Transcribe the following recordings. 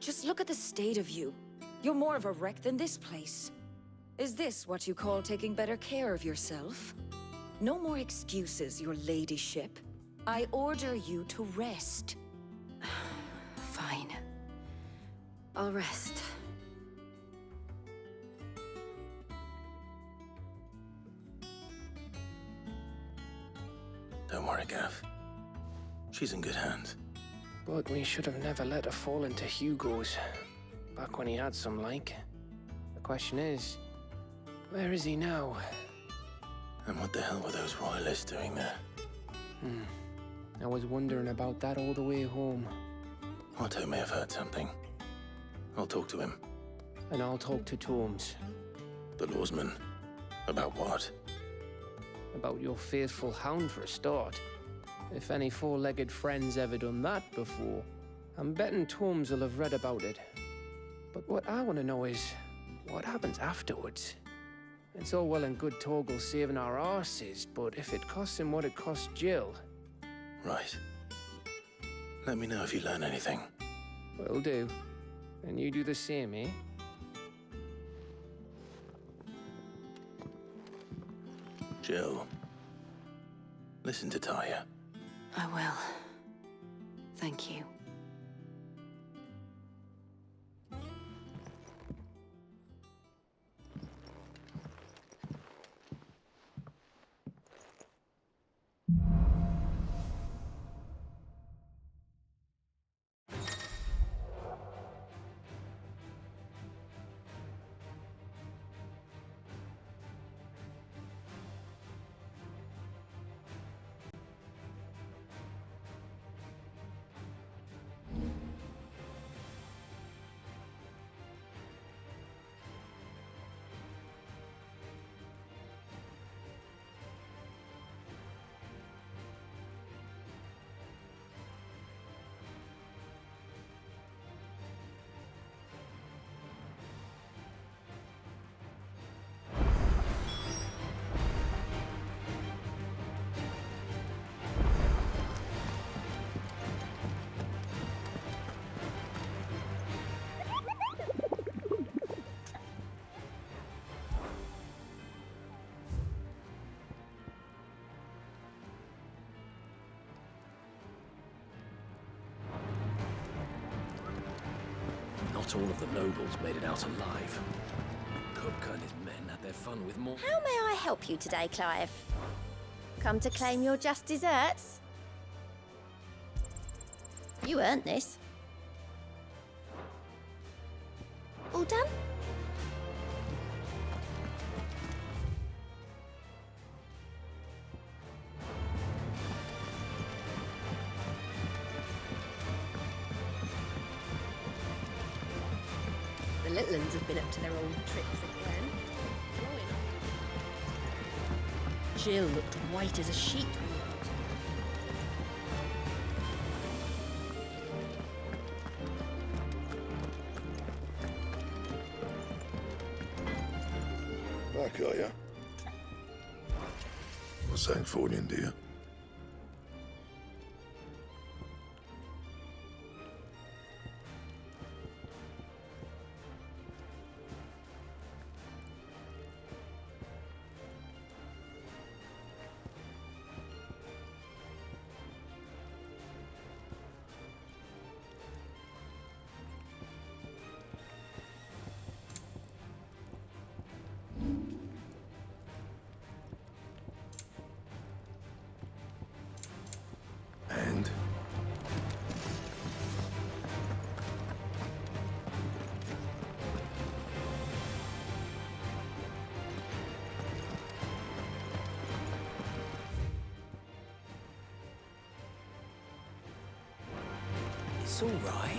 Just look at the state of you. You're more of a wreck than this place. Is this what you call taking better care of yourself? No more excuses, your ladyship. I order you to rest. Fine. I'll rest. Don't worry, Gav. She's in good hands. But we should have never let her fall into Hugo's. Back when he had some like. The question is, where is he now? And what the hell were those royalists doing there? I was wondering about that all the way home. Otto may have heard something. I'll talk to him. And I'll talk to Tomes. The lawsman. About what? About your faithful hound for a start. If any four-legged friend's ever done that before, I'm betting Tomes will have read about it. But what I want to know is, what happens afterwards? It's all well and good Torgal saving our arses, but if it costs him what it cost Jill... Right. Let me know if you learn anything. Will do. And you do the same, eh? Jill. Listen to Taya. I will. Thank you. Not all of the nobles made it out alive. Kupka and his men had their fun with more... How may I help you today, Clive? Come to claim your just desserts? You earned this. All done? The little ones have been up to their old tricks again. Jill looked white as a sheet. Back, are ya? What's that for you, dear? And? It's all right.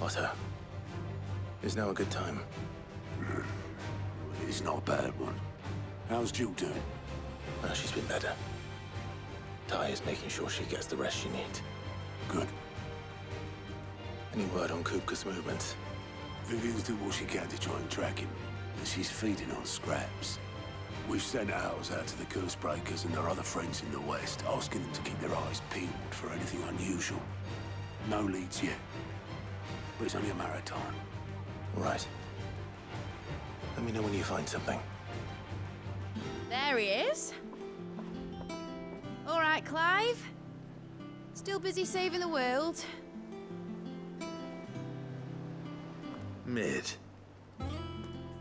Otto. Is now a good time? It's not a bad one. How's Jill doing? She's been better. Ty is making sure she gets the rest she needs. Good. Any word on Kupka's movements? Vivian's doing what she can to try and track him, but she's feeding on scraps. We've sent ours out to the curse breakers and their other friends in the west, asking them to keep their eyes peeled for anything unusual. No leads yet, but it's only a matter of time. Right. Let me know when you find something. There he is. All right, Clive. Still busy saving the world. Mid.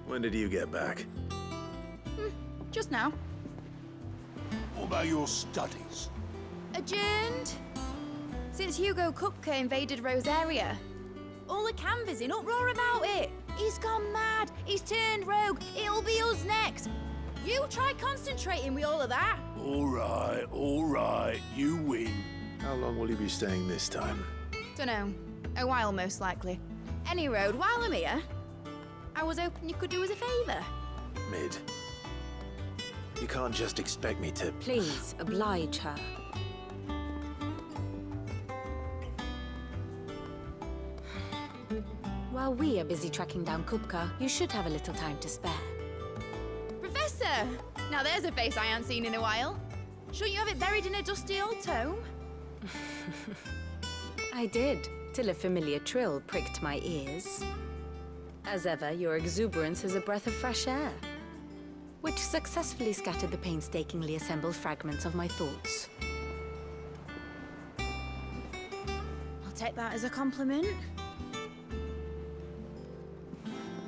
When did you get back? Just now. What about your studies? Adjourned. Since Hugo Kupka invaded Rosaria. All the canvassing, uproar about it. He's gone mad. He's turned rogue. It'll be us next. You try concentrating with all of that. All right, you win. How long will you be staying this time? Dunno. A while, most likely. Any road, while I'm here, I was hoping you could do us a favour. Mid. You can't just expect me to... Please, oblige her. While we are busy tracking down Kupka, you should have a little time to spare. Professor! Now there's a face I ain't seen in a while. Shouldn't you have it buried in a dusty old tome? I did, till a familiar trill pricked my ears. As ever, your exuberance is a breath of fresh air, which successfully scattered the painstakingly assembled fragments of my thoughts. I'll take that as a compliment.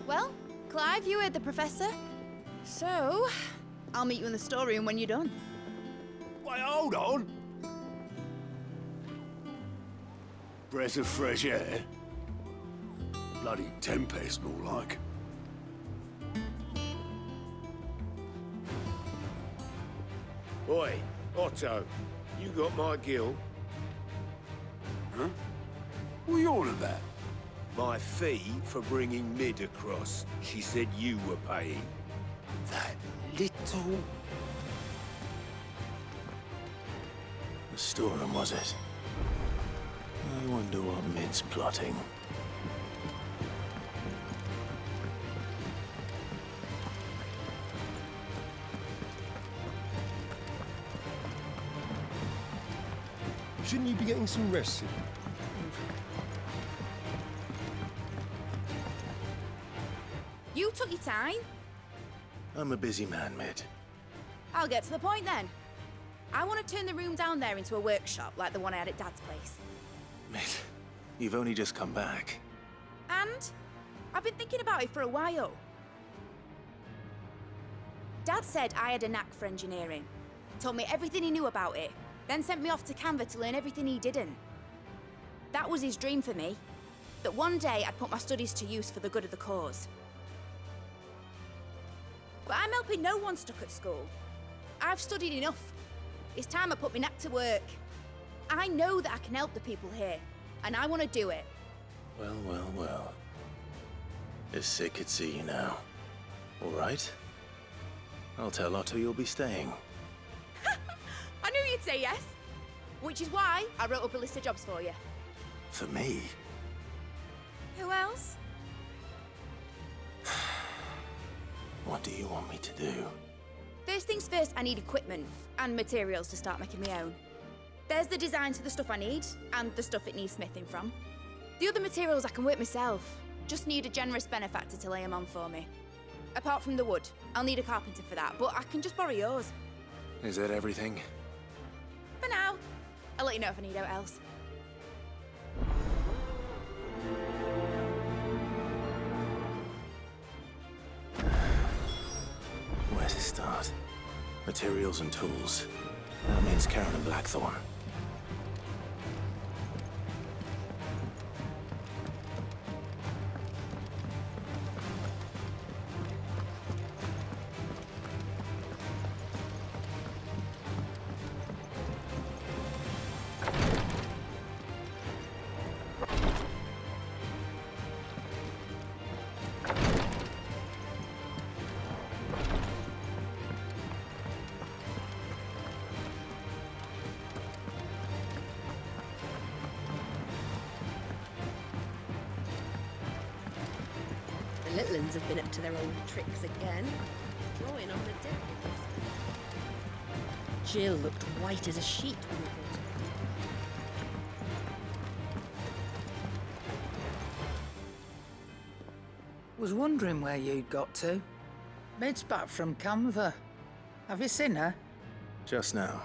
Well, Clive, you heard the professor. So, I'll meet you in the storeroom when you're done. Wait, hold on. Breath of fresh air. Bloody tempest, more like. Oi, Otto, you got my gill? Huh? What are you on about? My fee for bringing Mid across. She said you were paying. That little... The storeroom, was it? I wonder what Mid's plotting. Shouldn't you be getting some rest soon? You took your time. I'm a busy man, Mid. I'll get to the point then. I want to turn the room down there into a workshop like the one I had at Dad's place. Mid, you've only just come back. And I've been thinking about it for a while. Dad said I had a knack for engineering. Told me everything he knew about it, then sent me off to Canva to learn everything he didn't. That was his dream for me, that one day I'd put my studies to use for the good of the cause. But I'm helping no one stuck at school. I've studied enough. It's time I put my knack to work. I know that I can help the people here, and I want to do it. Well, well, well. If Sid could see you now. All right? I'll tell Otto you'll be staying. I knew you'd say yes. Which is why I wrote up a list of jobs for you. For me? Who else? What do you want me to do? First things first, I need equipment and materials to start making my own. There's the designs for the stuff I need and the stuff it needs smithing from. The other materials I can work myself. Just need a generous benefactor to lay them on for me. Apart from the wood, I'll need a carpenter for that, but I can just borrow yours. Is that everything? For now. I'll let you know if I need out else. Where to start? Materials and tools. That means Karen and Blackthorn. little uns have been up to their old tricks again. Drawing on the devils. Jill looked white as a sheet when we brought her. Was wondering where you'd got to. Mid's back from Canva. Have you seen her? Just now.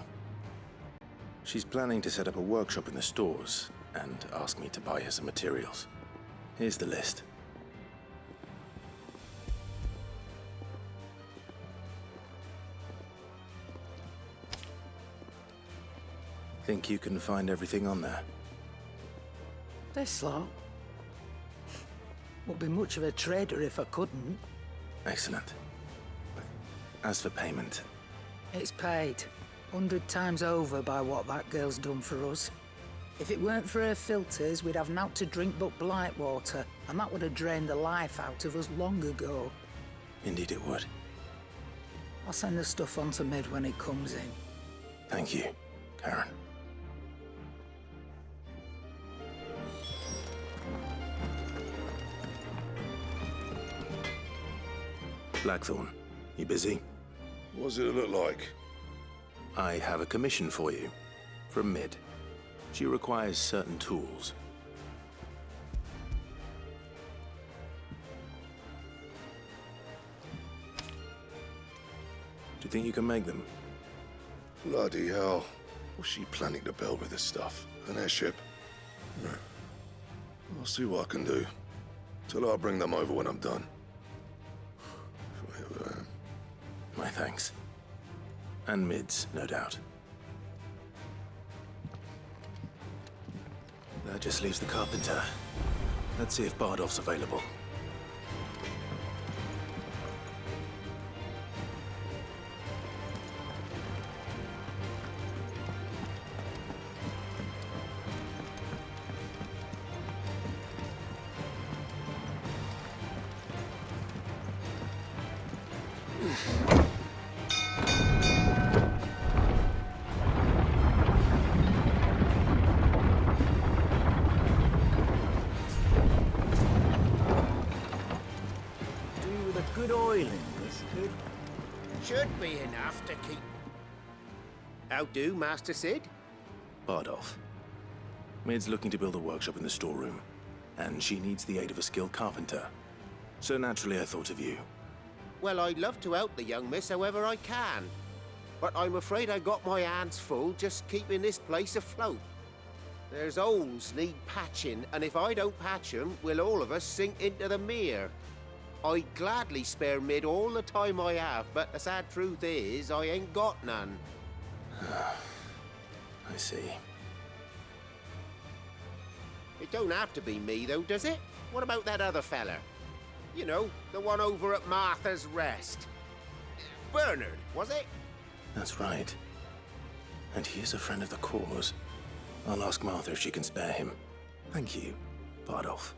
She's planning to set up a workshop in the stores and ask me to buy her some materials. Here's the list. Think you can find everything on there? This lot. Wouldn't be much of a trader if I couldn't. Excellent. As for payment... It's paid. 100 times over by what that girl's done for us. If it weren't for her filters, we'd have naught to drink but blight water, and that would have drained the life out of us long ago. Indeed it would. I'll send the stuff on to Mid when it comes in. Thank you, Karen. Blackthorn, you busy? What's it look like? I have a commission for you. From Mid. She requires certain tools. Do you think you can make them? Bloody hell. What's she planning to build with this stuff? An airship? I'll see what I can do. Tell her I'll bring them over when I'm done. My thanks. And Mid's, no doubt. That just leaves the carpenter. Let's see if Bardolph's available. Good oiling, this could. Should be enough to keep... How do, Master Sid? Bardolph. Mid's looking to build a workshop in the storeroom, and she needs the aid of a skilled carpenter. So naturally I thought of you. Well, I'd love to help the young miss however I can. But I'm afraid I got my hands full just keeping this place afloat. There's holes need patching, and if I don't patch them, we'll all of us sink into the mere. I'd gladly spare Mid all the time I have, but the sad truth is, I ain't got none. I see. It don't have to be me, though, does it? What about that other fella? You know, the one over at Martha's Rest. Bernard, was it? That's right. And he is a friend of the cause. I'll ask Martha if she can spare him. Thank you, Bardolph.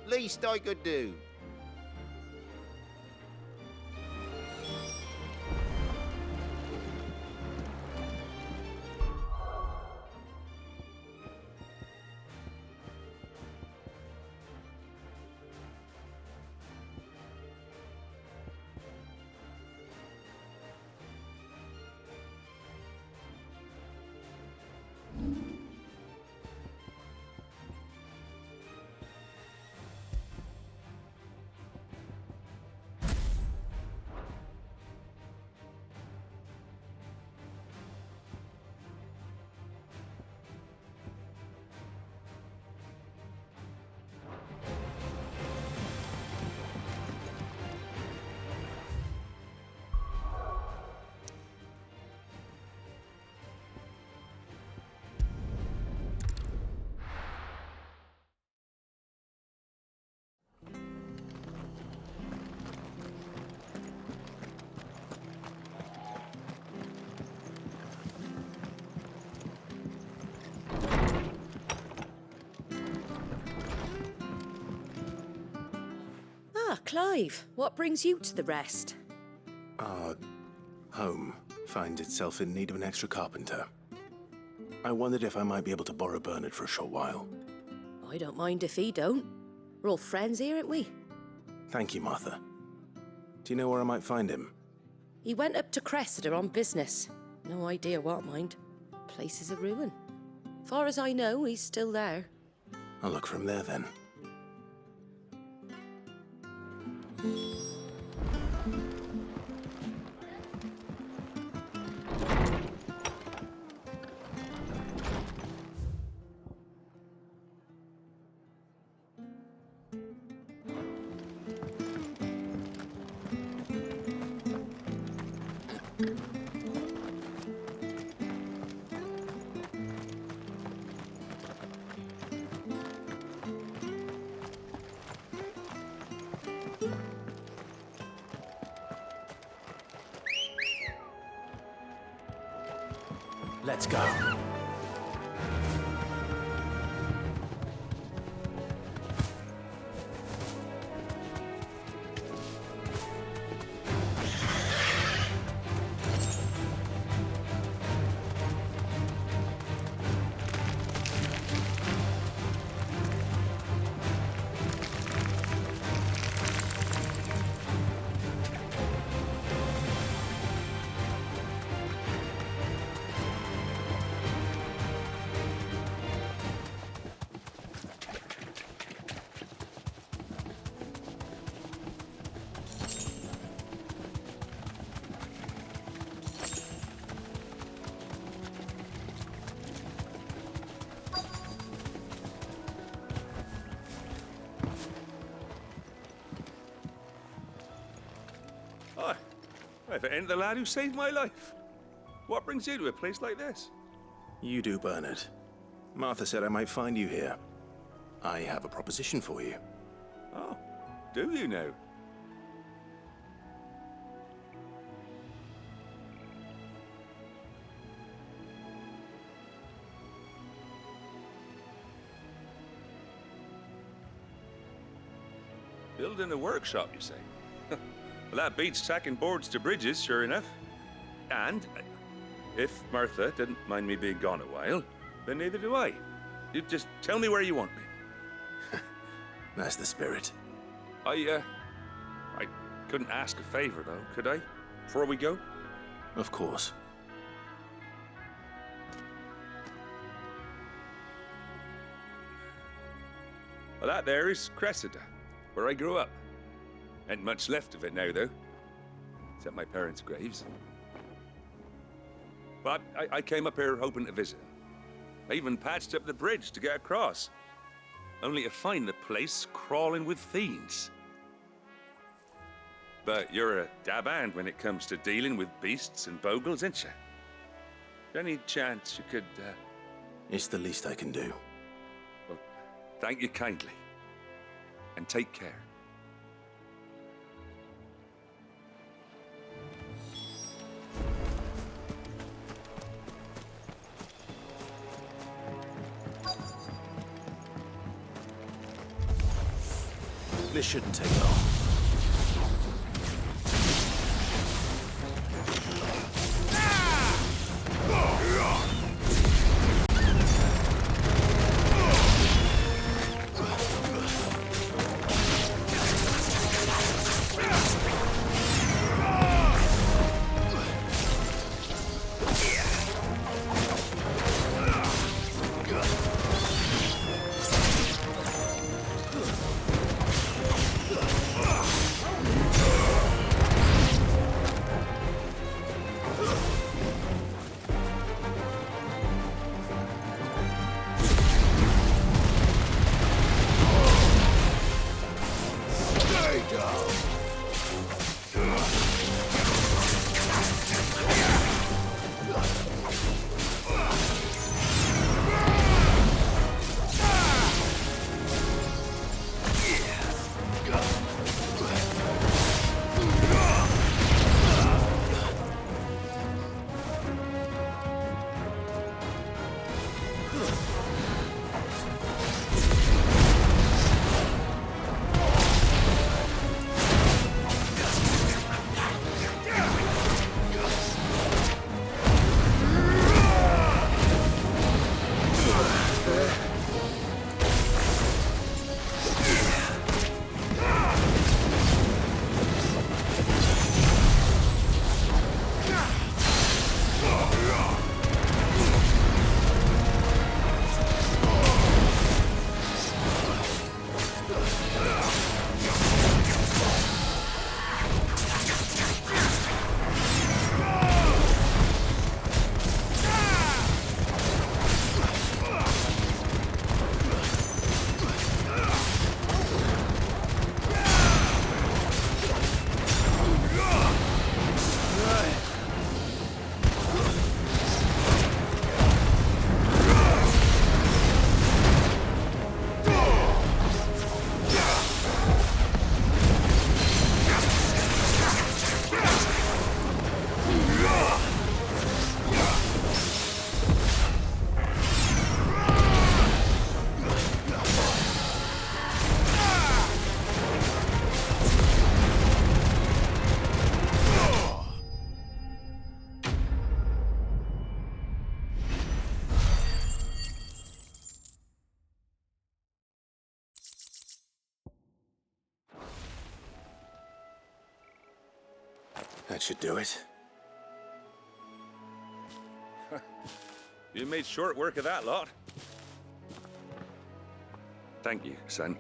Least I could do. Clive, what brings you to the rest? Our home finds itself in need of an extra carpenter. I wondered if I might be able to borrow Bernard for a short while. I don't mind if he don't. We're all friends here, aren't we? Thank you, Martha. Do you know where I might find him? He went up to Cressida on business. No idea what, mind. Place is a ruin. Far as I know, he's still there. I'll look from there then. Let's go. If it ain't the lad who saved my life. What brings you to a place like this? You do, Bernard. Martha said I might find you here. I have a proposition for you. Oh, do you now? Building a workshop, you say? Well, that beats tacking boards to bridges, sure enough. And if Martha didn't mind me being gone a while, then neither do I. You just tell me where you want me. That's the spirit. I couldn't ask a favor, though, could I? Before we go? Of course. Well, that there is Cressida, where I grew up. Ain't much left of it now, though. Except my parents' graves. But I came up here hoping to visit. I even patched up the bridge to get across. Only to find the place crawling with fiends. But you're a dab hand when it comes to dealing with beasts and bogles, ain't you? Any chance you could, It's the least I can do. Well, thank you kindly. And take care. This shouldn't take long. That should do it. You made short work of that lot. Thank you, son.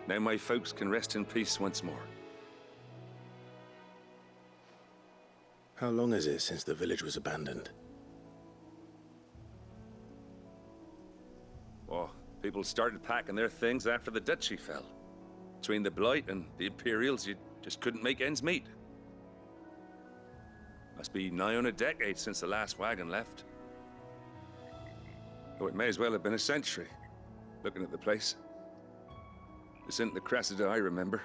Now my folks can rest in peace once more. How long is it since the village was abandoned? Oh, people started packing their things after the duchy fell. Between the Blight and the Imperials, you just couldn't make ends meet. Must be nigh on a decade since the last wagon left. Oh, it may as well have been a century, looking at the place. This isn't the Cressida I remember.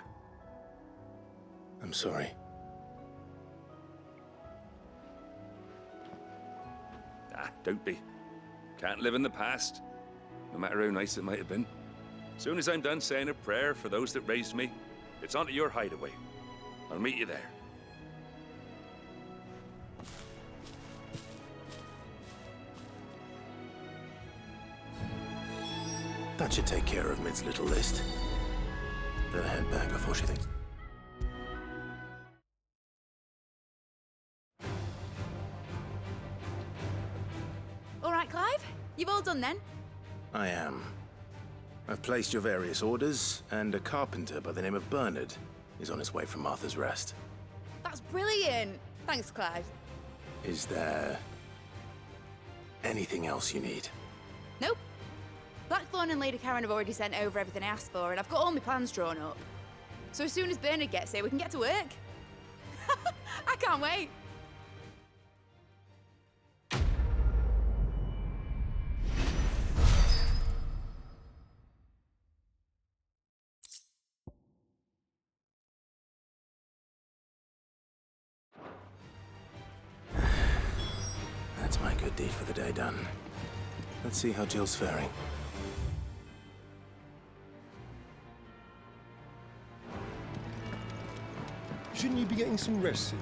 I'm sorry. Ah, don't be. Can't live in the past, no matter how nice it might have been. Soon as I'm done saying a prayer for those that raised me, it's on to your hideaway. I'll meet you there. That should take care of Mid's little list. Better head back before she thinks. All right, Clive? You've all done then? I am. I've placed your various orders, and a carpenter by the name of Bernard is on his way from Martha's Rest. That's brilliant. Thanks, Clive. Is there anything else you need? Nope. Blackthorn and Lady Karen have already sent over everything I asked for, and I've got all my plans drawn up. So as soon as Bernard gets here, we can get to work. I can't wait. That's my good deed for the day done. Let's see how Jill's faring. Shouldn't you be getting some rest soon?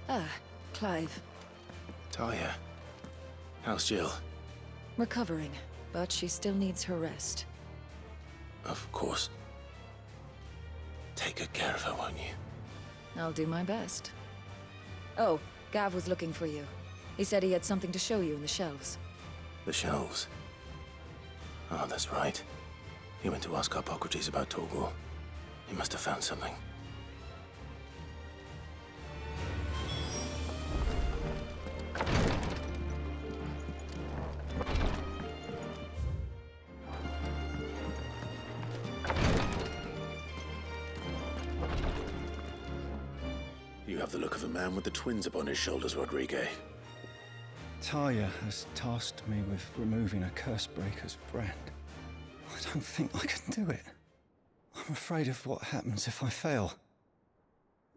Ah, Clive. Talia, how's Jill? Recovering, but she still needs her rest. Of course. Take good care of her, won't you? I'll do my best. Oh, Gav was looking for you. He said he had something to show you in the shelves. The shelves? Oh, that's right. He went to ask Hippocrates about Torgal. He must have found something. You have the look of a man with the twins upon his shoulders, Rodrigue. Talia has tasked me with removing a Cursebreaker's brand. I don't think I can do it. I'm afraid of what happens if I fail.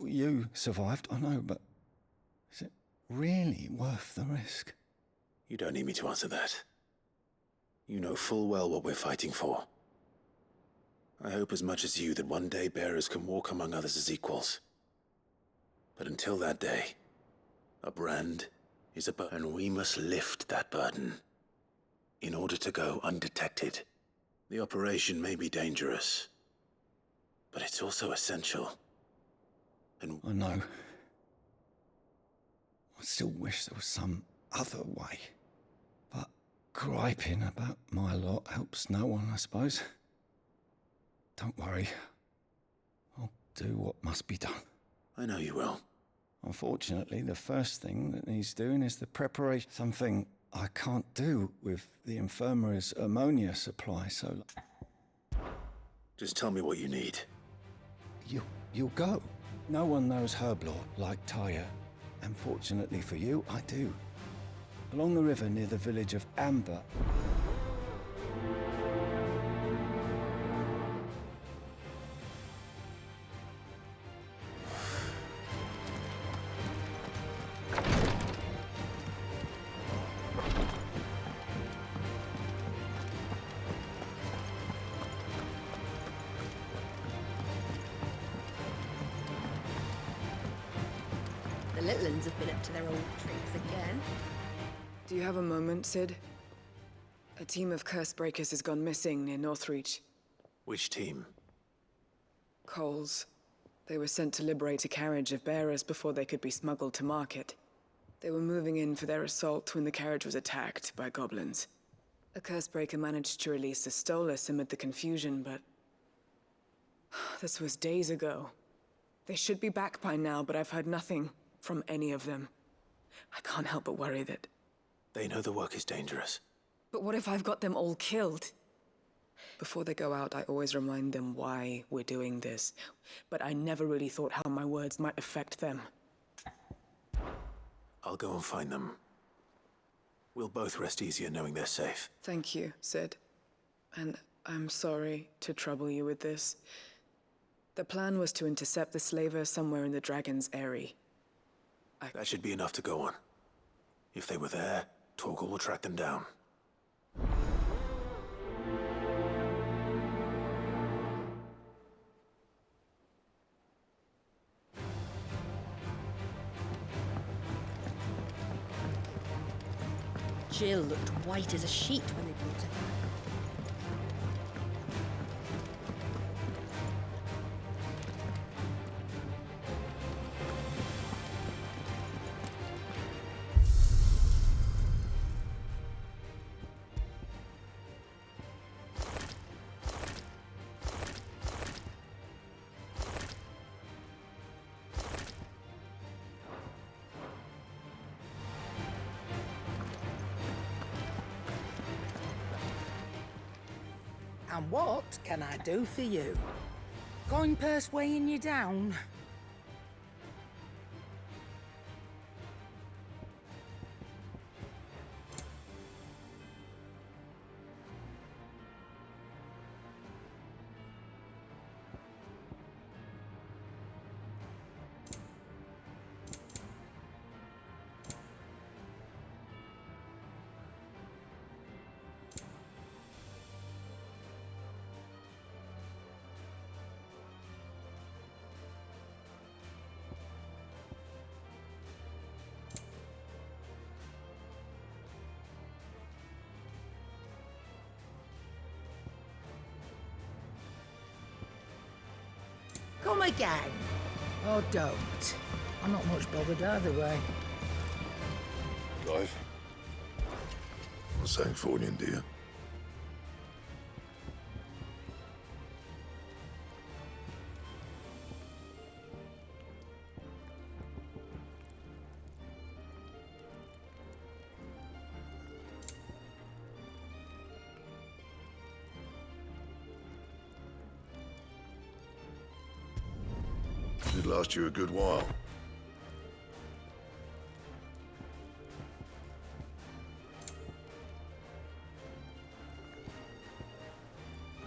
You survived, I know, but is it really worth the risk? You don't need me to answer that. You know full well what we're fighting for. I hope as much as you that one day bearers can walk among others as equals. But until that day, a brand is a burden, and we must lift that burden in order to go undetected. The operation may be dangerous, but it's also essential. And I know. I still wish there was some other way. But griping about my lot helps no one, I suppose. Don't worry. I'll do what must be done. I know you will. Unfortunately, the first thing that needs doing is the preparation. Something I can't do with the infirmary's ammonia supply, so... Just tell me what you need. You'll go. No one knows Herblot like Talia. And fortunately for you, I do. Along the river near the village of Amber. The little uns have been up to their old tricks again. Do you have a moment, Sid? A team of curse breakers has gone missing near Northreach. Which team? Coles. They were sent to liberate a carriage of bearers before they could be smuggled to market. They were moving in for their assault when the carriage was attacked by goblins. A cursebreaker managed to release a Stolas amid the confusion, but... this was days ago. They should be back by now, but I've heard nothing from any of them. I can't help but worry that... They know the work is dangerous. But what if I've got them all killed? Before they go out, I always remind them why we're doing this. But I never really thought how my words might affect them. I'll go and find them. We'll both rest easier knowing they're safe. Thank you, Sid. And I'm sorry to trouble you with this. The plan was to intercept the slaver somewhere in the Dragon's Eyrie. That should be enough to go on. If they were there, Torgal will track them down. Jill looked white as a sheet when they brought her back. And what can I do for you? Coin purse weighing you down? Come again. Or don't. I'm not much bothered either way. Clive? What's saying for you, dear? Did last you a good while.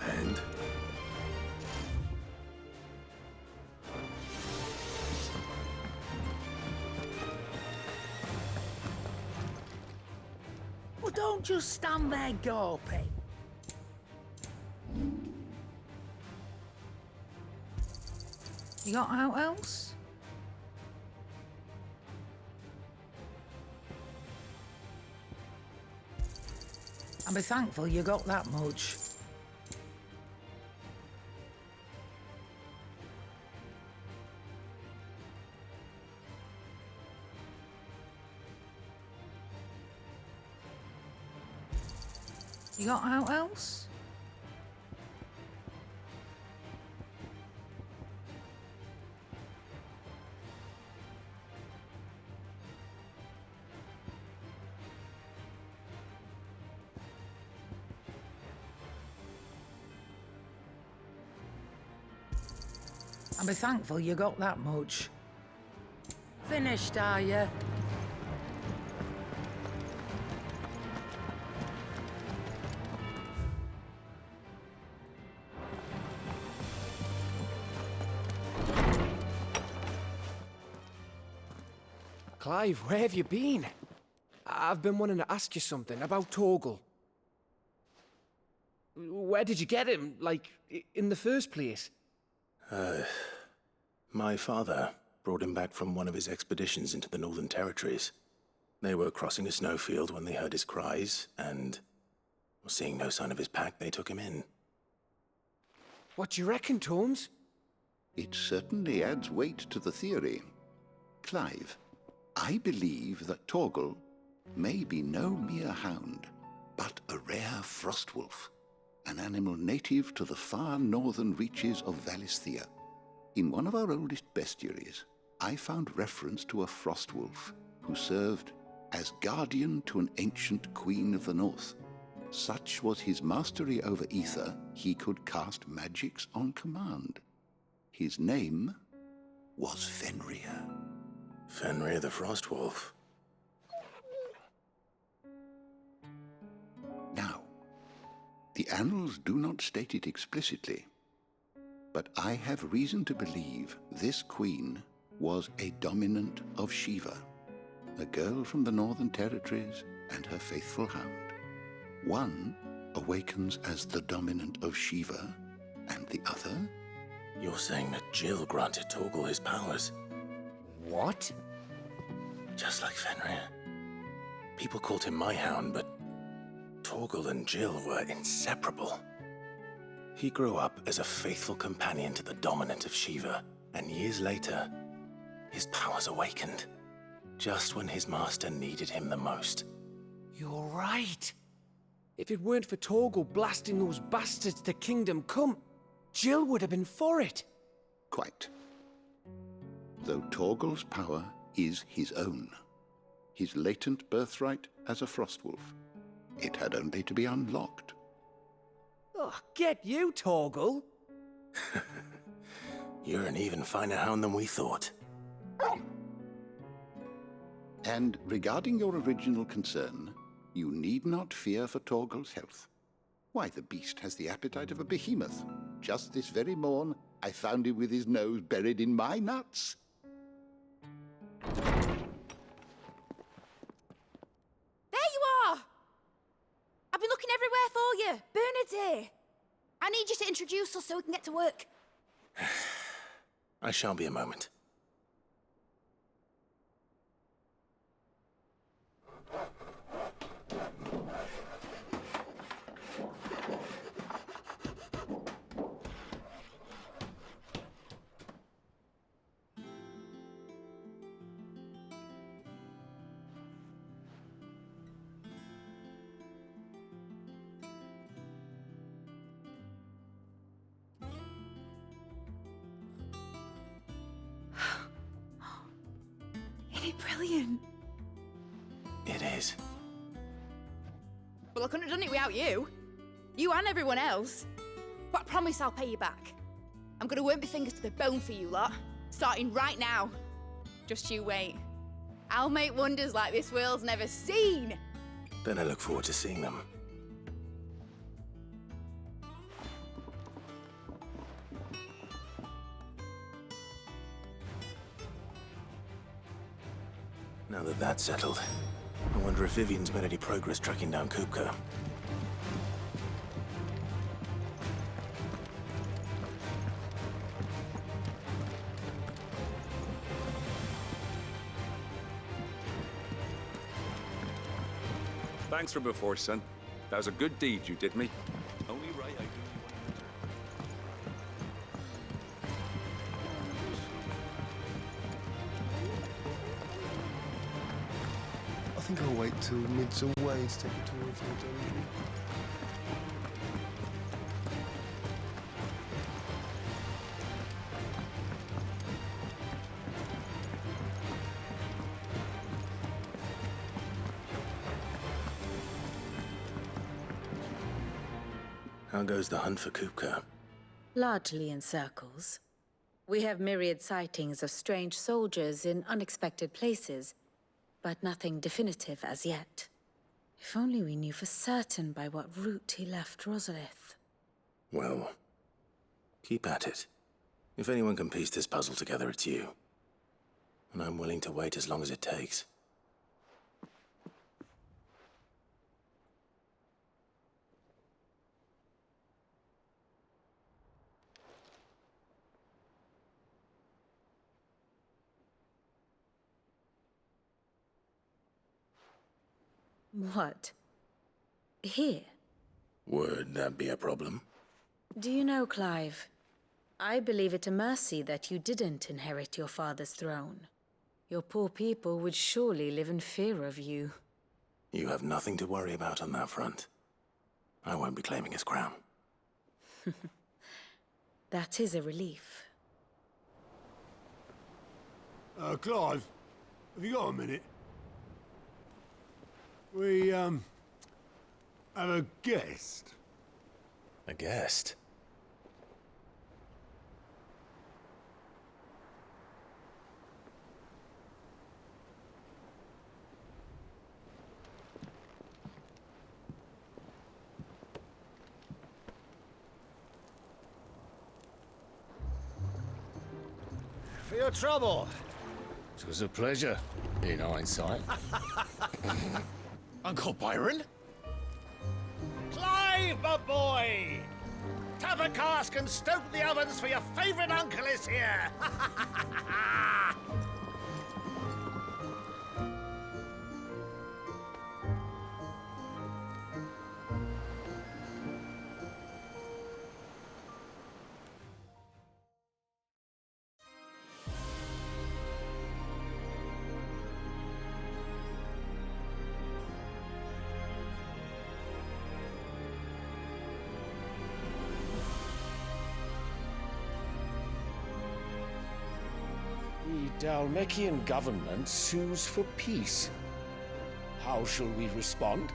And? Well, don't just stand there gawping. You got out else? I'll be thankful you got that much. You got out else? I'll be thankful you got that much. Finished, are you? Clive, where have you been? I've been wanting to ask you something about Torgal. Where did you get him, like, in the first place? My father brought him back from one of his expeditions into the Northern Territories. They were crossing a snowfield when they heard his cries, and, seeing no sign of his pack, they took him in. What do you reckon, Torms? It certainly adds weight to the theory. Clive, I believe that Torgal may be no mere hound, but a rare frostwolf, an animal native to the far northern reaches of Valisthea. In one of our oldest bestiaries, I found reference to a frostwolf who served as guardian to an ancient queen of the north. Such was his mastery over ether, he could cast magics on command. His name was Fenrir. Fenrir the Frostwolf. Now, the annals do not state it explicitly, but I have reason to believe this queen was a dominant of Shiva, a girl from the Northern Territories and her faithful hound. One awakens as the dominant of Shiva, and the other? You're saying that Jill granted Torgal his powers? What? Just like Fenrir. People called him my hound, but Torgal and Jill were inseparable. He grew up as a faithful companion to the dominant of Shiva, and years later, his powers awakened, just when his master needed him the most. You're right. If it weren't for Torgal blasting those bastards to Kingdom Come, Jill would have been for it. Quite. Though Torgal's power is his own, his latent birthright as a Frostwolf, it had only to be unlocked. Oh, get you, Torgal! You're an even finer hound than we thought. And regarding your original concern, you need not fear for Torgal's health. Why, the beast has the appetite of a behemoth. Just this very morn, I found him with his nose buried in my nuts. There you are! I've been looking everywhere for you. Bernard's here. I need you to introduce us so we can get to work. I shall be a moment. Isn't it brilliant? It is. Well, I couldn't have done it without you. You and everyone else. But I promise I'll pay you back. I'm gonna work my fingers to the bone for you lot, starting right now. Just you wait. I'll make wonders like this world's never seen. Then I look forward to seeing them. Now that that's settled, I wonder if Vivian's made any progress tracking down Kupka. Thanks for before, son. That was a good deed you did me. Only right I do I think I'll wait till mid's away to take a tour of your dungeon. How goes the hunt for Kupka? Largely in circles. We have myriad sightings of strange soldiers in unexpected places, but nothing definitive as yet. If only we knew for certain by what route he left Rosalith. Well, keep at it. If anyone can piece this puzzle together, it's you. And I'm willing to wait as long as it takes. What? Here? Would that be a problem? Do you know, Clive? I believe it a mercy that you didn't inherit your father's throne. Your poor people would surely live in fear of you. You have nothing to worry about on that front. I won't be claiming his crown. That is a relief. Clive, have you got a minute? We, have a guest. A guest? For your trouble. It was a pleasure, in hindsight. Uncle Byron? Clive, my boy! Tap a cask and stoke the ovens for your favourite uncle is here! The Dhalmekian government sues for peace. How shall we respond?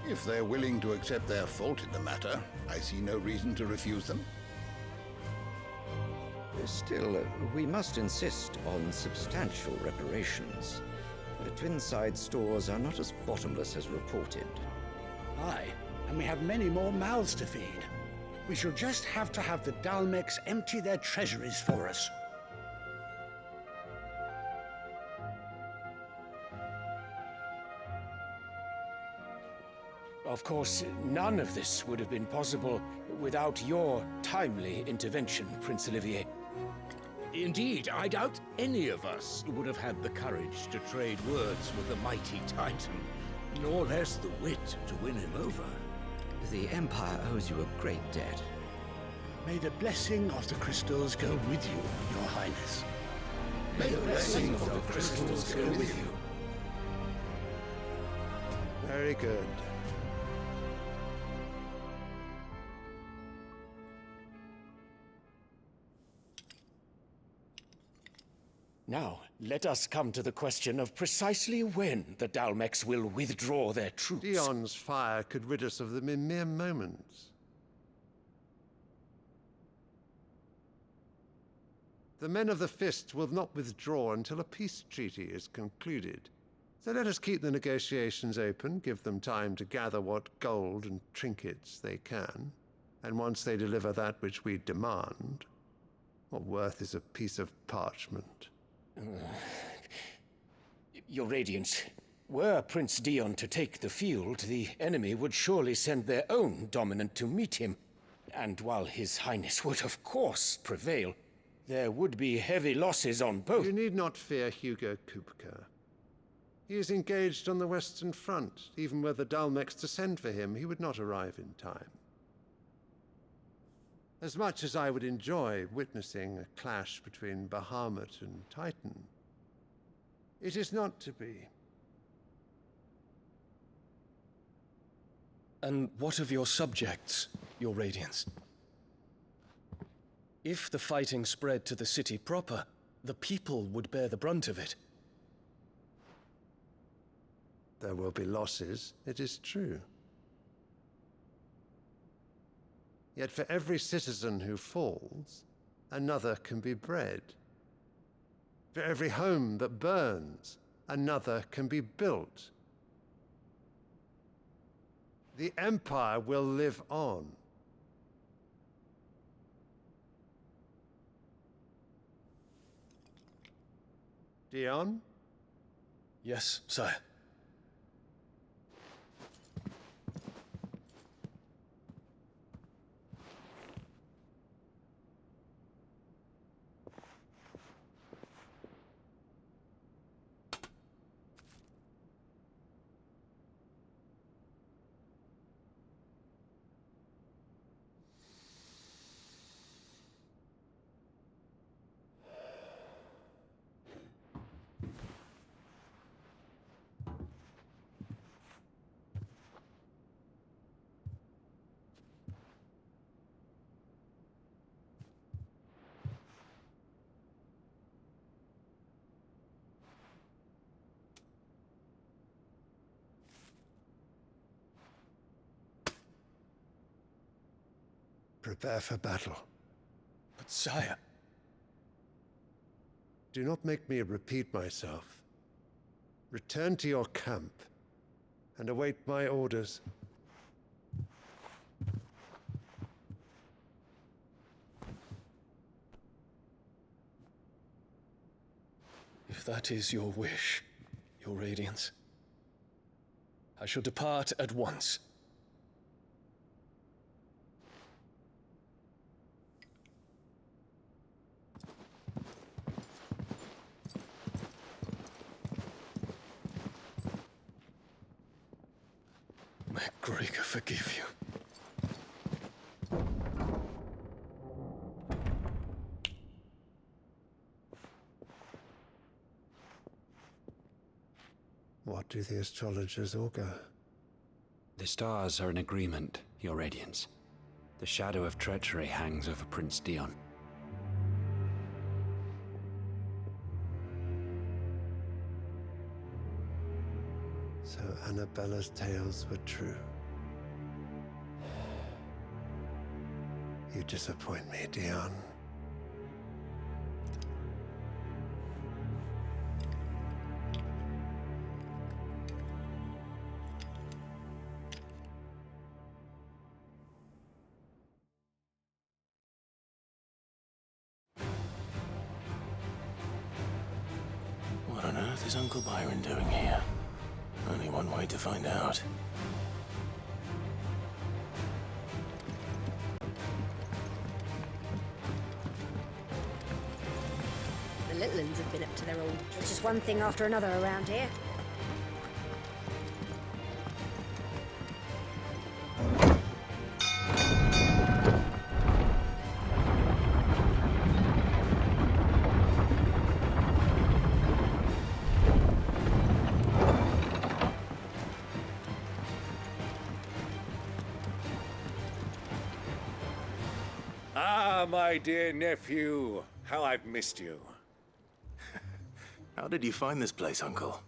If they're willing to accept their fault in the matter, I see no reason to refuse them. Still, we must insist on substantial reparations. The Twinside stores are not as bottomless as reported. Aye, and we have many more mouths to feed. We shall just have to have the Dhalmekians empty their treasuries for us. Of course, none of this would have been possible without your timely intervention, Prince Olivier. Indeed, I doubt any of us would have had the courage to trade words with the mighty Titan, nor less the wit to win him over. The Empire owes you a great debt. May the blessing of the crystals go with you, Your Highness. May the blessing of the crystals go with you. Very good. Now, let us come to the question of precisely when the Dhalmekians will withdraw their troops. Dion's fire could rid us of them in mere moments. The men of the Fist will not withdraw until a peace treaty is concluded. So let us keep the negotiations open, give them time to gather what gold and trinkets they can, and once they deliver that which we demand, what worth is a piece of parchment? Your Radiance, were Prince Dion to take the field, the enemy would surely send their own dominant to meet him. And while His Highness would of course prevail, there would be heavy losses on both. You need not fear Hugo Kupka. He is engaged on the Western Front. Even were the Dhalmekians to send for him, he would not arrive in time. As much as I would enjoy witnessing a clash between Bahamut and Titan, it is not to be. And what of your subjects, Your Radiance? If the fighting spread to the city proper, the people would bear the brunt of it. There will be losses, it is true. Yet for every citizen who falls, another can be bred. For every home that burns, another can be built. The Empire will live on. Dion? Yes, sire. Prepare for battle. But sire... Do not make me repeat myself. Return to your camp and await my orders. If that is your wish, Your Radiance, I shall depart at once. MacGregor forgive you. What do the astrologers augur? The stars are in agreement, Your Radiance. The shadow of treachery hangs over Prince Dion. So Annabella's tales were true. You disappoint me, Dion. What on earth is Uncle Byron doing here? Only one way to find out. The little ones have been up to their old... It's just one thing after another around here. My dear nephew, how I've missed you. How did you find this place, Uncle?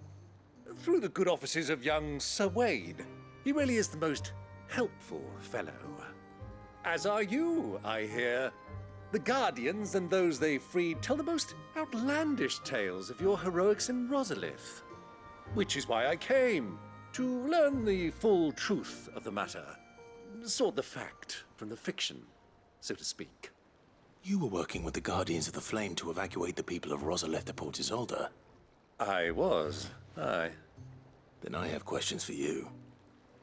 Through the good offices of young Sir Wade. He really is the most helpful fellow. As are you, I hear. The Guardians and those they freed tell the most outlandish tales of your heroics in Rosalith. Which is why I came, to learn the full truth of the matter. Sort the fact from the fiction, so to speak. You were working with the Guardians of the Flame to evacuate the people of Rosalith to Port Isolde. I was, aye. Then I have questions for you.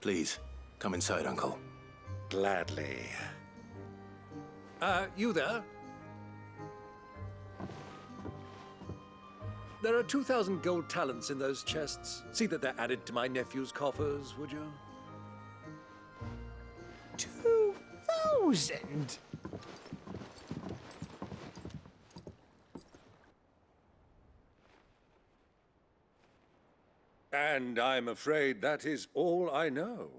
Please, come inside, Uncle. Gladly. You there? There are 2,000 gold talents in those chests. See that they're added to my nephew's coffers, would you? 2,000? And I'm afraid that is all I know.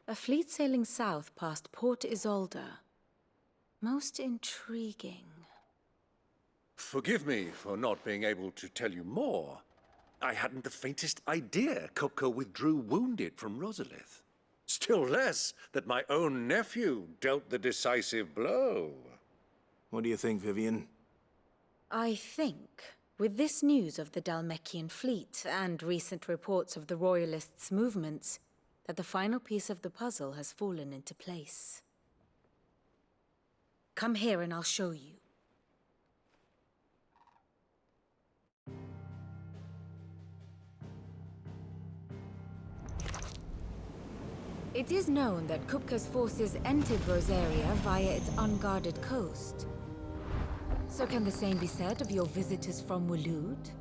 A fleet sailing south past Port Isolde. Most intriguing. Forgive me for not being able to tell you more. I hadn't the faintest idea Kupka withdrew wounded from Rosalith. Still less that my own nephew dealt the decisive blow. What do you think, Vivian? I think, with this news of the Dhalmekian fleet and recent reports of the Royalists' movements, that the final piece of the puzzle has fallen into place. Come here and I'll show you. It is known that Kupka's forces entered Rosaria via its unguarded coast. So can the same be said of your visitors from Waloed?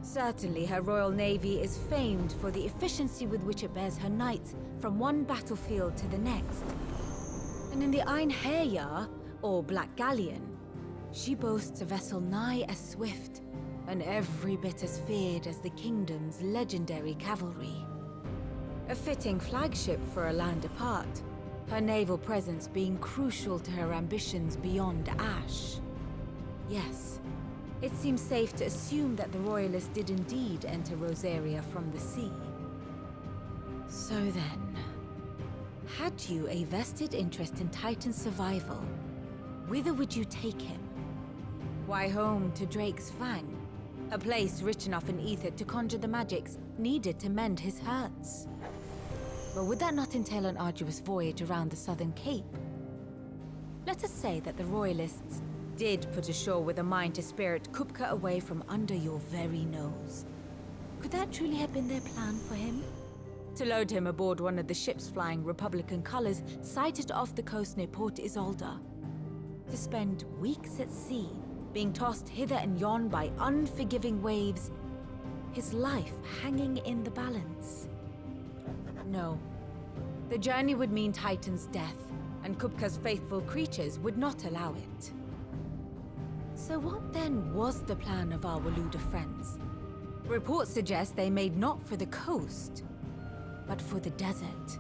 Certainly her Royal Navy is famed for the efficiency with which it bears her knights from one battlefield to the next. And in the Einherjar, or Black Galleon, she boasts a vessel nigh as swift and every bit as feared as the kingdom's legendary cavalry. A fitting flagship for a land apart, her naval presence being crucial to her ambitions beyond Ash. Yes, it seems safe to assume that the Royalists did indeed enter Rosaria from the sea. So then, Had you a vested interest in Titan's survival, whither would you take him? Why, home to Drake's Fang, a place rich enough in ether to conjure the magics needed to mend his hurts. But would that not entail an arduous voyage around the southern cape? Let us say that the Royalists did put ashore with a mind to spirit Kupka away from under your very nose. Could that truly have been their plan for him? To load him aboard one of the ships flying Republican colors sighted off the coast near Port Isolde? To spend weeks at sea, being tossed hither and yon by unforgiving waves, his life hanging in the balance? No. The journey would mean Titan's death, and Kupka's faithful creatures would not allow it. So what then was the plan of our Waluda friends? Reports suggest they made not for the coast, but for the desert.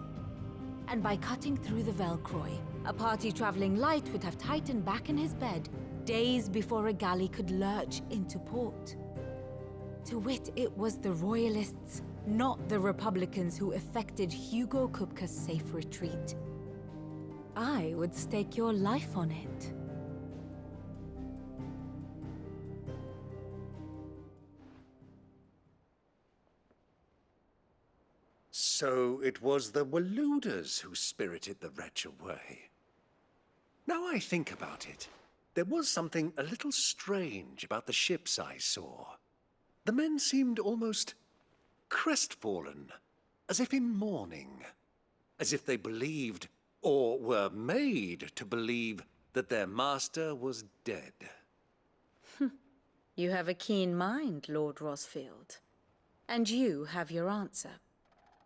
And by cutting through the Velcroy, a party traveling light would have Titan back in his bed days before a galley could lurch into port. To wit, it was the Royalists, not the Republicans, who effected Hugo Kupka's safe retreat. I would stake your life on it. So it was the Waludas who spirited the wretch away. Now I think about it, there was something a little strange about the ships I saw. The men seemed almost crestfallen, as if in mourning, as if they believed, or were made to believe, that their master was dead. You have a keen mind, Lord Rosfield. And you have your answer.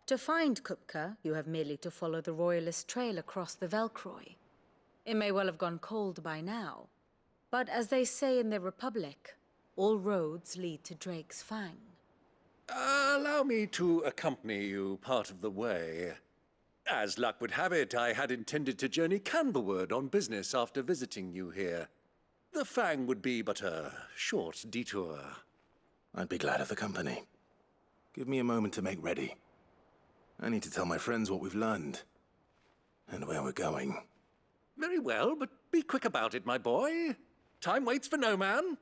To find Kupka, you have merely to follow the Royalist trail across the Velcroy. It may well have gone cold by now, but as they say in the Republic, all roads lead to Drake's Fang. Allow me to accompany you part of the way. As luck would have it, I had intended to journey Canberward on business after visiting you here. The Fang would be but a short detour. I'd be glad of the company. Give me a moment to make ready. I need to tell my friends what we've learned, and where we're going. Very well, but be quick about it, my boy. Time waits for no man.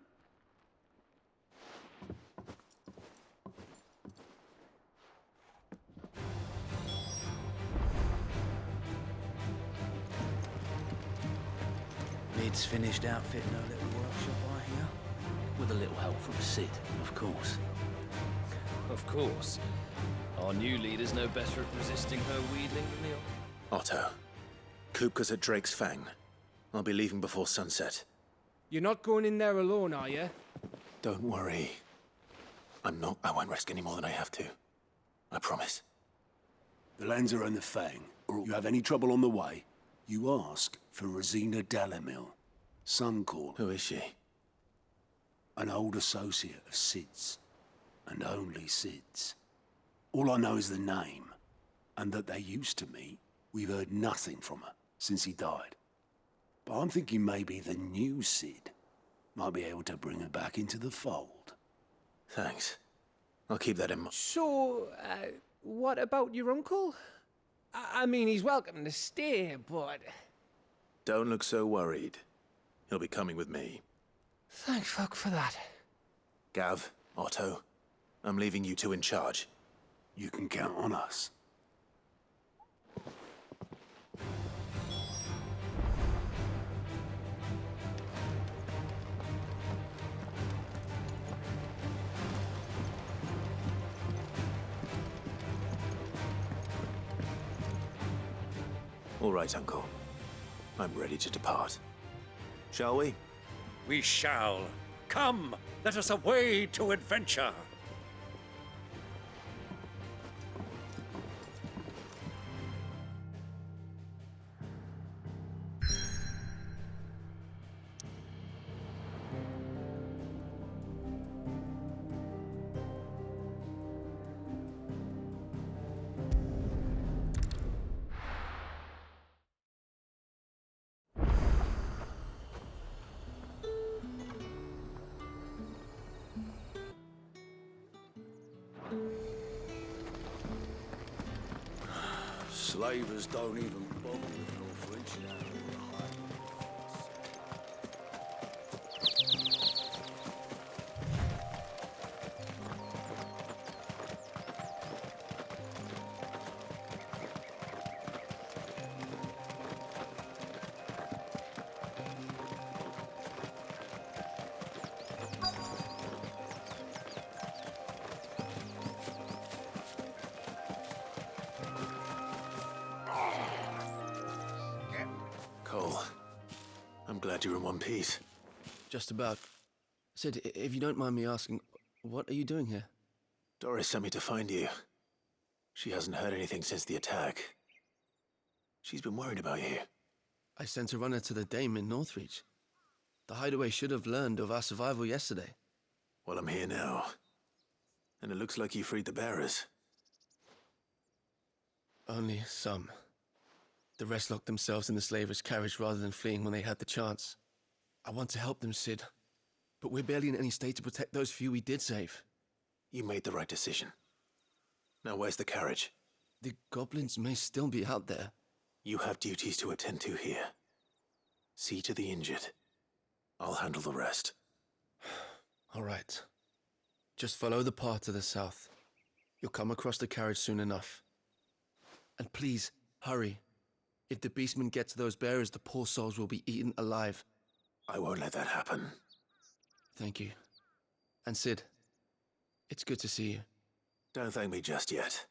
Mid's finished outfitting her little workshop, I hear. With a little help from Sid, of course. Of course. Our new leader's no better at resisting her wheedling than the old. Otto, Kupka's at Drake's Fang. I'll be leaving before sunset. You're not going in there alone, are you? Don't worry. I won't risk any more than I have to. I promise. The lands are in the Fang, or you have any trouble on the way, you ask for Rosina Dalamil, Sun Call. Who is she? An old associate of Sid's, and only Sid's. All I know is the name, and that they used to meet. We've heard nothing from her since he died. But I'm thinking maybe the new Sid might be able to bring her back into the fold. Thanks. I'll keep that in mind. So, what about your uncle? I mean, he's welcome to stay, but... Don't look so worried. He'll be coming with me. Thank fuck for that. Gav, Otto, I'm leaving you two in charge. You can count on us. All right, Uncle. I'm ready to depart. Shall we? We shall. Come, let us away to adventure. Slavers don't even bother with North reaching out into the high. Cole, I'm glad you're in one piece. Just about. Sid, if you don't mind me asking, what are you doing here? Doris sent me to find you. She hasn't heard anything since the attack. She's been worried about you. I sent a runner to the Dame in Northreach. The hideaway should have learned of our survival yesterday. Well, I'm here now. And it looks like you freed the bearers. Only some. The rest locked themselves in the slaver's carriage rather than fleeing when they had the chance. I want to help them, Sid. But we're barely in any state to protect those few we did save. You made the right decision. Now where's the carriage? The goblins may still be out there. You have duties to attend to here. See to the injured. I'll handle the rest. All right. Just follow the path to the south. You'll come across the carriage soon enough. And please, hurry. If the beastmen get to those bearers, the poor souls will be eaten alive. I won't let that happen. Thank you. And Sid, it's good to see you. Don't thank me just yet.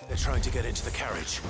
They're trying to get into the carriage.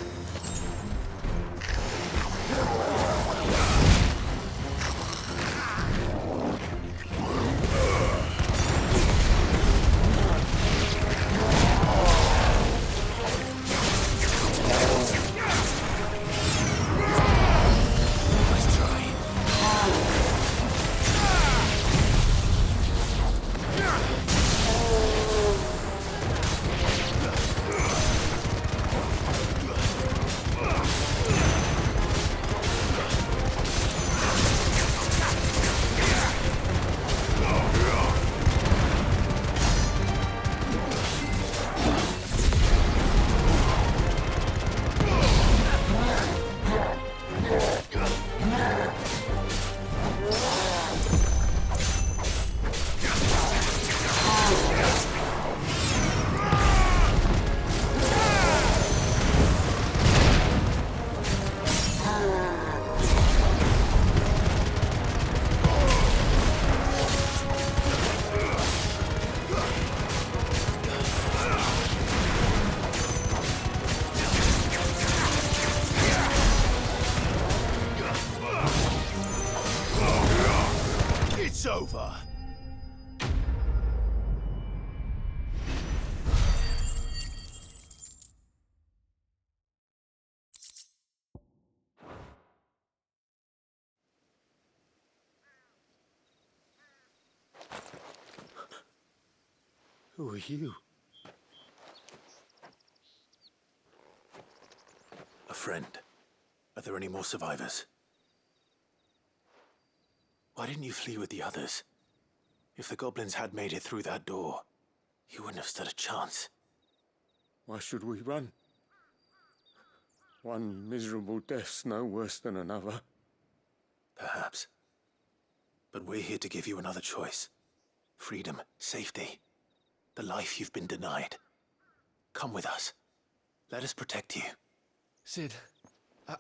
Over. Who are you? A friend. Are there any more survivors? Why didn't you flee with the others? If the goblins had made it through that door, you wouldn't have stood a chance. Why should we run? One miserable death's no worse than another. Perhaps. But we're here to give you another choice. Freedom, safety, the life you've been denied. Come with us. Let us protect you. Sid,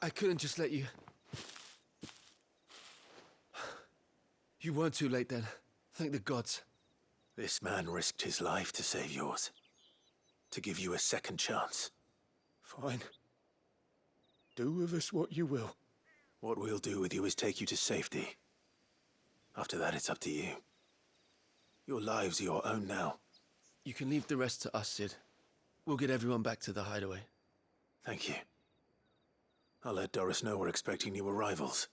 I couldn't just let you... You weren't too late then. Thank the gods. This man risked his life to save yours. To give you a second chance. Fine. Do with us what you will. What we'll do with you is take you to safety. After that, it's up to you. Your lives are your own now. You can leave the rest to us, Sid. We'll get everyone back to the hideaway. Thank you. I'll let Doris know we're expecting new arrivals.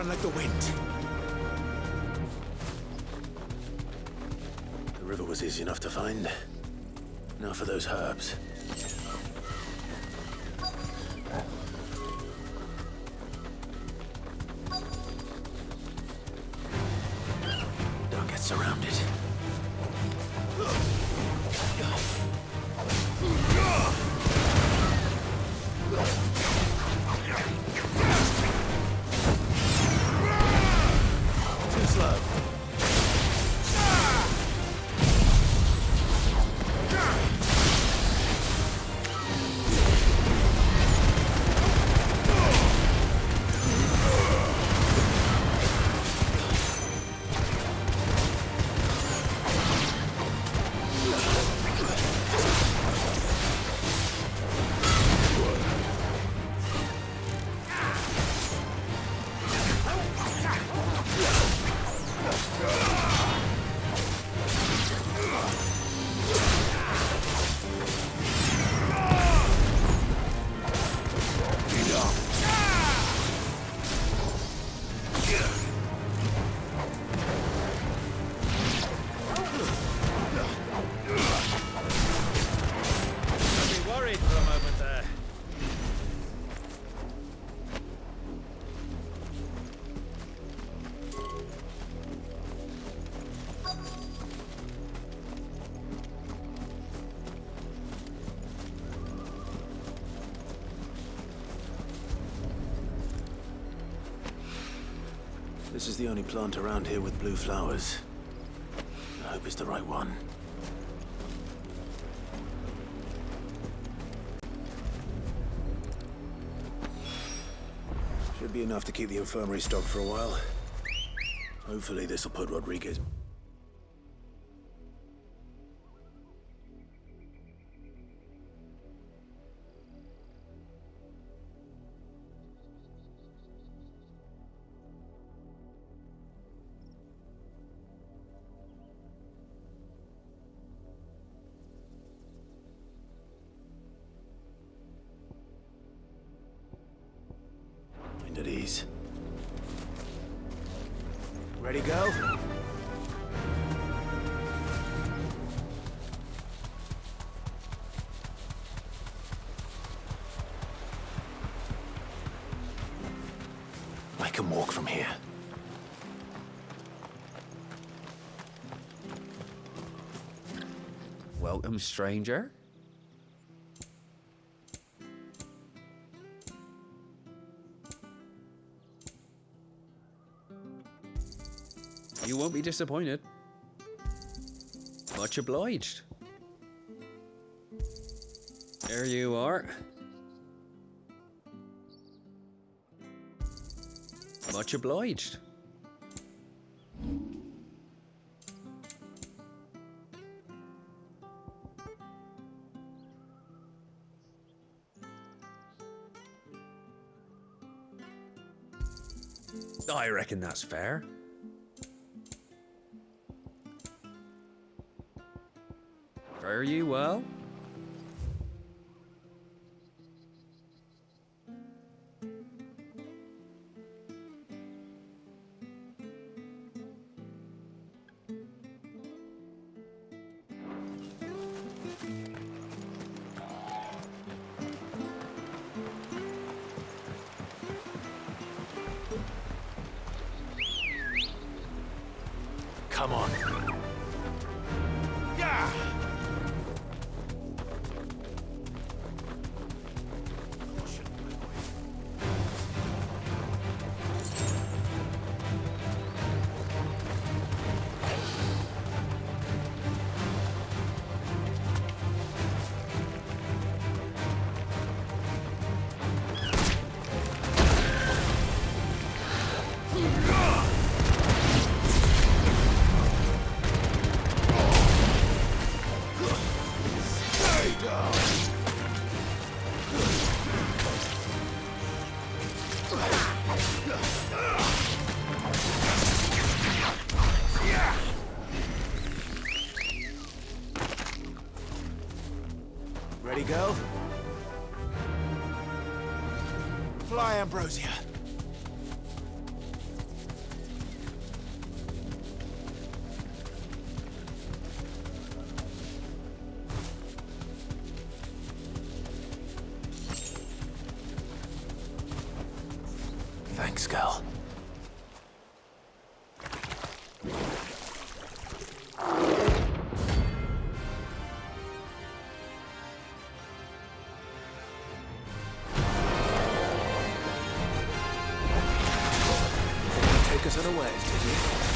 run like the wind. The river was easy enough to find. Now for those herbs. Don't get surrounded. Too slow. This is the only plant around here with blue flowers. I hope it's the right one. Should be enough to keep the infirmary stocked for a while. Hopefully this'll put Rodriguez... at ease. Ready, go? I can walk from here. Welcome, stranger. You won't be disappointed. Much obliged. There you are. Much obliged. I reckon that's fair. Fare you well? Come on. Yeah! Ready, go? Fly, Ambrosia. took us unawares, did you?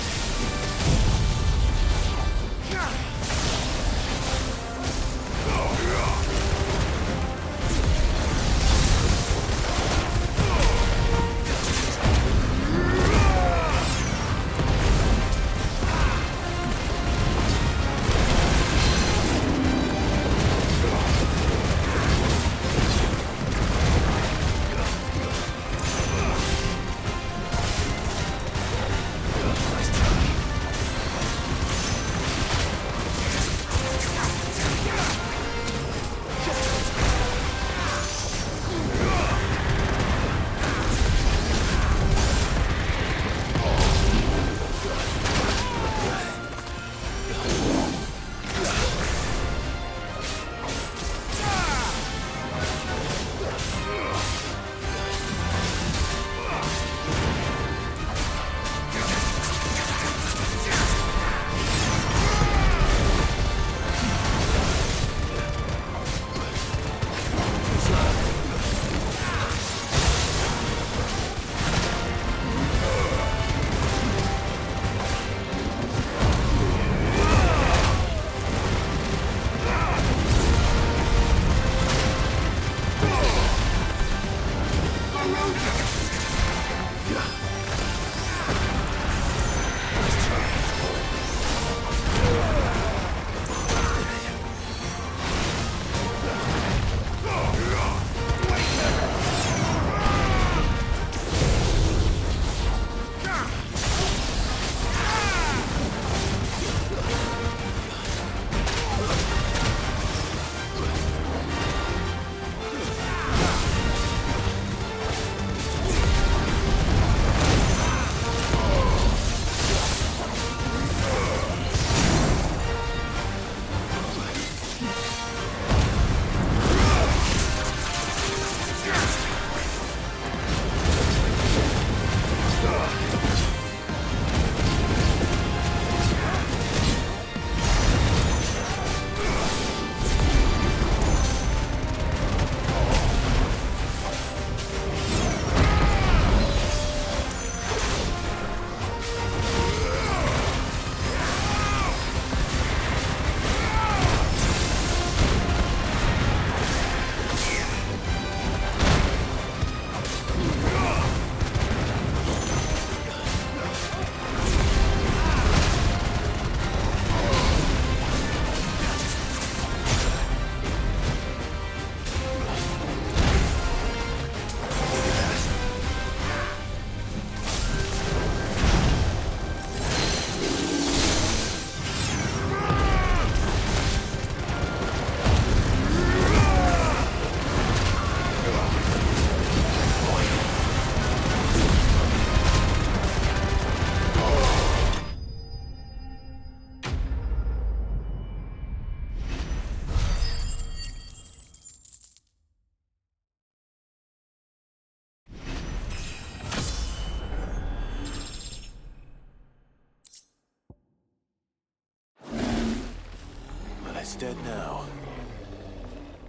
It's dead now.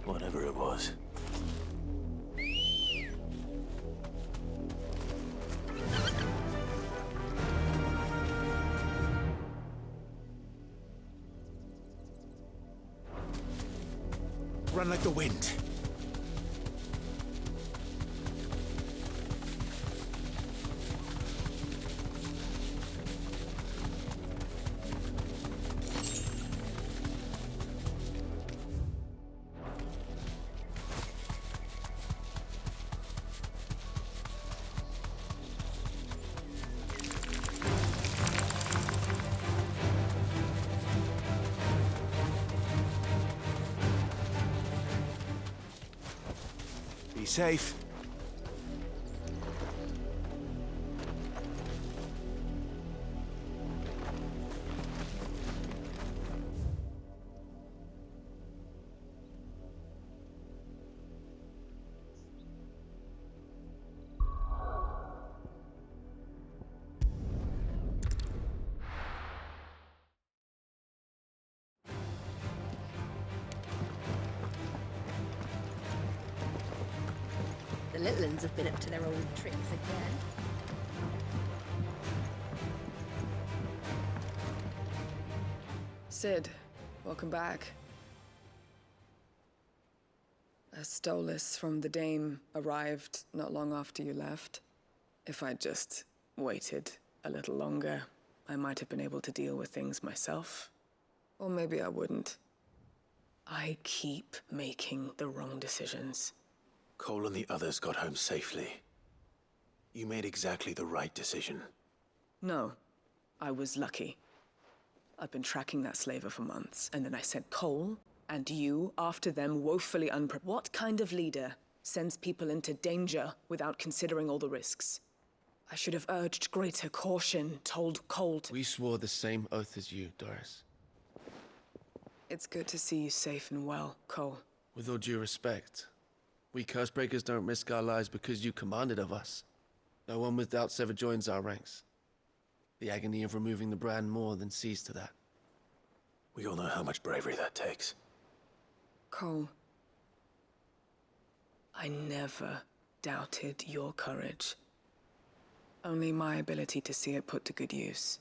Whatever it was. Run like the wind. Be safe. The little ones have been up to their old tricks again. Sid, welcome back. A stolus from the Dame arrived not long after you left. If I'd just waited a little longer, I might have been able to deal with things myself. Or maybe I wouldn't. I keep making the wrong decisions. Cole and the others got home safely. You made exactly the right decision. No, I was lucky. I've been tracking that slaver for months, and then I sent Cole and you after them, woefully unprepared. What kind of leader sends people into danger without considering all the risks? I should have urged greater caution, told Cole to— We swore the same oath as you, Doris. It's good to see you safe and well, Cole. With all due respect, we Cursebreakers don't risk our lives because you commanded of us. No one with doubts ever joins our ranks. The agony of removing the brand more than sees to that. We all know how much bravery that takes. Cole, I never doubted your courage. Only my ability to see it put to good use.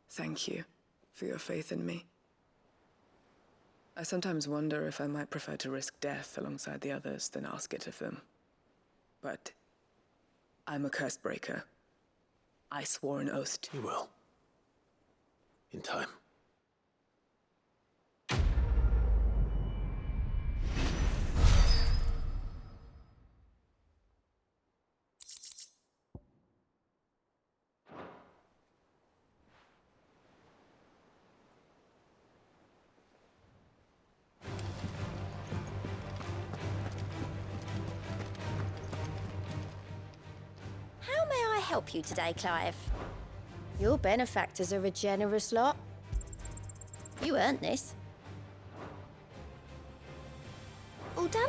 Thank you for your faith in me. I sometimes wonder if I might prefer to risk death alongside the others than ask it of them. But I'm a Cursebreaker. I swore an oath to— You will. In time. How may I help you today, Clive? Your benefactors are a generous lot. You earned this. All done?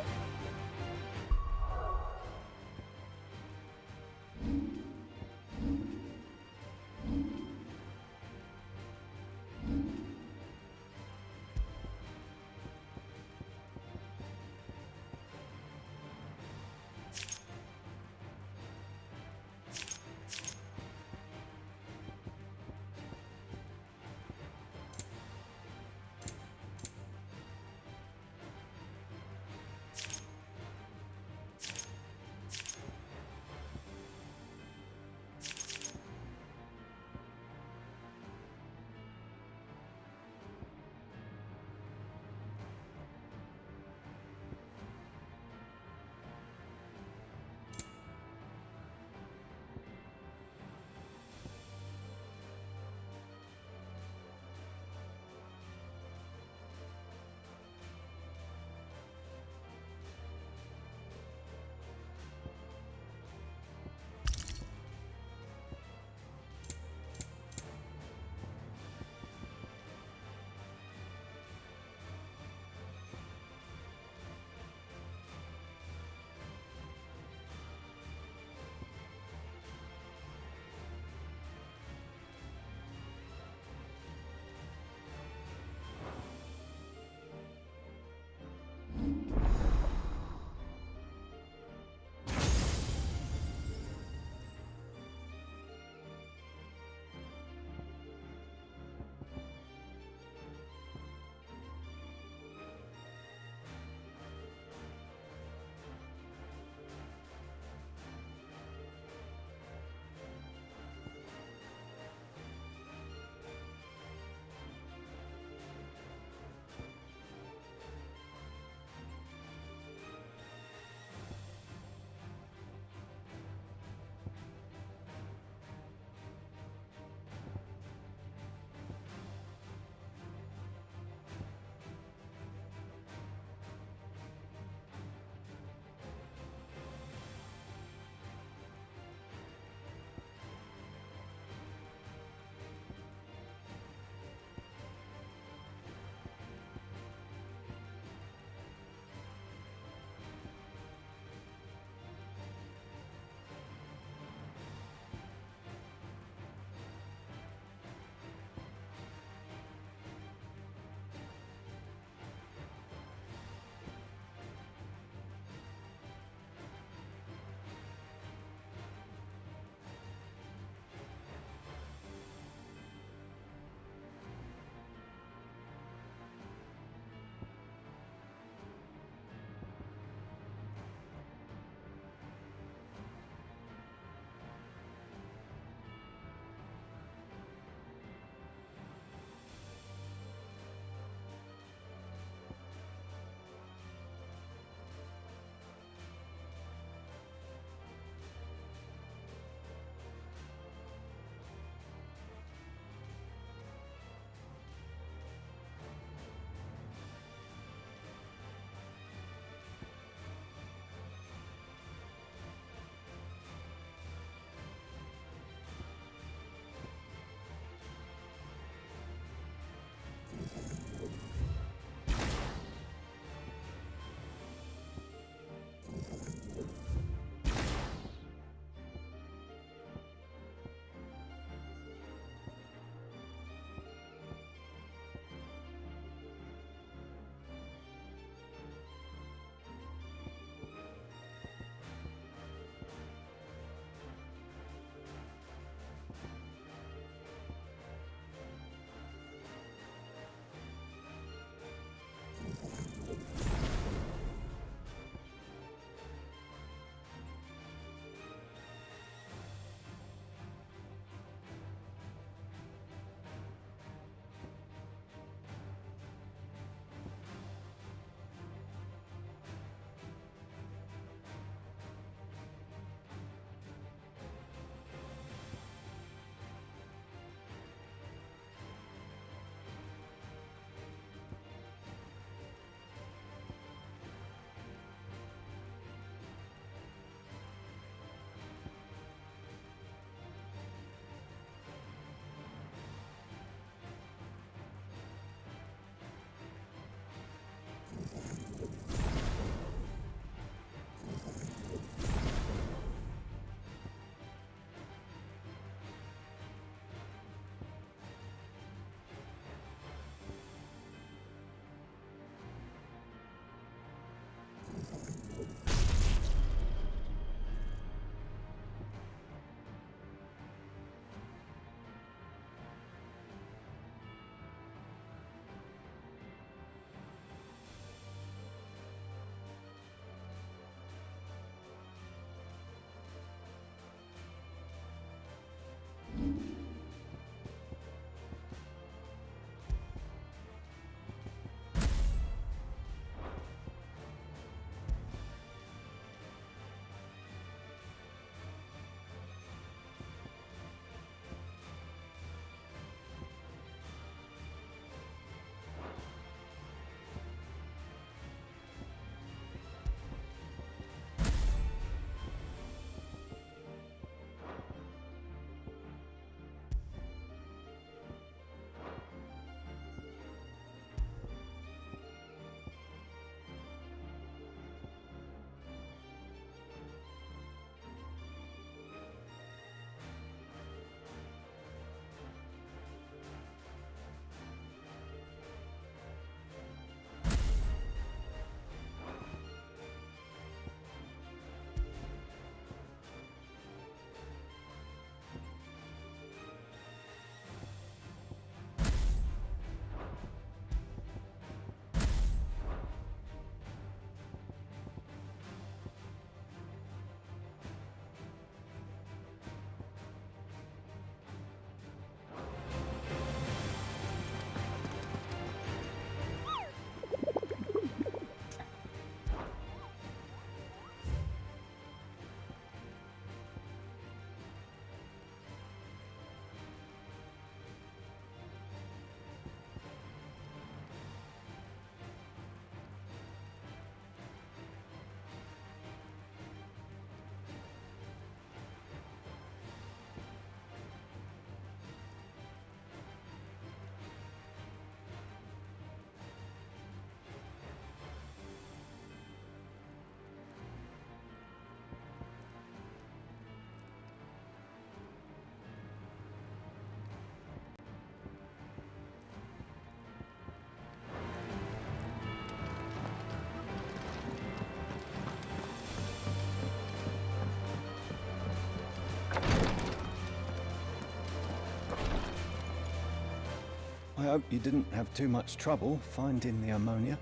I hope you didn't have too much trouble finding the ammonia.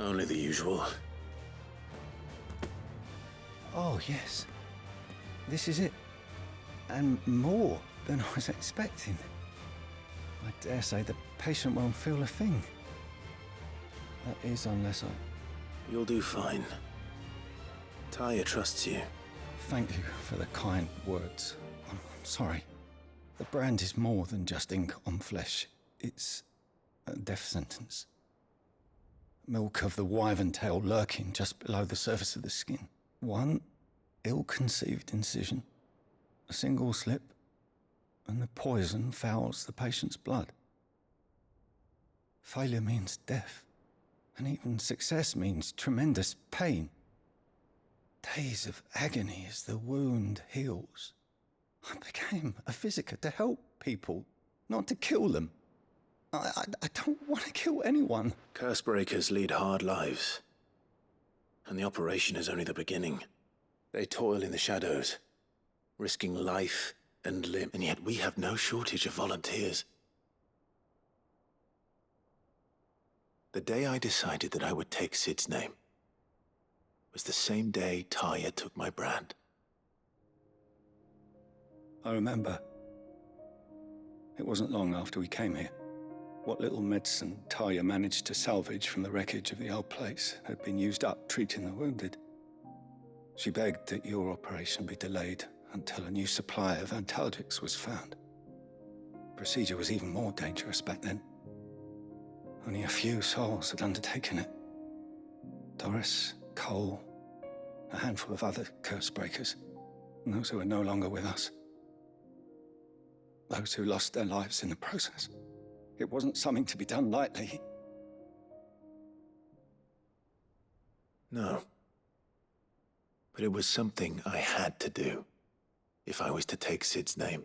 Only the usual. Oh, yes. This is it. And more than I was expecting. I dare say the patient won't feel a thing. That is, unless I... You'll do fine. Taya trusts you. Thank you for the kind words. I'm sorry. The brand is more than just ink on flesh. It's a death sentence. Milk of the wyvern tail lurking just below the surface of the skin. One ill-conceived incision, a single slip, and the poison fouls the patient's blood. Failure means death, and even success means tremendous pain. Days of agony as the wound heals. I became a physiker to help people, not to kill them. I don't want to kill anyone. Cursebreakers lead hard lives. And the operation is only the beginning. They toil in the shadows, risking life and limb, and yet we have no shortage of volunteers. The day I decided that I would take Sid's name was the same day Taya took my brand. I remember. It wasn't long after we came here. What little medicine Taya managed to salvage from the wreckage of the old place had been used up treating the wounded. She begged that your operation be delayed until a new supply of antalgics was found. Procedure was even more dangerous back then. Only a few souls had undertaken it. Doris, Cole, a handful of other curse breakers, and those who are no longer with us. Those who lost their lives in the process. It wasn't something to be done lightly. No. But it was something I had to do, if I was to take Sid's name.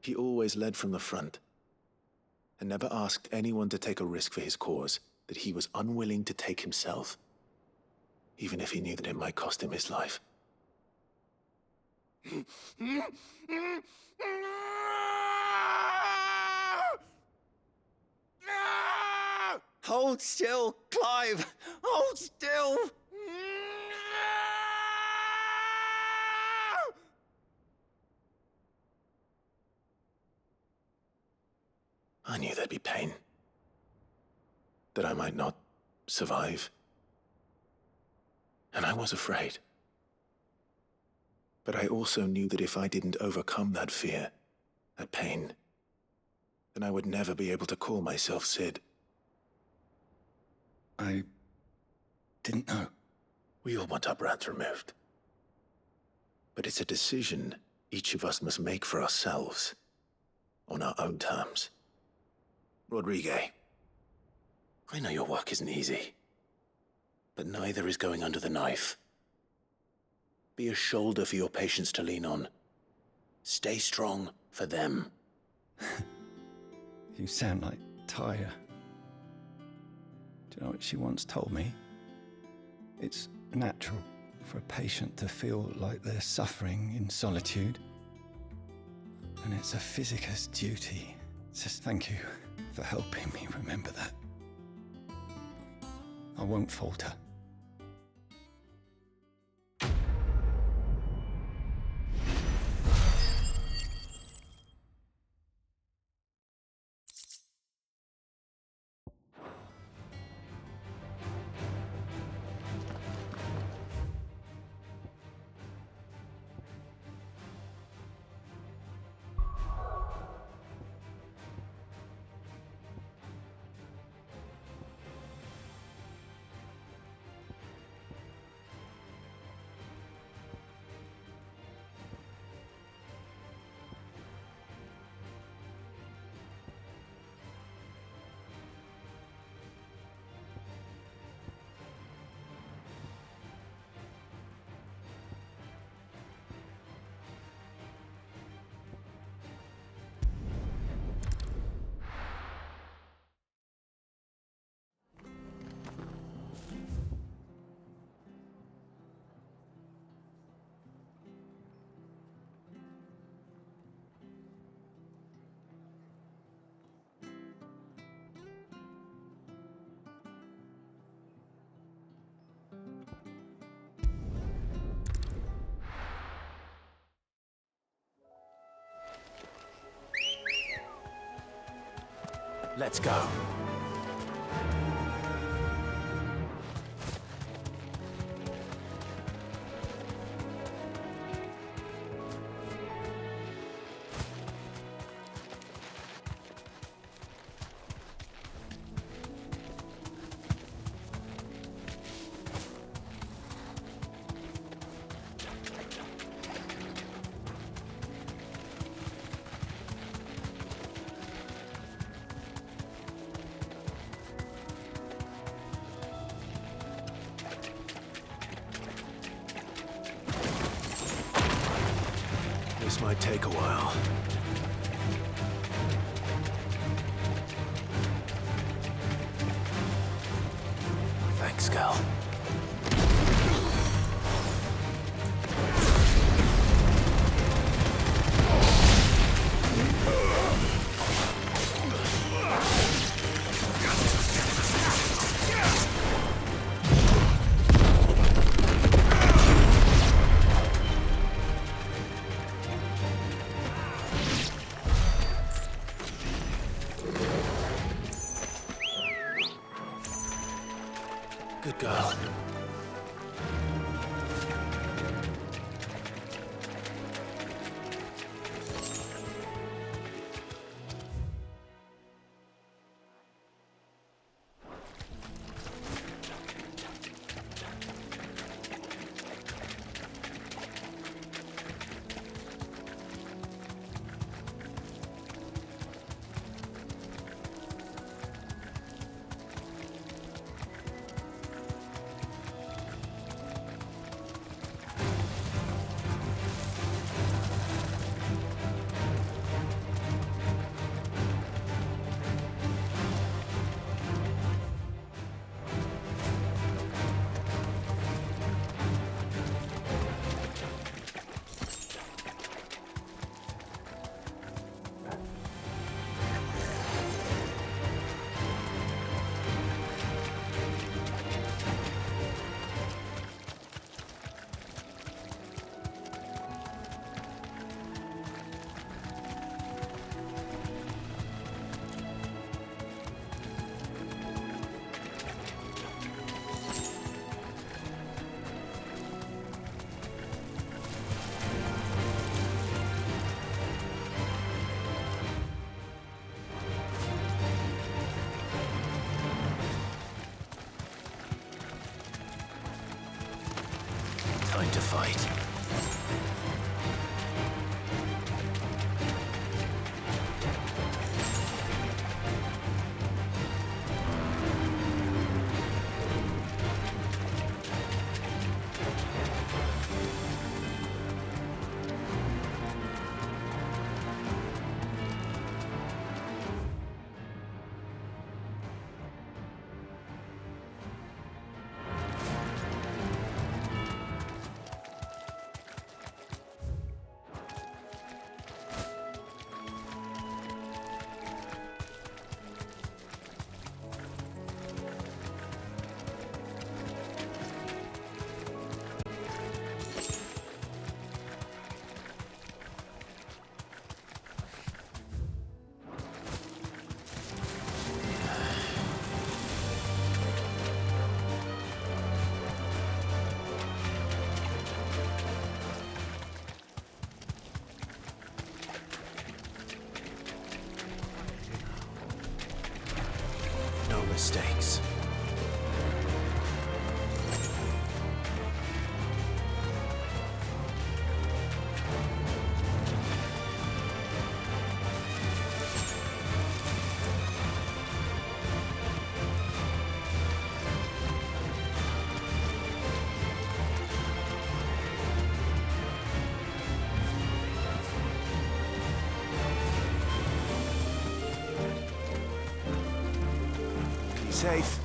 He always led from the front, and never asked anyone to take a risk for his cause that he was unwilling to take himself, even if he knew that it might cost him his life. Hold still, Clive! Hold still! I knew there'd be pain. That I might not survive. And I was afraid. But I also knew that if I didn't overcome that fear, that pain, then I would never be able to call myself Sid. I didn't know. We all want our brands removed. But it's a decision each of us must make for ourselves, on our own terms. Rodrigue, I know your work isn't easy, but neither is going under the knife. Be a shoulder for your patients to lean on. Stay strong for them. You sound like Taya. Do you know what she once told me? It's natural for a patient to feel like they're suffering in solitude. And it's a physiker's duty. Just thank you for helping me remember that. I won't falter. Let's go. This might take a while. Thanks, Cal. Good girl. Time to fight. No mistakes. Safe.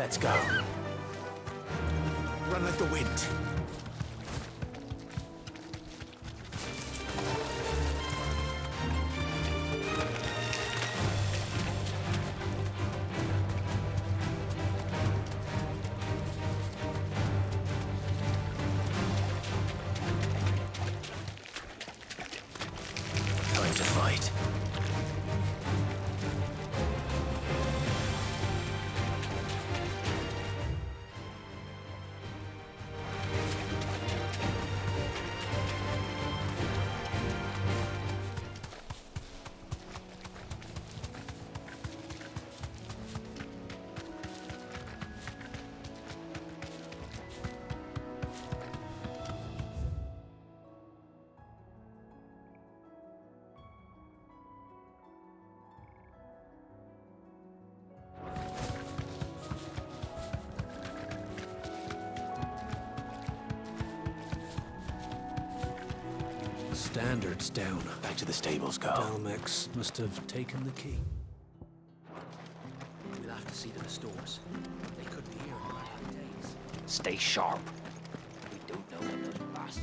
Let's go. Run like the wind. Time to fight. Standards down. Back to the stables, go. Dhalmekians must have taken the key. We'll have to see to the stores. They could be here in a couple of days. Stay sharp. We don't know when those last.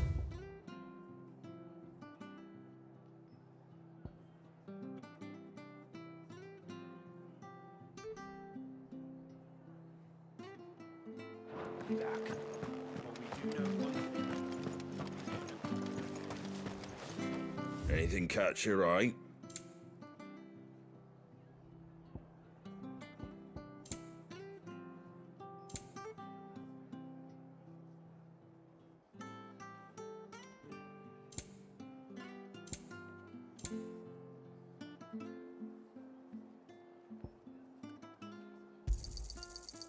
Back. Anything catch your eye?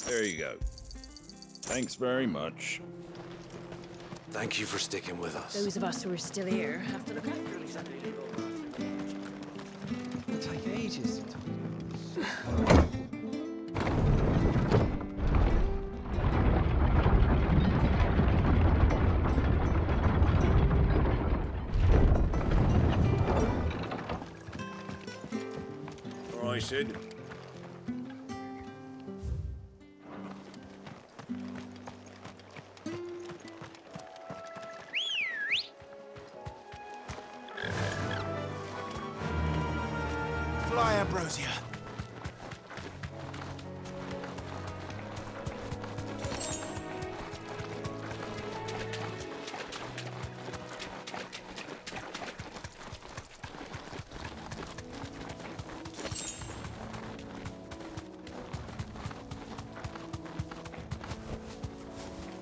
There you go. Thanks very much. Thank you for sticking with us. Those of us who are still here have to look after each other. It'll take ages. All right, Sid. Fly, Ambrosia.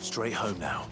Straight home now.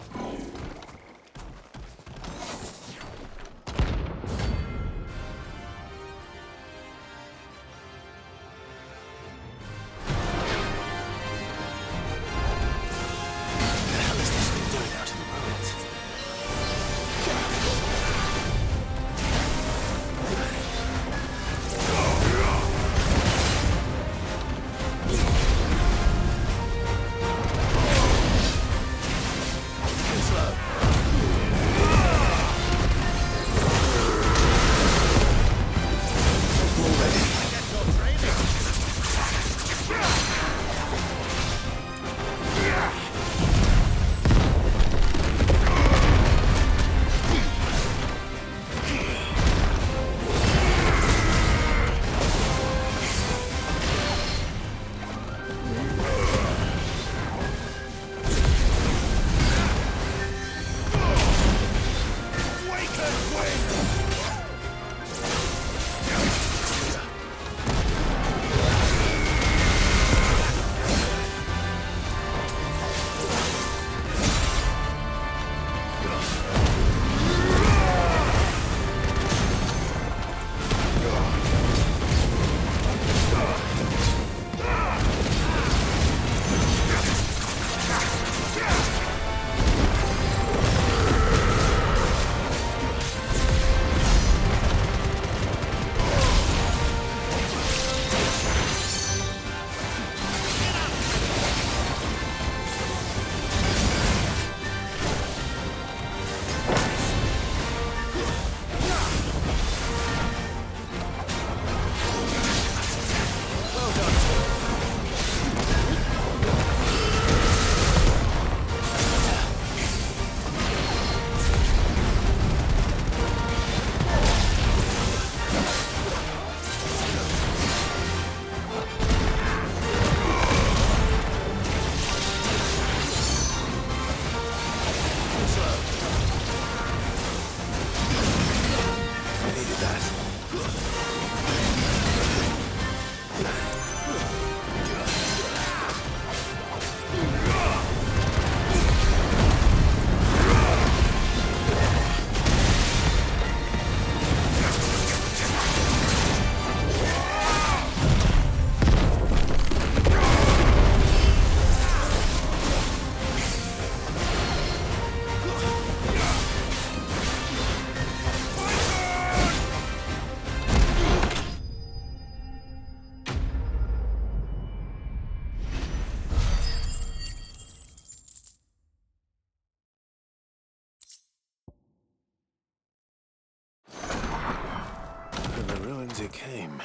it came,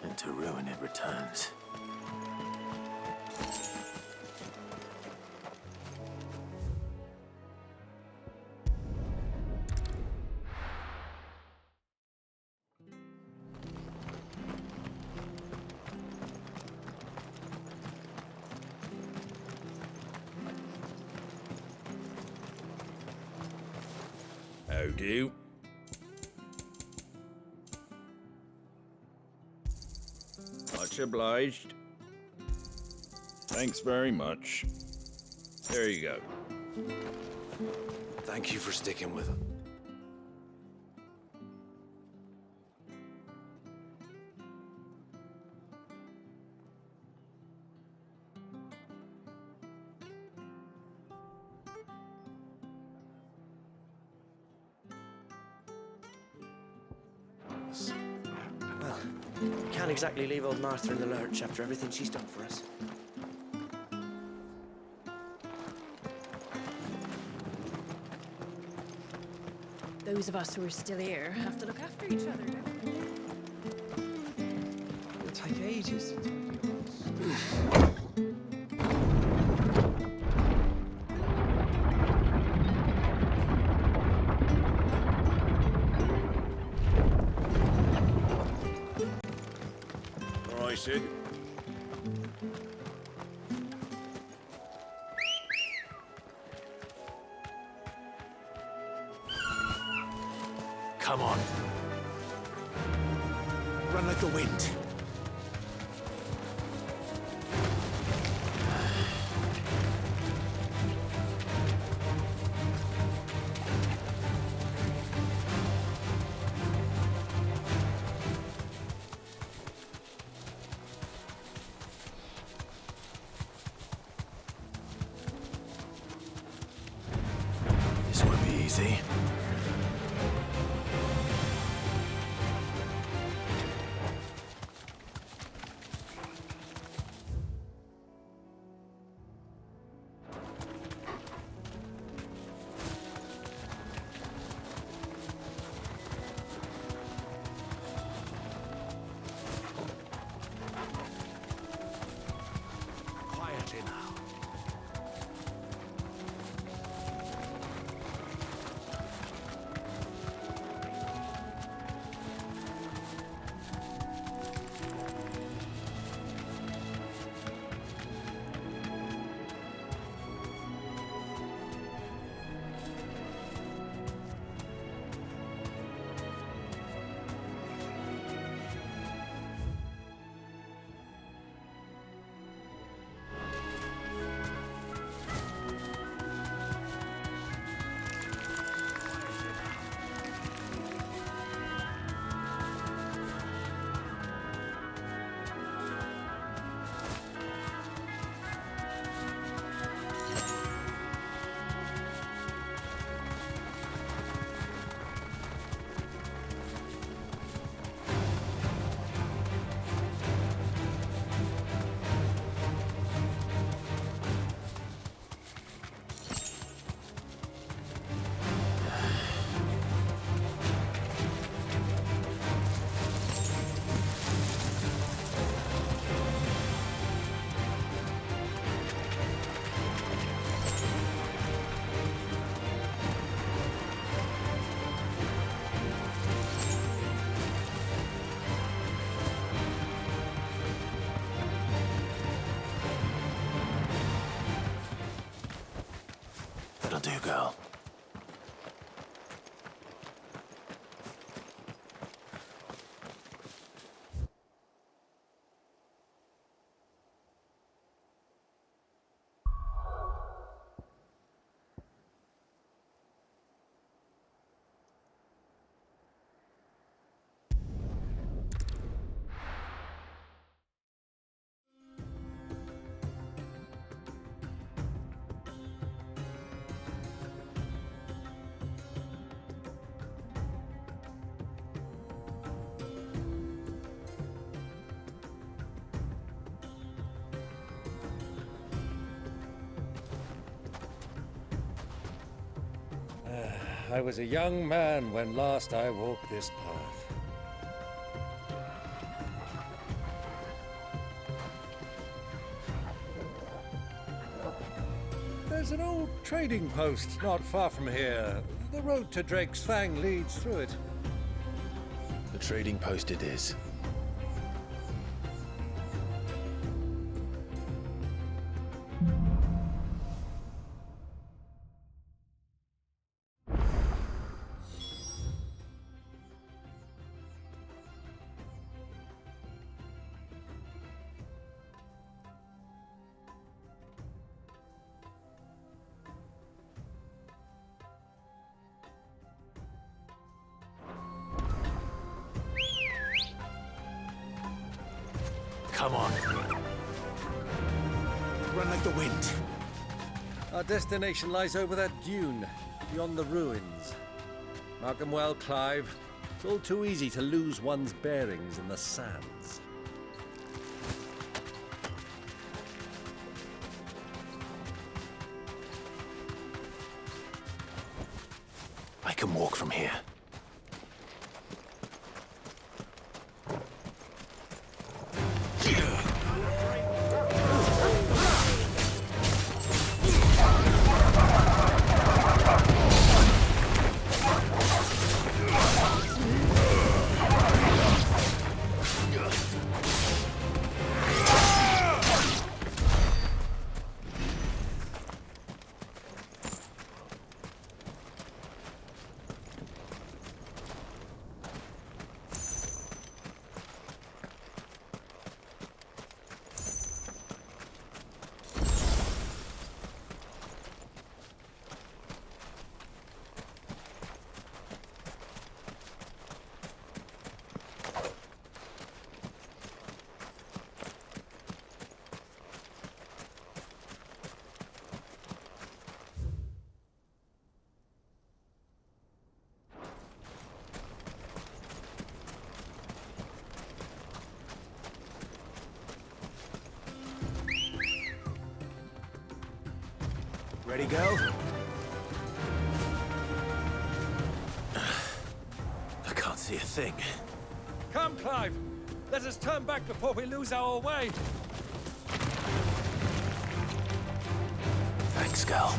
and to ruin it returns. How do? Much obliged. Thanks very much. There you go. Thank you for sticking with him. Well, we can't exactly leave old Martha in the lurch after everything she's done for us. Those of us who are still here have to look after each other, don't we? It'll take ages to tidy up. All right, Sid. Come on. Run like the wind. This won't be easy. Quietly now. That'll do, girl. I was a young man when last I walked this path. There's an old trading post not far from here. The road to Drake's Fang leads through it. The trading post it is. Come on. Run like the wind. Our destination lies over that dune, beyond the ruins. Mark 'em well, Clive. It's all too easy to lose one's bearings in the sands. I can walk from here. Ready, go? I can't see a thing. Come, Clive! Let us turn back before we lose our way! Thanks, Gal.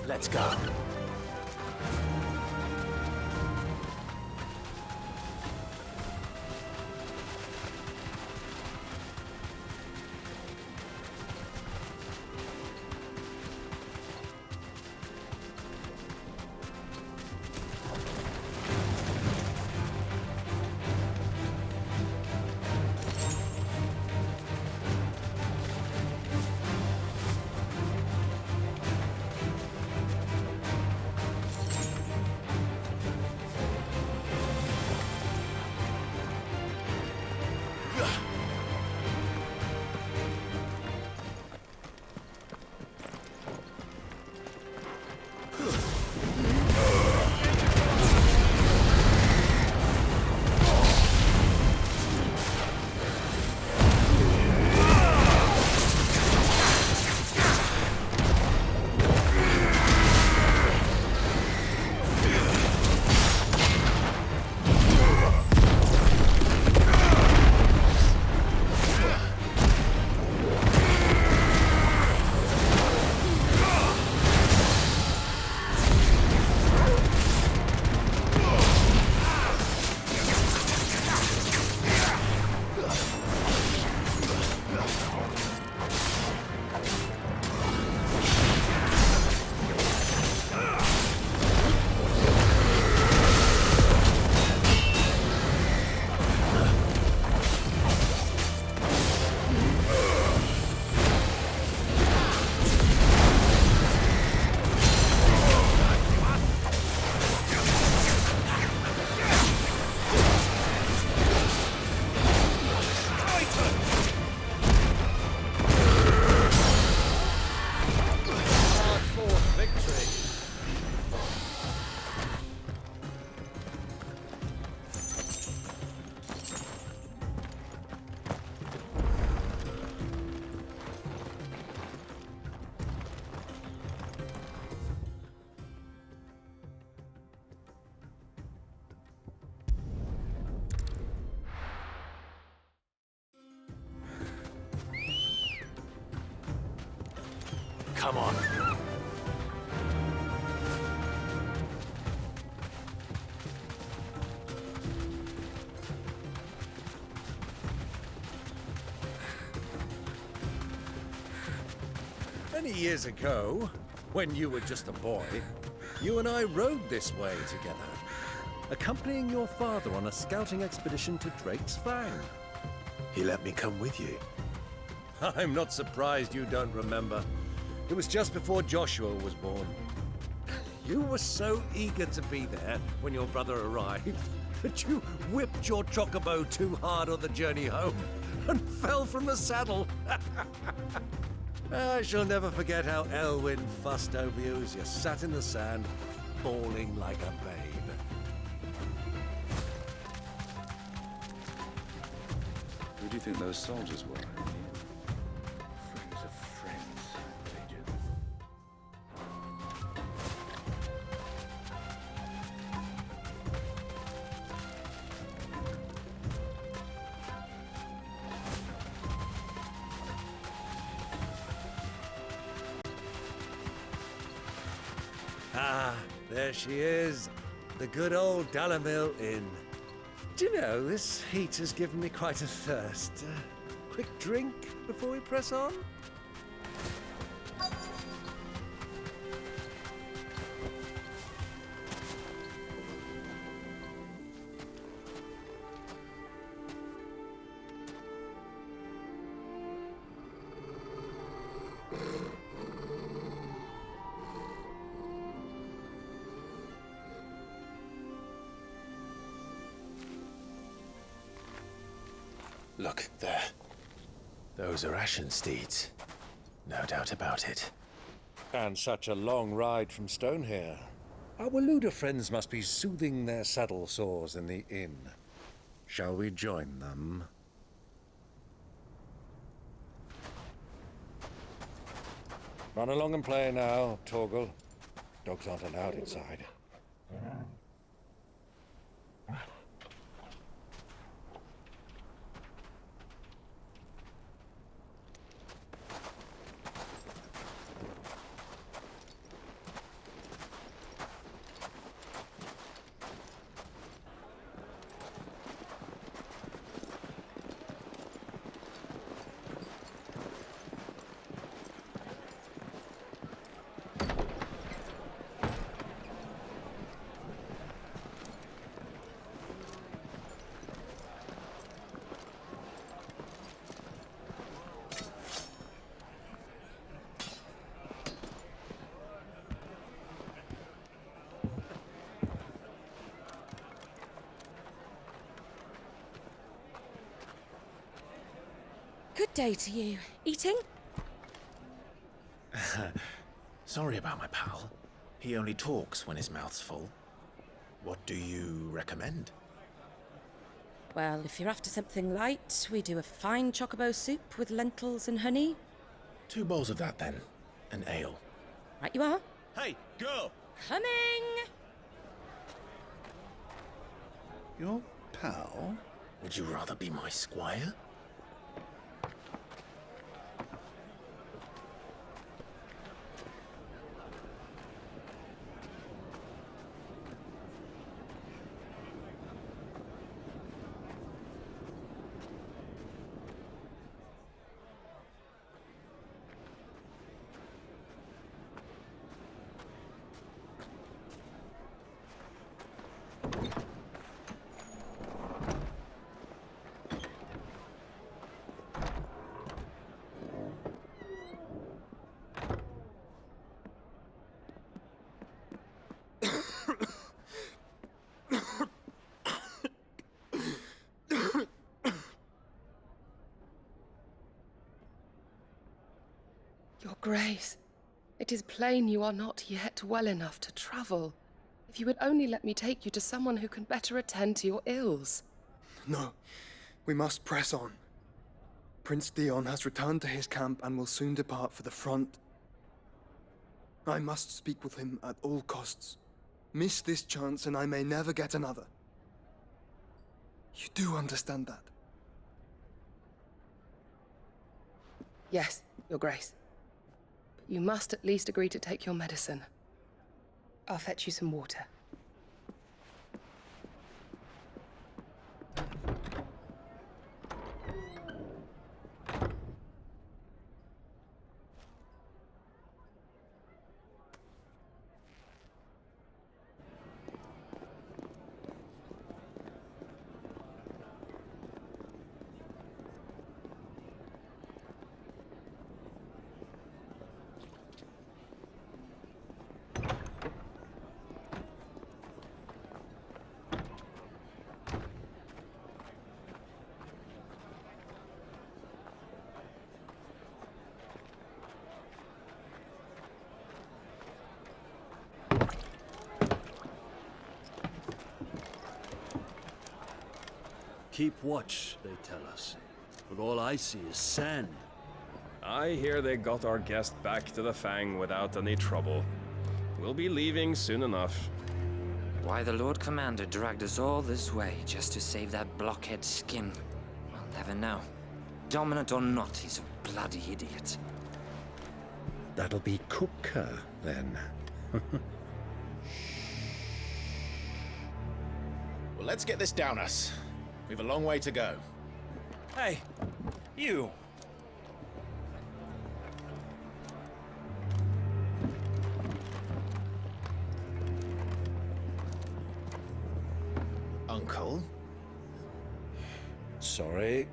Let's go. Come on. Many years ago, when you were just a boy, you and I rode this way together, accompanying your father on a scouting expedition to Drake's Fang. He let me come with you. I'm not surprised you don't remember. It was just before Joshua was born. You were so eager to be there when your brother arrived that you whipped your chocobo too hard on the journey home and fell from the saddle. I shall never forget how Elwyn fussed over you as you sat in the sand, bawling like a babe. Who do you think those soldiers were? Friends of friends, Major. Ah, there she is. The good old Dhalmekian Inn. Do you know, this heat has given me quite a thirst. Quick drink before we press on? Look, there. Those are Ashen steeds. No doubt about it. And such a long ride from Stonehair. Our Luda friends must be soothing their saddle sores in the inn. Shall we join them? Run along and play now, Torgal. Dogs aren't allowed inside. Good day to you. Eating? Sorry about my pal. He only talks when his mouth's full. What do you recommend? Well, if you're after something light, we do a fine chocobo soup with lentils and honey. 2 bowls of that, then. An ale. Right you are. Hey, girl! Coming! Your pal? Would you rather be my squire? Your Grace, it is plain you are not yet well enough to travel. If you would only let me take you to someone who can better attend to your ills. No, we must press on. Prince Dion has returned to his camp and will soon depart for the front. I must speak with him at all costs. Miss this chance and I may never get another. You do understand that? Yes, Your Grace. But You must at least agree to take your medicine. I'll fetch you some water. Keep watch, they tell us. But all I see is sand. I hear they got our guest back to the Fang without any trouble. We'll be leaving soon enough. Why the Lord Commander dragged us all this way just to save that blockhead skin, we'll never know. Dominant or not, he's a bloody idiot. That'll be Kupka, then. Well, let's get this down us. We've a long way to go. Hey, you! Uncle? Sorry.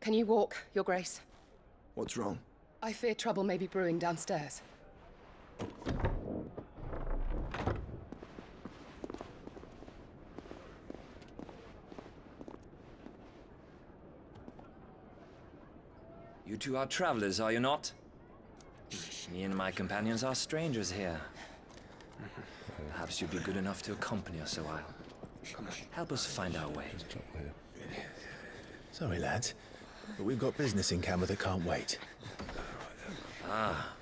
Can you walk, Your Grace? What's wrong? I fear trouble may be brewing downstairs. You two are travelers, are you not? Me and my companions are strangers here. Perhaps you'd be good enough to accompany us a while. Help us find our way. Sorry, lads, but we've got business in camera that can't wait. Ah,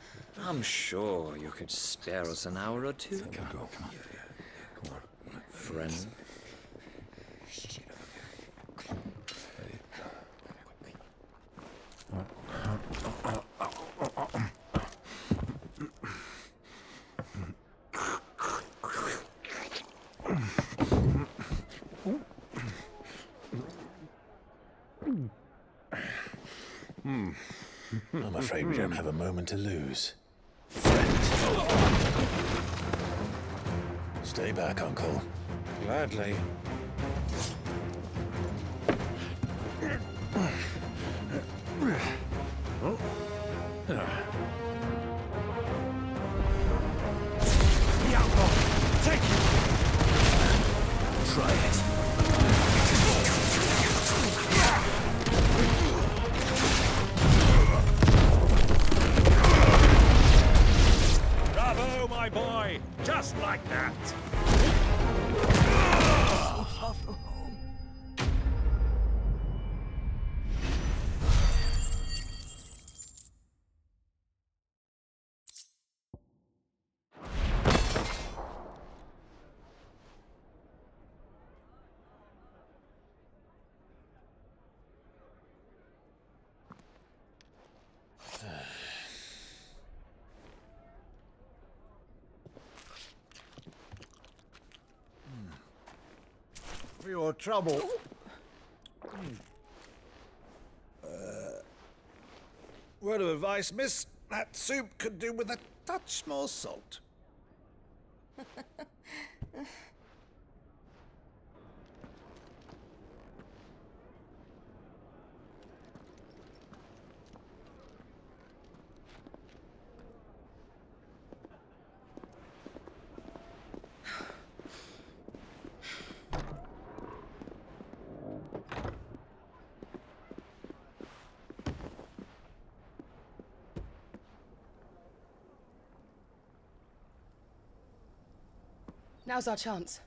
I'm sure you could spare us an hour or two. Come on. Friend. I'm afraid we don't have a moment to lose. Stay back, Uncle. Gladly. Take it! Try it. Bravo, my boy! Just like that! For your trouble. Word of advice, miss. That soup could do with a touch more salt. Now's our chance.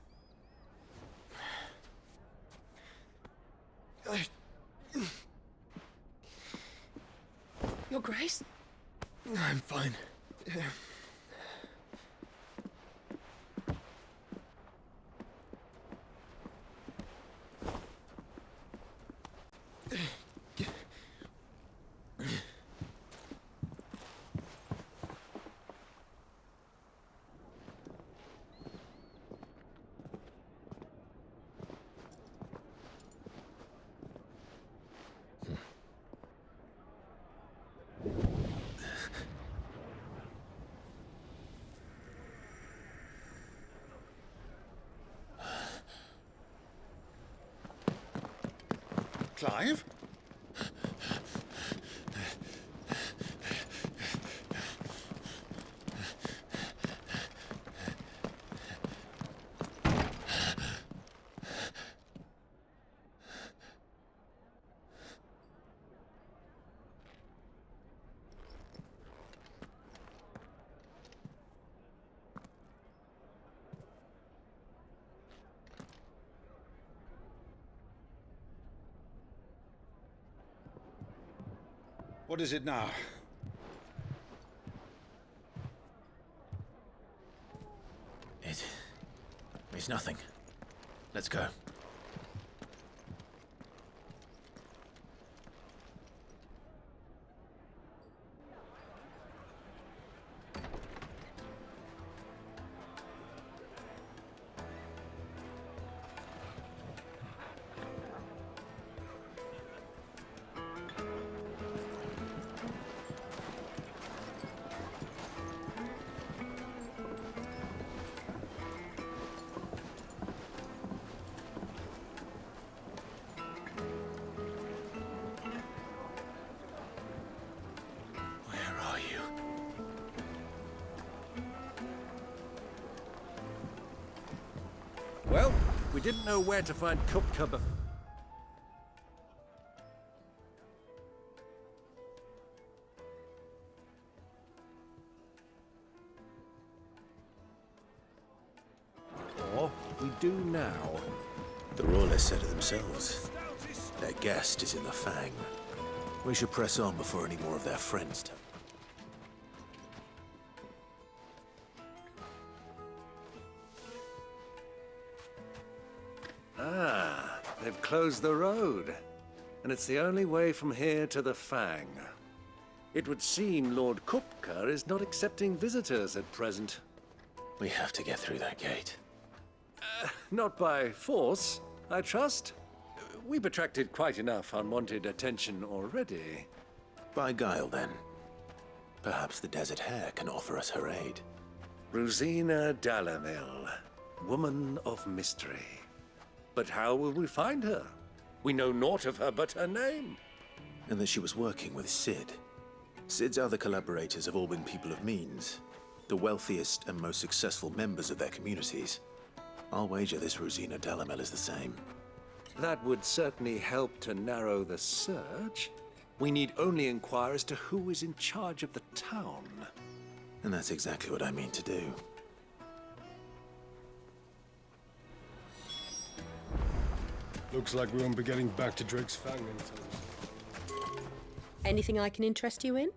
Your Grace? I'm fine. Clive? What is it now? It's nothing. Let's go. Well, we didn't know where to find Kupka, but... Or we do now. The Royalists said it themselves. Their guest is in the Fang. We should press on before any more of their friends turn. Ah, they've closed the road. And it's the only way from here to the Fang. It would seem Lord Kupka is not accepting visitors at present. We have to get through that gate. Not by force, I trust. We've attracted quite enough unwanted attention already. By guile, then. Perhaps the Desert Hare can offer us her aid. Rosina Dalamil, woman of mystery. But how will we find her? We know naught of her but her name. And that she was working with Sid. Sid's other collaborators have all been people of means, the wealthiest and most successful members of their communities. I'll wager this Rosina Dalamil is the same. That would certainly help to narrow the search. We need only inquire as to who is in charge of the town. And that's exactly what I mean to do. Looks like we won't be getting back to Drake's Fang anytime. Anything I can interest you in?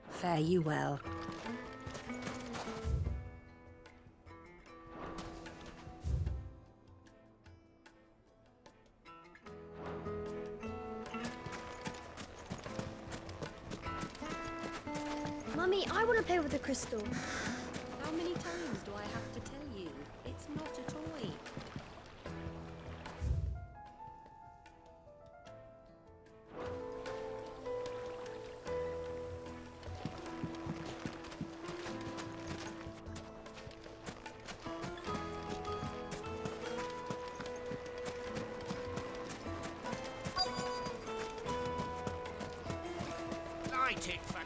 Fare you well. Mummy, I want to play with the crystal. How many times do I have to tell you? It's not a toy. Light it for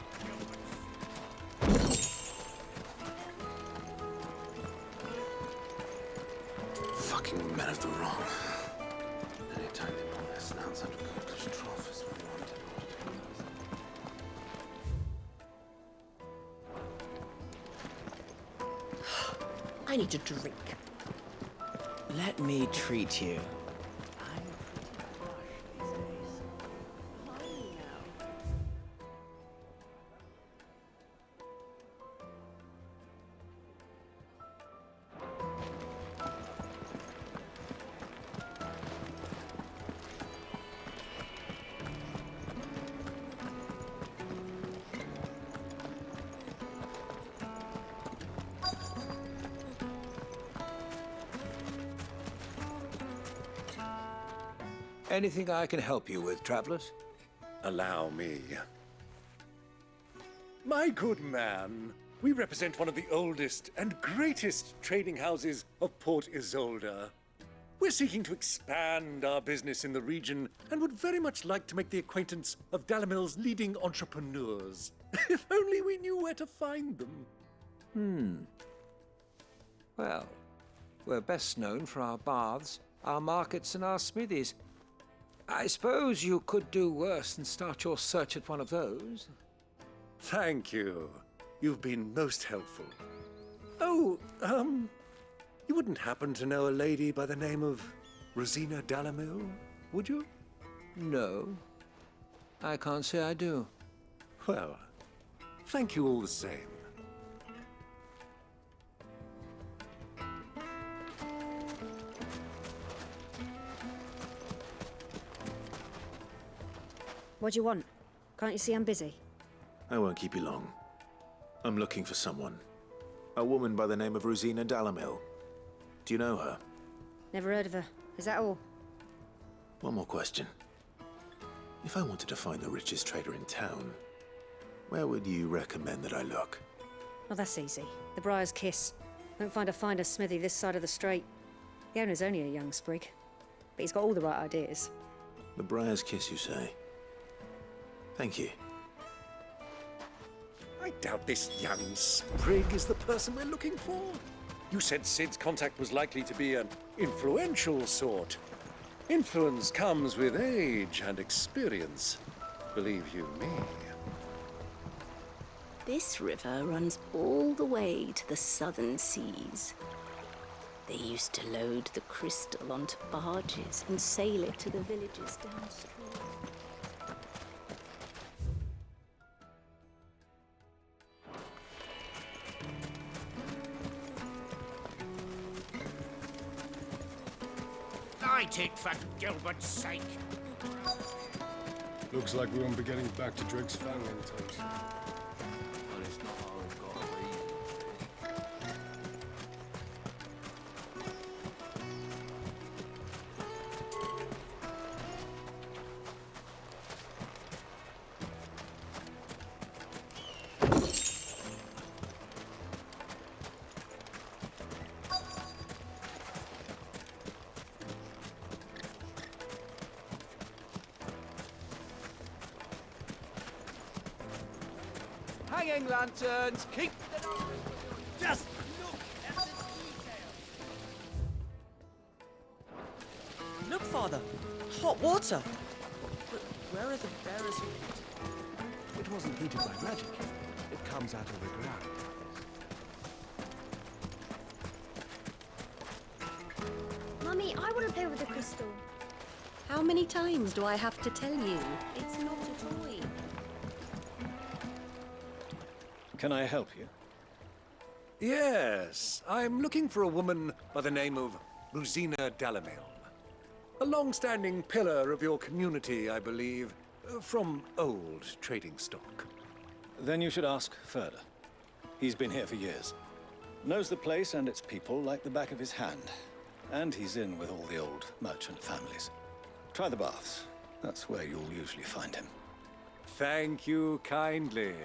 I need a drink. Let me treat you. Anything I can help you with, travelers? Allow me. My good man, we represent one of the oldest and greatest trading houses of Port Isolde. We're seeking to expand our business in the region and would very much like to make the acquaintance of Dalamil's leading entrepreneurs. If only we knew where to find them. Well, we're best known for our baths, our markets, and our smithies. I suppose you could do worse than start your search at one of those. Thank you. You've been most helpful. Oh, you wouldn't happen to know a lady by the name of Rosina Dalamil, would you? No. I can't say I do. Well, thank you all the same. What do you want? Can't you see I'm busy? I won't keep you long. I'm looking for someone. A woman by the name of Rosina Dalamil. Do you know her? Never heard of her. Is that all? One more question. If I wanted to find the richest trader in town, where would you recommend that I look? Oh, that's easy. The Briar's Kiss. Won't find a finer smithy this side of the strait. The owner's only a young sprig, but he's got all the right ideas. The Briar's Kiss, you say? Thank you. I doubt this young sprig is the person we're looking for. You said Sid's contact was likely to be an influential sort. Influence comes with age and experience, believe you me. This river runs all the way to the southern seas. They used to load the crystal onto barges and sail it to the villages downstream. Light it, for Gilbert's sake. Looks like we won't be getting back to Drake's Fang anytime soon. But it's not all we've got to read. Hanging lanterns, keep the... Just look at the detail. Look, Father. Hot water. But where are the bearers of it? It wasn't heated by magic. It comes out of the ground. Mummy, I want to play with the crystal. How many times do I have to tell you? It's not a toy. Can I help you? Yes, I'm looking for a woman by the name of Rosina Dalamil. A long-standing pillar of your community, I believe, from old trading stock. Then you should ask further. He's been here for years. Knows the place and its people like the back of his hand. And he's in with all the old merchant families. Try the baths. That's where you'll usually find him. Thank you kindly.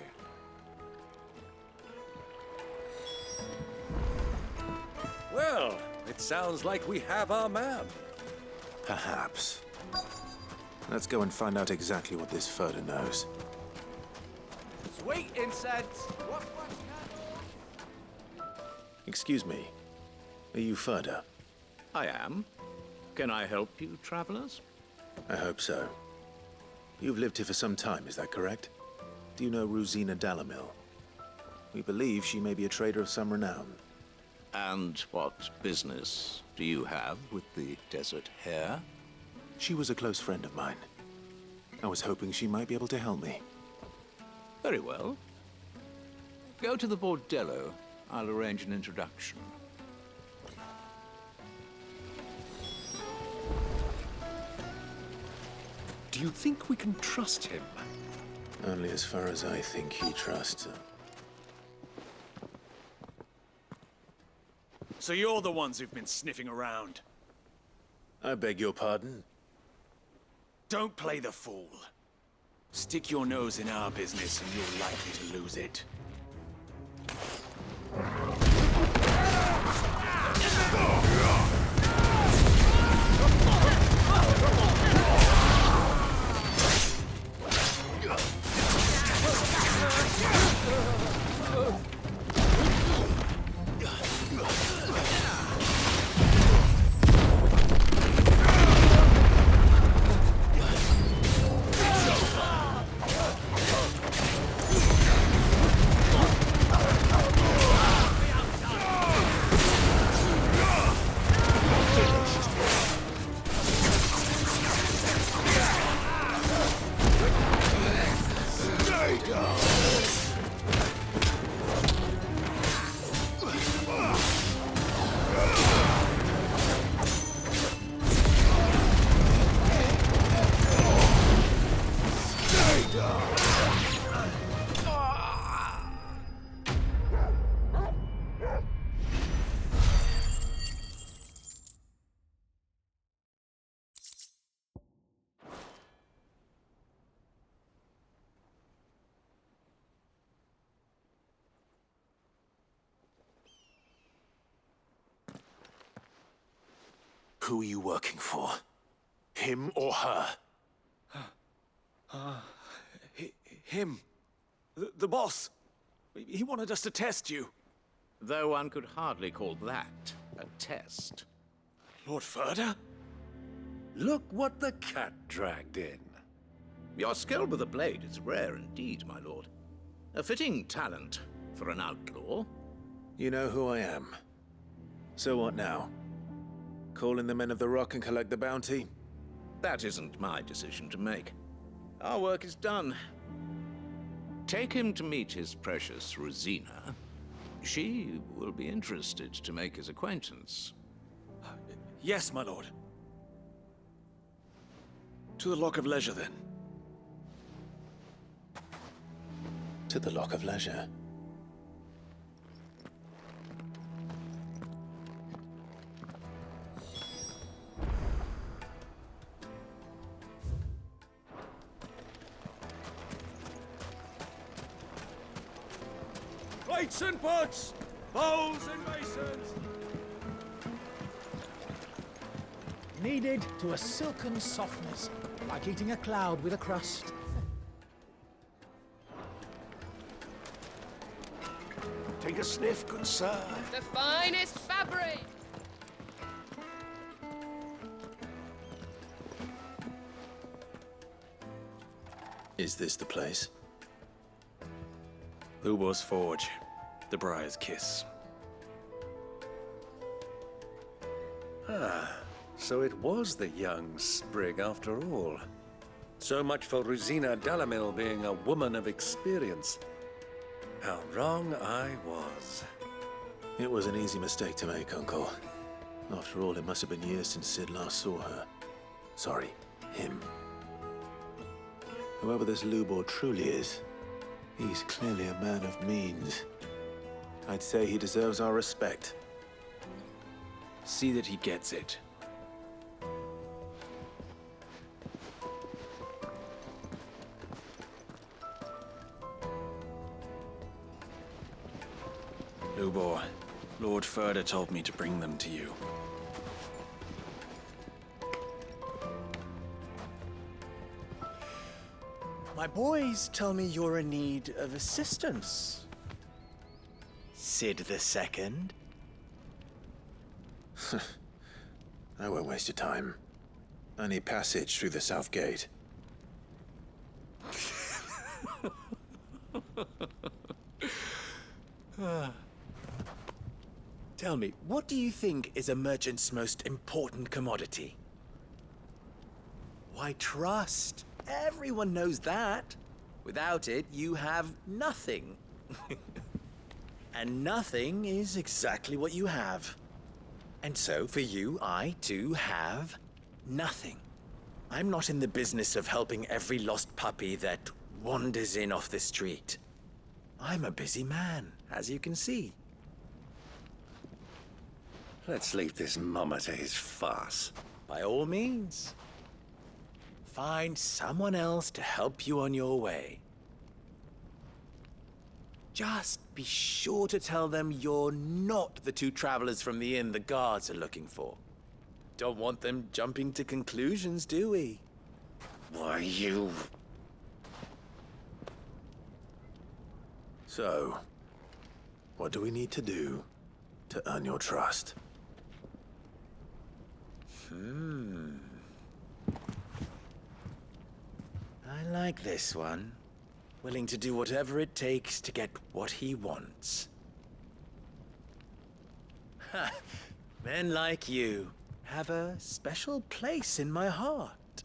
Well, it sounds like we have our man. Perhaps. Let's go and find out exactly what this Furder knows. Sweet incense! Excuse me. Are you Furder? I am. Can I help you, travelers? I hope so. You've lived here for some time, is that correct? Do you know Rosina Dalamil? We believe she may be a trader of some renown. And what business do you have with the desert hare? She was a close friend of mine. I was hoping she might be able to help me. Very well. Go to the bordello. I'll arrange an introduction. Do you think we can trust him? Only as far as I think he trusts her. So you're the ones who've been sniffing around? I beg your pardon? Don't play the fool. Stick your nose in our business and you're likely to lose it. Who are you working for? Him or her? Him. The boss. He wanted us to test you. Though one could hardly call that a test. Lord Furder? Look what the cat dragged in. Your skill with the blade is rare indeed, my lord. A fitting talent for an outlaw. You know who I am. So what now? Call in the men of the Rock and collect the bounty? That isn't my decision to make. Our work is done. Take him to meet his precious Rosina. She will be interested to make his acquaintance. Yes, my lord. To the Lock of Leisure, then. To the Lock of Leisure. Plates and pots! Bowls and basins! Kneaded to a silken softness, like eating a cloud with a crust. Take a sniff, good sir. The finest fabric! Is this the place? Lubo's Forge. The Briar's Kiss. Ah, so it was the young sprig after all. So much for Rosina Dalamil being a woman of experience. How wrong I was. It was an easy mistake to make, Uncle. After all, it must have been years since Sid last saw her. Sorry, him. Whoever this Lubor truly is, he's clearly a man of means. I'd say he deserves our respect. See that he gets it. Lubor, Lord Furder told me to bring them to you. My boys tell me you're in need of assistance. Sid II? I won't waste your time. Any passage through the south gate? Tell me, what do you think is a merchant's most important commodity? Why, trust. Everyone knows that. Without it, you have nothing. And nothing is exactly what you have. And so, for you, I, too, have nothing. I'm not in the business of helping every lost puppy that wanders in off the street. I'm a busy man, as you can see. Let's leave this mummer to his farce. By all means. Find someone else to help you on your way. Just be sure to tell them you're not the two travelers from the inn the guards are looking for. Don't want them jumping to conclusions, do we? Why, you... So, what do we need to do to earn your trust? I like this one. Willing to do whatever it takes to get what he wants. Ha! Men like you have a special place in my heart.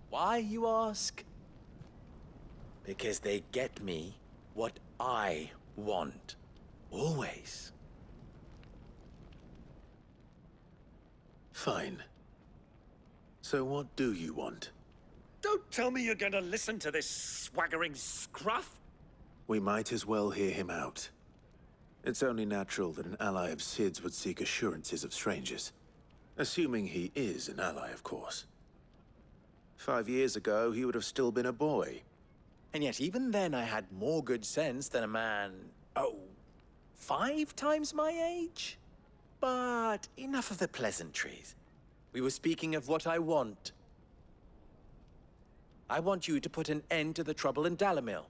Why, you ask? Because they get me what I want. Always. Fine. So what do you want? Don't tell me you're going to listen to this swaggering scruff! We might as well hear him out. It's only natural that an ally of Sid's would seek assurances of strangers. Assuming he is an ally, of course. 5 years ago, he would have still been a boy. And yet even then I had more good sense than a man, 5 times my age? But enough of the pleasantries. We were speaking of what I want. I want you to put an end to the trouble in Dhalmekian.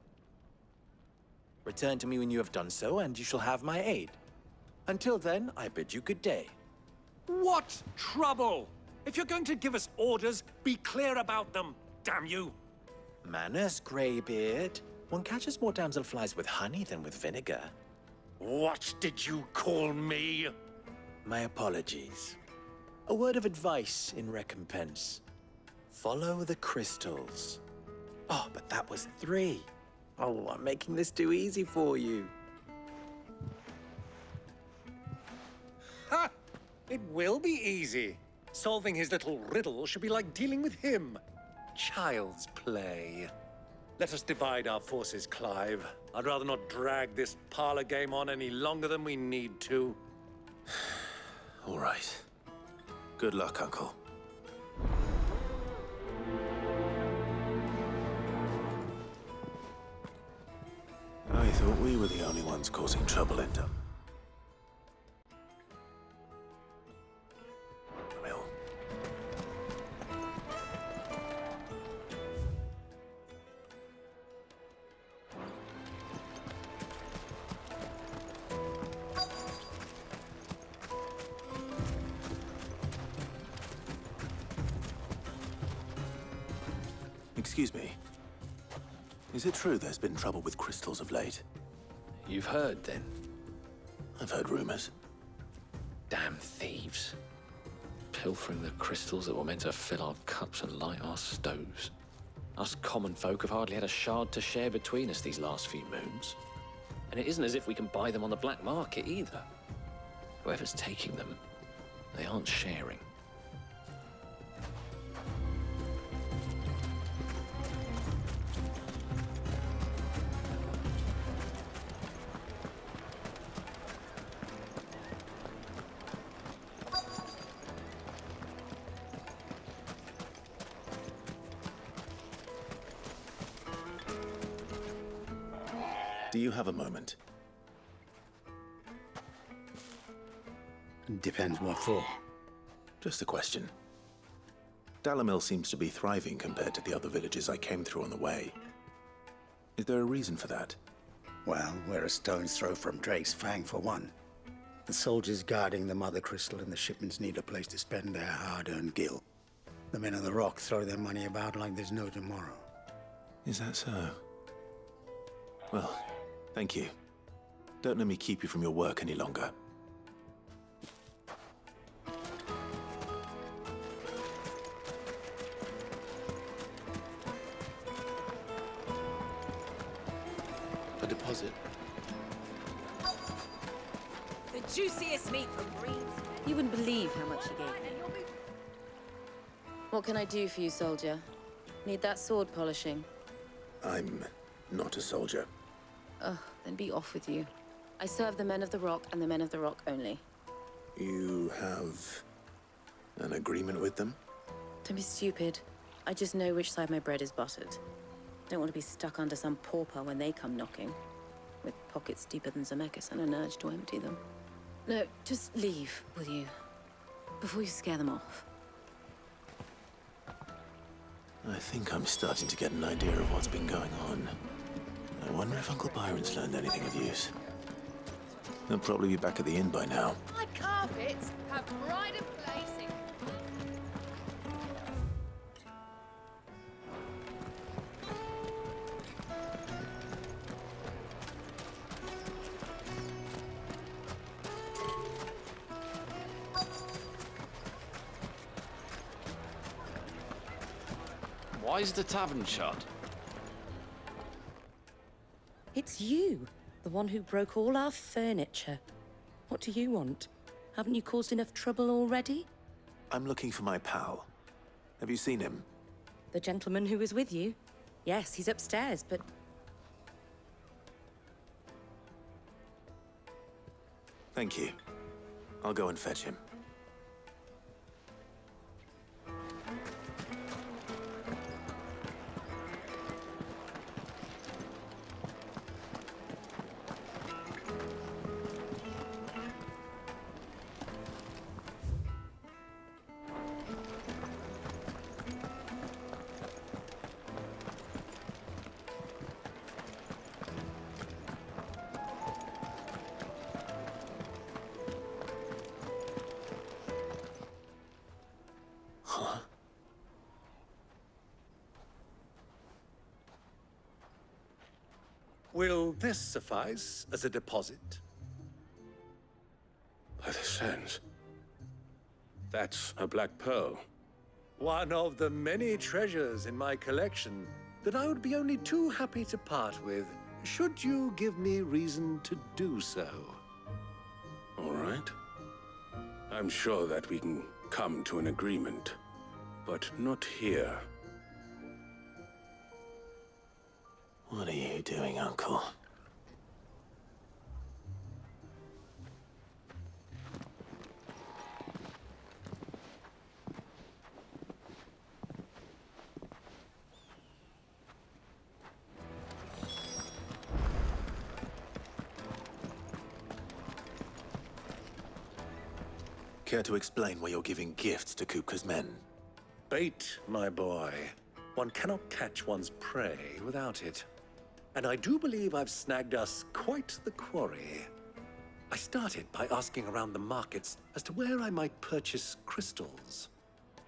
Return to me when you have done so, and you shall have my aid. Until then, I bid you good day. What trouble? If you're going to give us orders, be clear about them, damn you! Manners, Greybeard. One catches more damselflies with honey than with vinegar. What did you call me? My apologies. A word of advice in recompense. Follow the crystals. Oh, but that was 3. Oh, I'm making this too easy for you. Ha! It will be easy. Solving his little riddle should be like dealing with him. Child's play. Let us divide our forces, Clive. I'd rather not drag this parlor game on any longer than we need to. All right. Good luck, Uncle. I thought we were the only ones causing trouble in Dom. Excuse me. Is it true there's been trouble with crystals of late? You've heard, then? I've heard rumors. Damn thieves. Pilfering the crystals that were meant to fill our cups and light our stoves. Us common folk have hardly had a shard to share between us these last few moons. And it isn't as if we can buy them on the black market either. Whoever's taking them, they aren't sharing. Do you have a moment? Depends what for. Just a question. Dhalmekian seems to be thriving compared to the other villages I came through on the way. Is there a reason for that? Well, we're a stone's throw from Drake's Fang for one. The soldiers guarding the mother crystal and the shipments need a place to spend their hard-earned gil. The men of the rock throw their money about like there's no tomorrow. Is that so? Well, thank you. Don't let me keep you from your work any longer. A deposit. The juiciest meat from Greens. You wouldn't believe how much he gave me. What can I do for you, soldier? Need that sword polishing? I'm not a soldier. Ugh, then be off with you. I serve the men of the rock and the men of the rock only. You have an agreement with them? Don't be stupid. I just know which side my bread is buttered. Don't want to be stuck under some pauper when they come knocking, with pockets deeper than Zemeckis and an urge to empty them. No, just leave, will you? Before you scare them off. I think I'm starting to get an idea of what's been going on. I wonder if Uncle Byron's learned anything of use. He'll probably be back at the inn by now. My carpets have pride of placing. Why is the tavern shut? It's you, the one who broke all our furniture. What do you want? Haven't you caused enough trouble already? I'm looking for my pal. Have you seen him? The gentleman who was with you? Yes, he's upstairs, but... Thank you. I'll go and fetch him. Will this suffice as a deposit? By the sands. That's a black pearl. One of the many treasures in my collection that I would be only too happy to part with, should you give me reason to do so. All right. I'm sure that we can come to an agreement, but not here. What are you doing, Uncle? Care to explain why you're giving gifts to Kupka's men? Bait, my boy. One cannot catch one's prey without it. And I do believe I've snagged us quite the quarry. I started by asking around the markets as to where I might purchase crystals.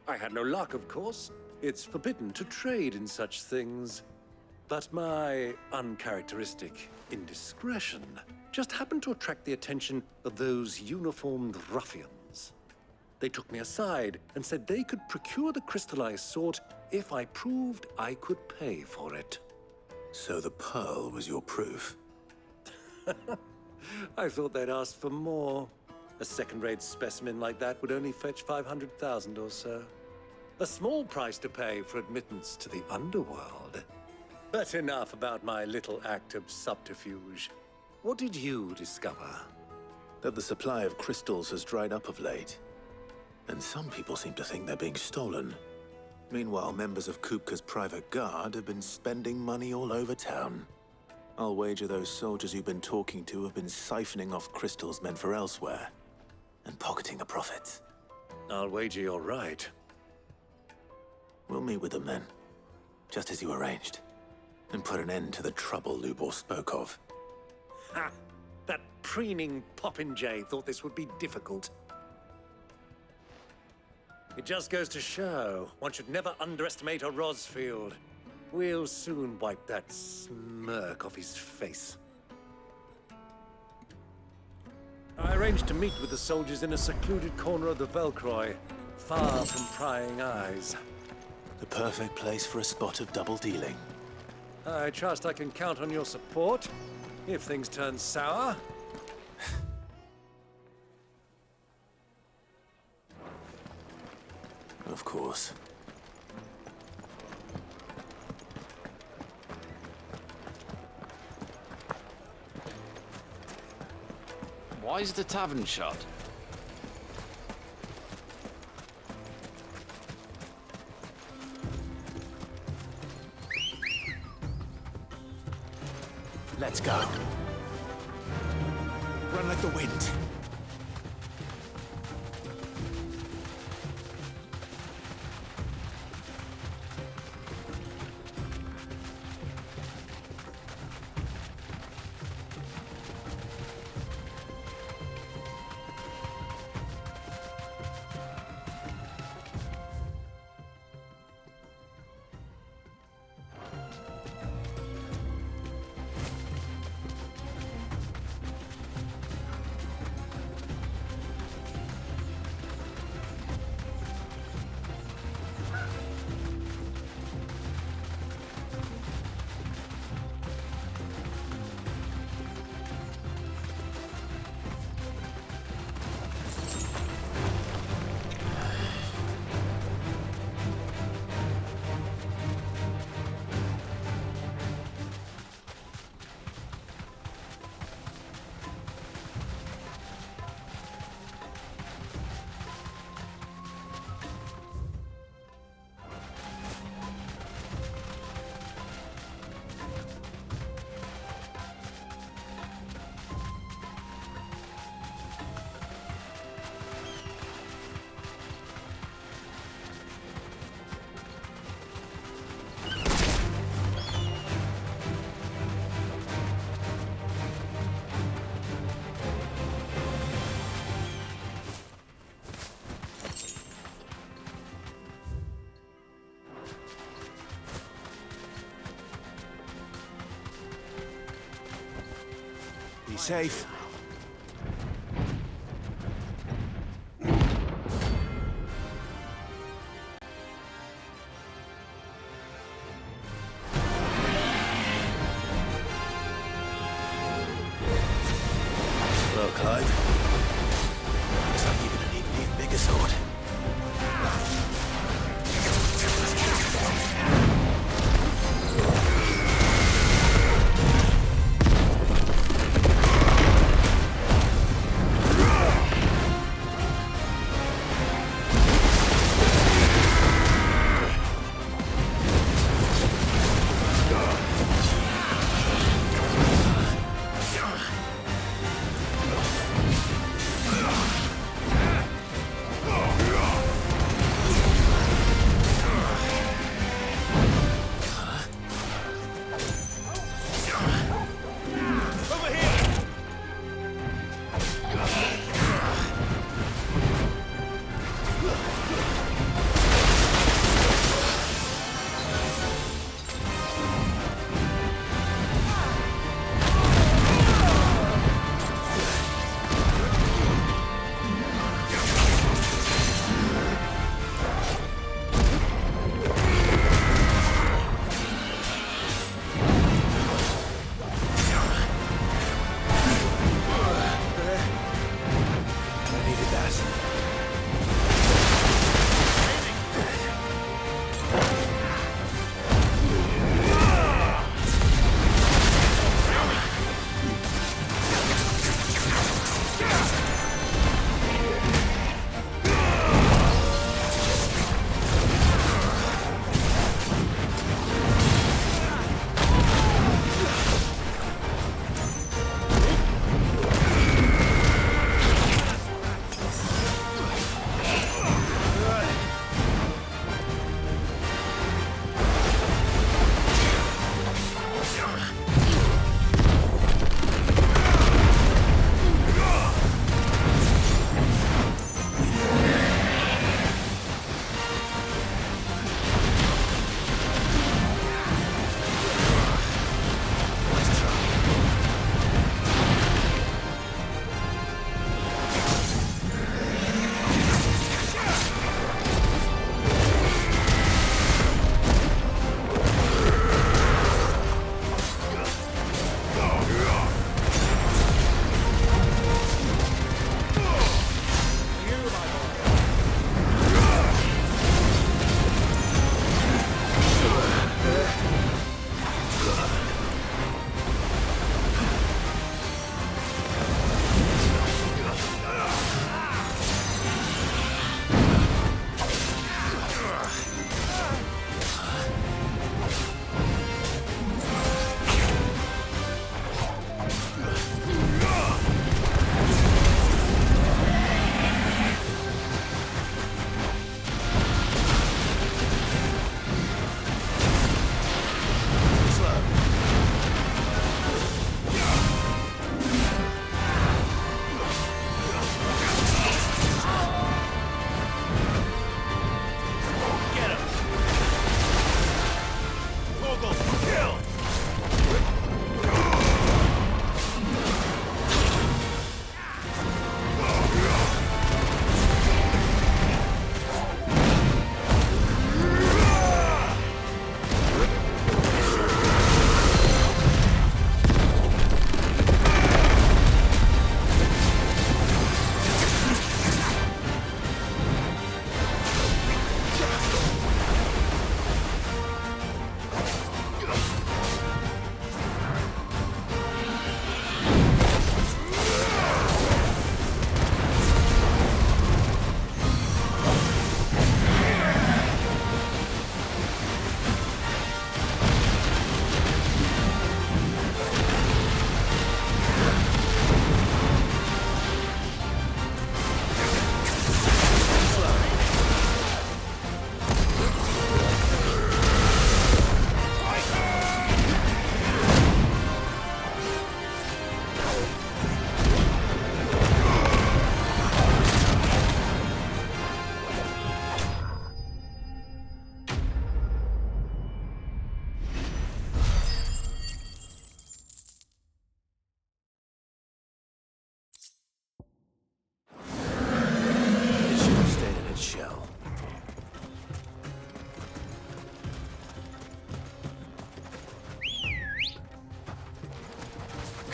I had no luck, of course. It's forbidden to trade in such things. But my uncharacteristic indiscretion just happened to attract the attention of those uniformed ruffians. They took me aside and said they could procure the crystal I sought if I proved I could pay for it. So the pearl was your proof? I thought they'd ask for more. A second-rate specimen like that would only fetch 500,000 or so. A small price to pay for admittance to the underworld. But enough about my little act of subterfuge. What did you discover? That the supply of crystals has dried up of late. And some people seem to think they're being stolen. Meanwhile, members of Kupka's private guard have been spending money all over town. I'll wager those soldiers you've been talking to have been siphoning off crystals meant for elsewhere, and pocketing the profits. I'll wager you're right. We'll meet with them then, just as you arranged, and put an end to the trouble Lubor spoke of. Ha! That preening popinjay thought this would be difficult. It just goes to show, one should never underestimate a Rosfield. We'll soon wipe that smirk off his face. I arranged to meet with the soldiers in a secluded corner of the Velcroy, far from prying eyes. The perfect place for a spot of double dealing. I trust I can count on your support, if things turn sour. Of course. Why is the tavern shut? Let's go. Run like the wind. Be safe. Well, Clive, looks like you're gonna need an even bigger sword.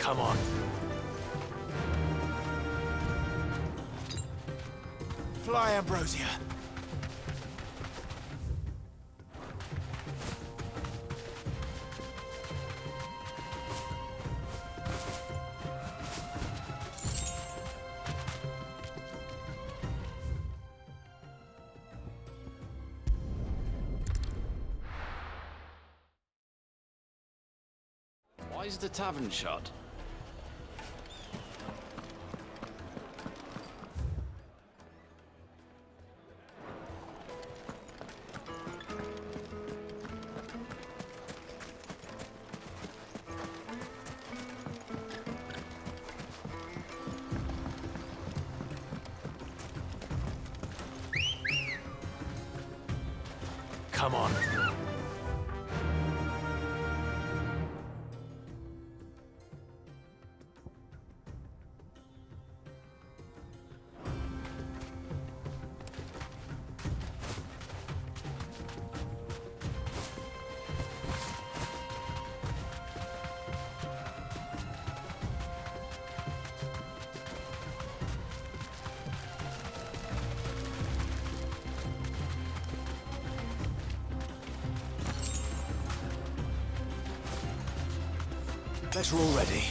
Come on. Fly, Ambrosia. Why is the tavern shut? Come on. Let's roll ready.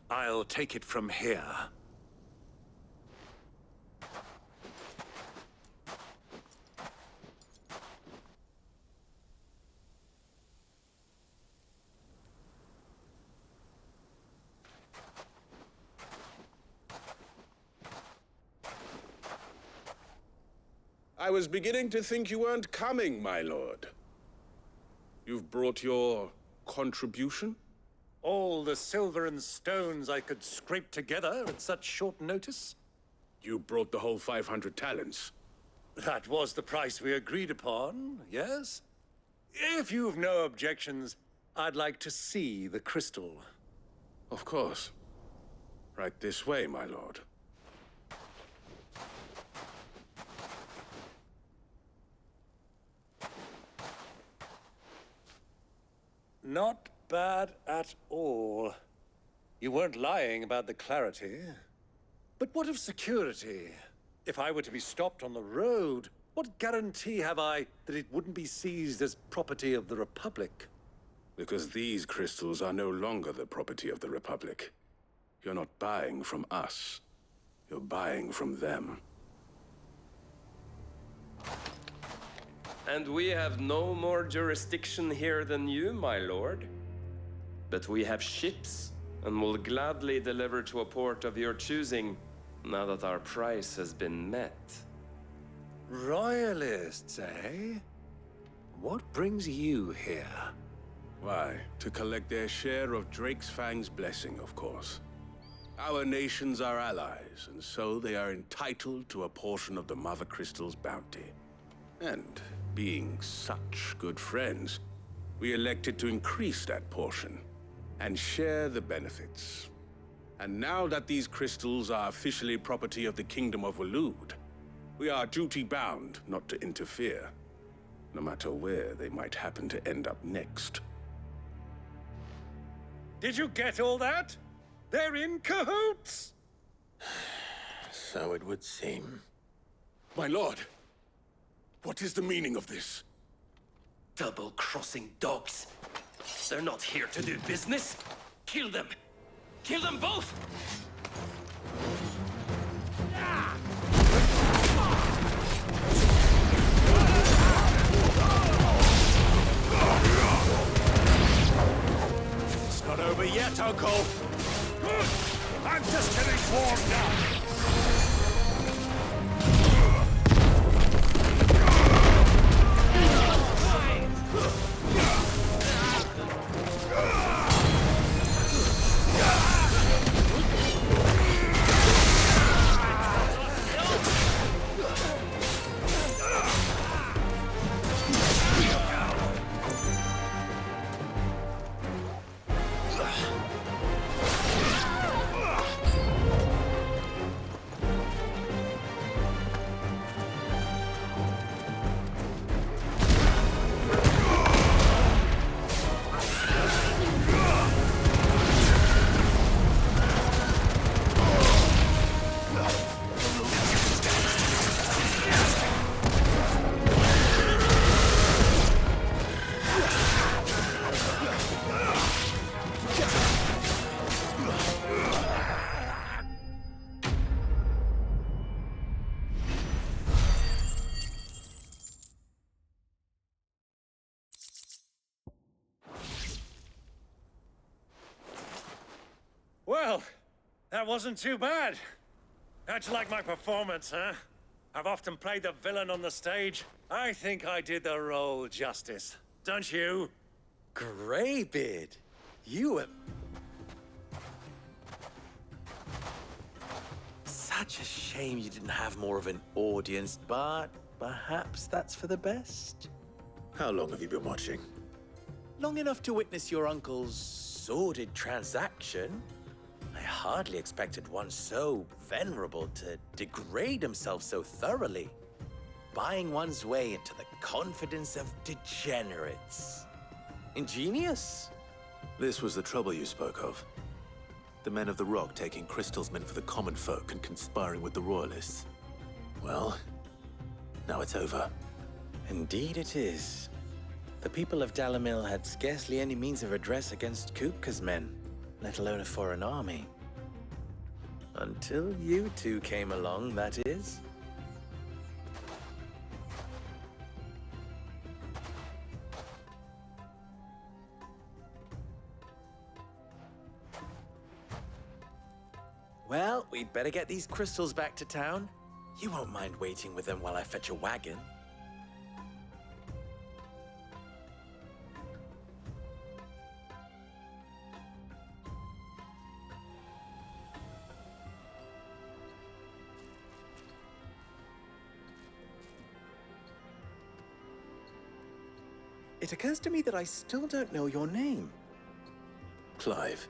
I'll take it from here. I was beginning to think you weren't coming, my lord. You've brought your contribution? All the silver and stones I could scrape together at such short notice? You brought the whole 500 talents. That was the price we agreed upon, yes? If you've no objections, I'd like to see the crystal. Of course. Right this way, my lord. Not bad at all. You weren't lying about the clarity. But what of security? If I were to be stopped on the road, what guarantee have I that it wouldn't be seized as property of the Republic? Because these crystals are no longer the property of the Republic. You're not buying from us. You're buying from them. And we have no more jurisdiction here than you, my lord. But we have ships, and will gladly deliver to a port of your choosing, now that our price has been met. Royalists, eh? What brings you here? Why, to collect their share of Drake's Fang's blessing, of course. Our nations are allies, and so they are entitled to a portion of the Mother Crystal's bounty. And being such good friends, we elected to increase that portion and share the benefits. And now that these crystals are officially property of the Kingdom of Waloed, we are duty-bound not to interfere, no matter where they might happen to end up next. Did you get all that? They're in cahoots! So it would seem. My lord, what is the meaning of this? Double-crossing dogs. They're not here to do business. Kill them. Kill them both! It's not over yet, Uncle. Good. I'm just getting warmed up. Well, that wasn't too bad. How'd you like my performance, huh? I've often played the villain on the stage. I think I did the role justice. Don't you? Greybeard, you were... Such a shame you didn't have more of an audience, but perhaps that's for the best. How long have you been watching? Long enough to witness your uncle's sordid transaction. I hardly expected one so venerable to degrade himself so thoroughly. Buying one's way into the confidence of degenerates. Ingenious. This was the trouble you spoke of. The men of the Rock taking crystals meant for the common folk and conspiring with the Royalists. Well, now it's over. Indeed it is. The people of Dhalmekian had scarcely any means of redress against Kupka's men, let alone a foreign army. Until you two came along, that is. Well, we'd better get these crystals back to town. You won't mind waiting with them while I fetch a wagon. It occurs to me that I still don't know your name. Clive.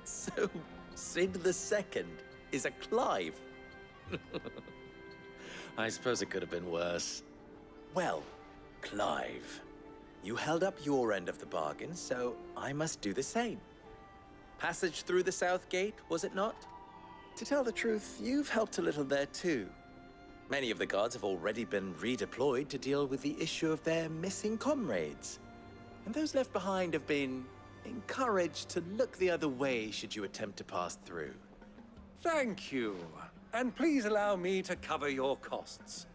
So, Sid II is a Clive. I suppose it could have been worse. Well, Clive, you held up your end of the bargain, so I must do the same. Passage through the South Gate, was it not? To tell the truth, you've helped a little there too. Many of the guards have already been redeployed to deal with the issue of their missing comrades. And those left behind have been encouraged to look the other way should you attempt to pass through. Thank you. And please allow me to cover your costs.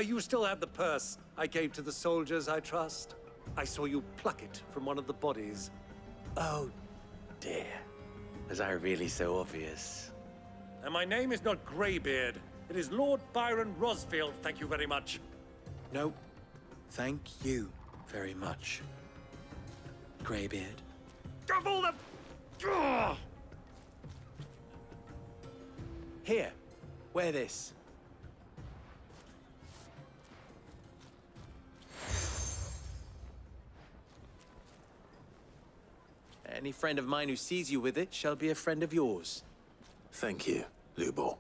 You still have the purse I gave to the soldiers, I trust? I saw you pluck it from one of the bodies. Oh, dear. Was I really so obvious? And my name is not Greybeard. It is Lord Byron Rosfield, thank you very much. No, thank you very much. Greybeard, Of all the... Ugh! Here, wear this. Any friend of mine who sees you with it shall be a friend of yours. Thank you, Lubo.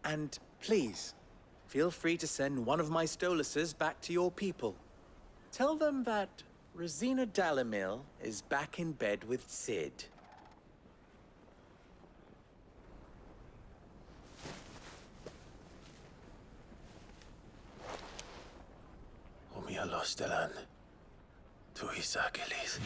And please, feel free to send one of my Stoluses back to your people. Tell them that Rosina Dalamil is back in bed with Sid. Omia los delan. Tu isakelis.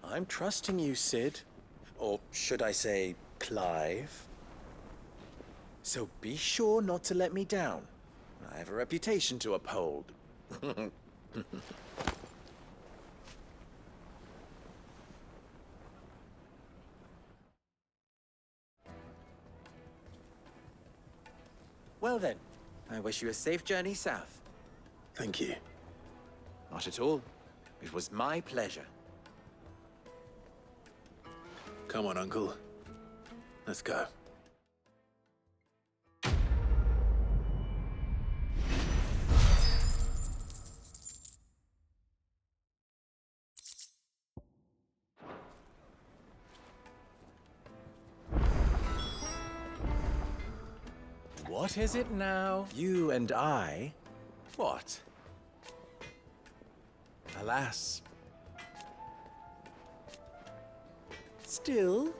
I'm trusting you, Sid. Or should I say, Clive? So be sure not to let me down. I have a reputation to uphold. Well then, I wish you a safe journey south. Thank you. Not at all. It was my pleasure. Come on, Uncle. Let's go. What is it now? You and I? What? Alas. Still?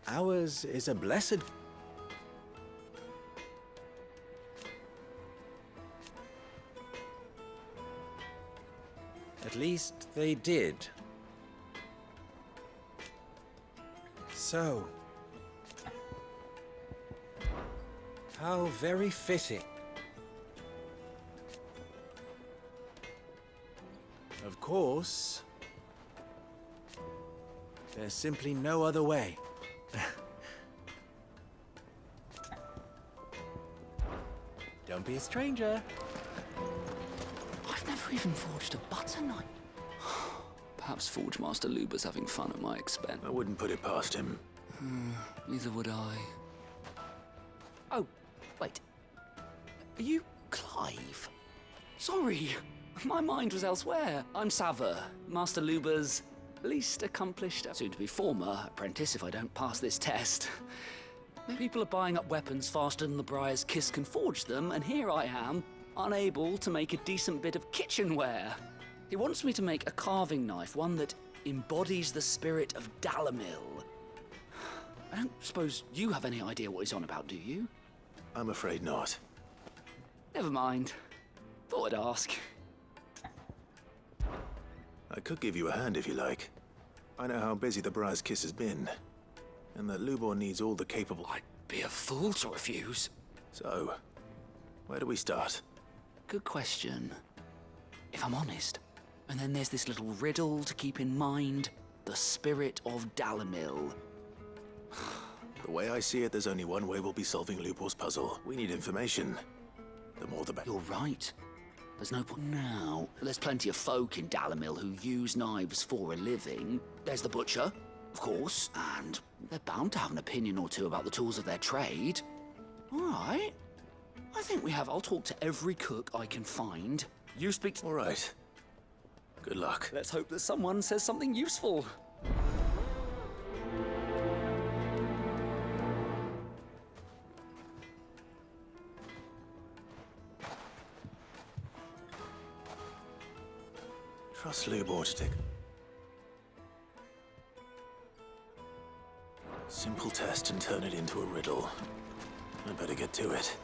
Ours is a blessed... At least they did. So... how very fitting. Of course, there's simply no other way. Don't be a stranger. I've never even forged a butter knife. Perhaps Forge Master Luba's having fun at my expense. I wouldn't put it past him. Neither would I. Oh, wait. Are you Clive? Sorry, my mind was elsewhere. I'm Sava, Master Luba's least accomplished, soon-to-be former apprentice if I don't pass this test. People are buying up weapons faster than the Briar's Kiss can forge them, and here I am, unable to make a decent bit of kitchenware. He wants me to make a carving knife, one that embodies the spirit of Dalamil. I don't suppose you have any idea what he's on about, do you? I'm afraid not. Never mind. Thought I'd ask. I could give you a hand if you like. I know how busy the Briar's Kiss has been, and that Lubor needs all the capable... I'd be a fool to refuse. So, where do we start? Good question. If I'm honest. And then there's this little riddle to keep in mind. The spirit of Dalamil. The way I see it, there's only one way we'll be solving Lubor's puzzle. We need information. The more the better. You're right. There's no point now. There's plenty of folk in Dalamil who use knives for a living. There's the butcher, of course, and they're bound to have an opinion or two about the tools of their trade. All right. I think we have. I'll talk to every cook I can find. You speak to... All right. Good luck. Let's hope that someone says something useful. Trust Lubor to take... Simple test and turn it into a riddle. I better get to it.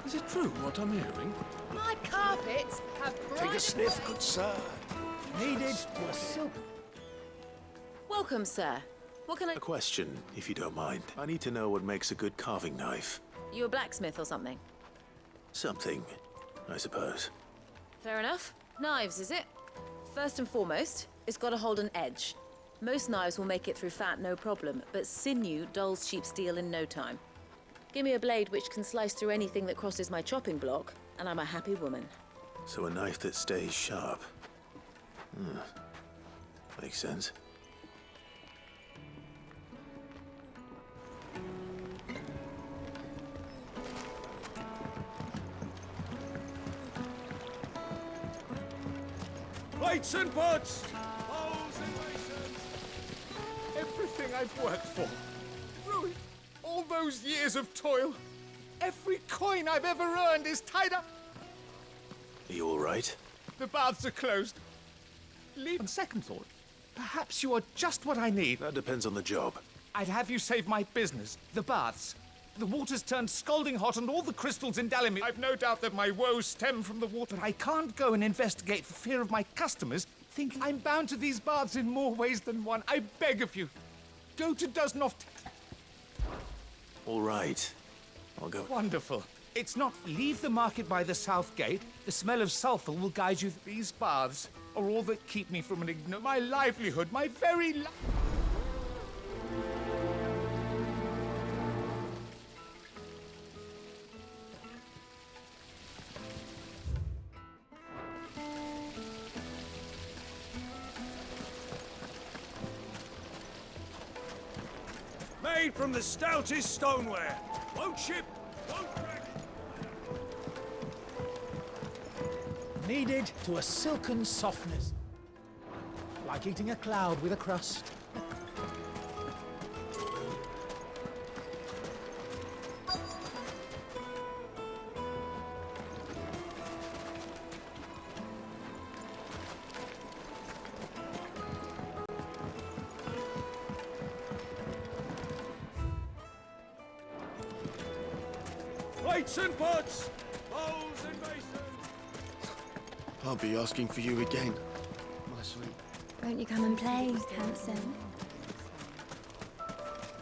Is it true what I'm hearing? My carpets have Take a sniff, good sir. Needed for silk. Welcome, sir. What can I... A question, if you don't mind. I need to know what makes a good carving knife. You a blacksmith or something? Something, I suppose. Fair enough. Knives, is it? First and foremost, It's got to hold an edge. Most knives will make it through fat, no problem, but sinew dulls cheap steel in no time. Give me a blade which can slice through anything that crosses my chopping block, and I'm a happy woman. So a knife that stays sharp. Makes sense. Plates and pots! Bowls and basins! Everything I've worked for. Ruined. All those years of toil. Every coin I've ever earned is tied up. Are you all right? The baths are closed. Leave on second thought. Perhaps you are just what I need. That depends on the job. I'd have you save my business, the baths. The water's turned scalding hot and all the crystals in Dhalmekian. I've no doubt that my woes stem from the water. But I can't go and investigate for fear of my customers thinking I'm bound to these baths in more ways than one. I beg of you, go to Dusnoff. All right. I'll go. Wonderful. It's not leave the market by the south gate. The smell of sulfur will guide you. These baths are all that keep me from my livelihood, my very life. Made from the stoutest stoneware. Won't chip, won't crack. Kneaded to a silken softness. Like eating a cloud with a crust. Plates and pots, bowls and basins. I'll be asking for you again, my sweet. Won't you come and play, handsome?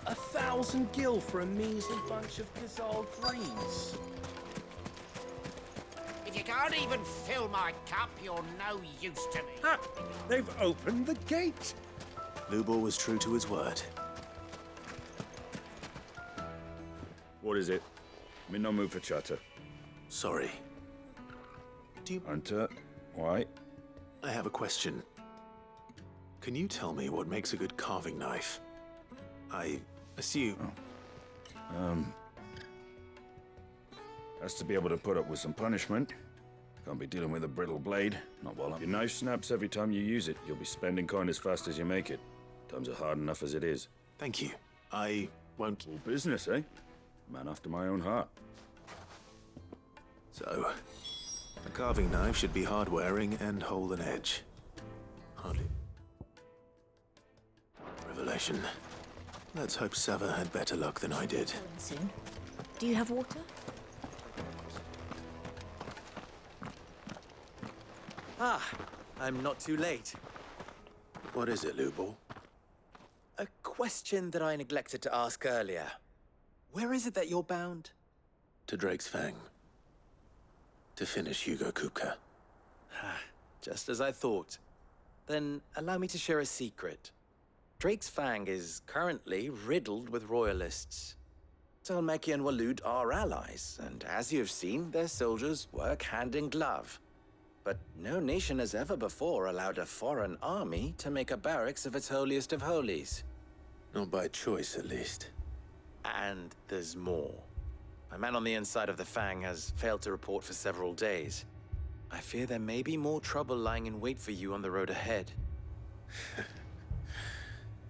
1,000 gil for a measly bunch of Kazal greens. If you can't even fill my cup, you're no use to me. Ha! They've opened the gate. Lubor was true to his word. What is it? I'm in no mood for chatter. Sorry. Do you... Hunter, why? I have a question. Can you tell me what makes a good carving knife? I assume... Has to be able to put up with some punishment. Can't be dealing with a brittle blade. Not while Your knife snaps every time you use it. You'll be spending coin as fast as you make it. Times are hard enough as it is. Thank you. I won't... All business, eh? Man after my own heart. So, a carving knife should be hard-wearing and hold an edge. Hardly... Revelation. Let's hope Sava had better luck than I did. Soon. Do you have water? Ah, I'm not too late. What is it, Lubor? A question that I neglected to ask earlier. Where is it that you're bound? To Drake's Fang. To finish Hugo Kupka. Just as I thought. Then allow me to share a secret. Drake's Fang is currently riddled with royalists. Dhalmekian and Walud are allies, and as you have seen, their soldiers work hand in glove. But no nation has ever before allowed a foreign army to make a barracks of its holiest of holies. Not by choice, at least. And there's more. My man on the inside of the Fang has failed to report for several days. I fear there may be more trouble lying in wait for you on the road ahead.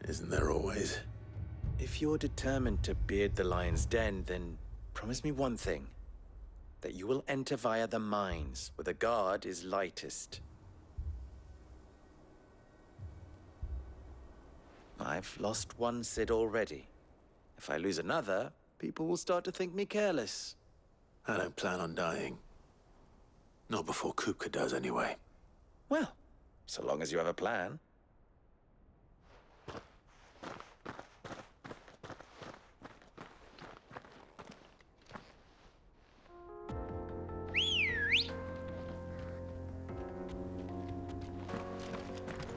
Isn't there always? If you're determined to beard the lion's den, then promise me one thing. That you will enter via the mines, where the guard is lightest. I've lost one Sid already. If I lose another, people will start to think me careless. I don't plan on dying. Not before Kupka does, anyway. Well, so long as you have a plan.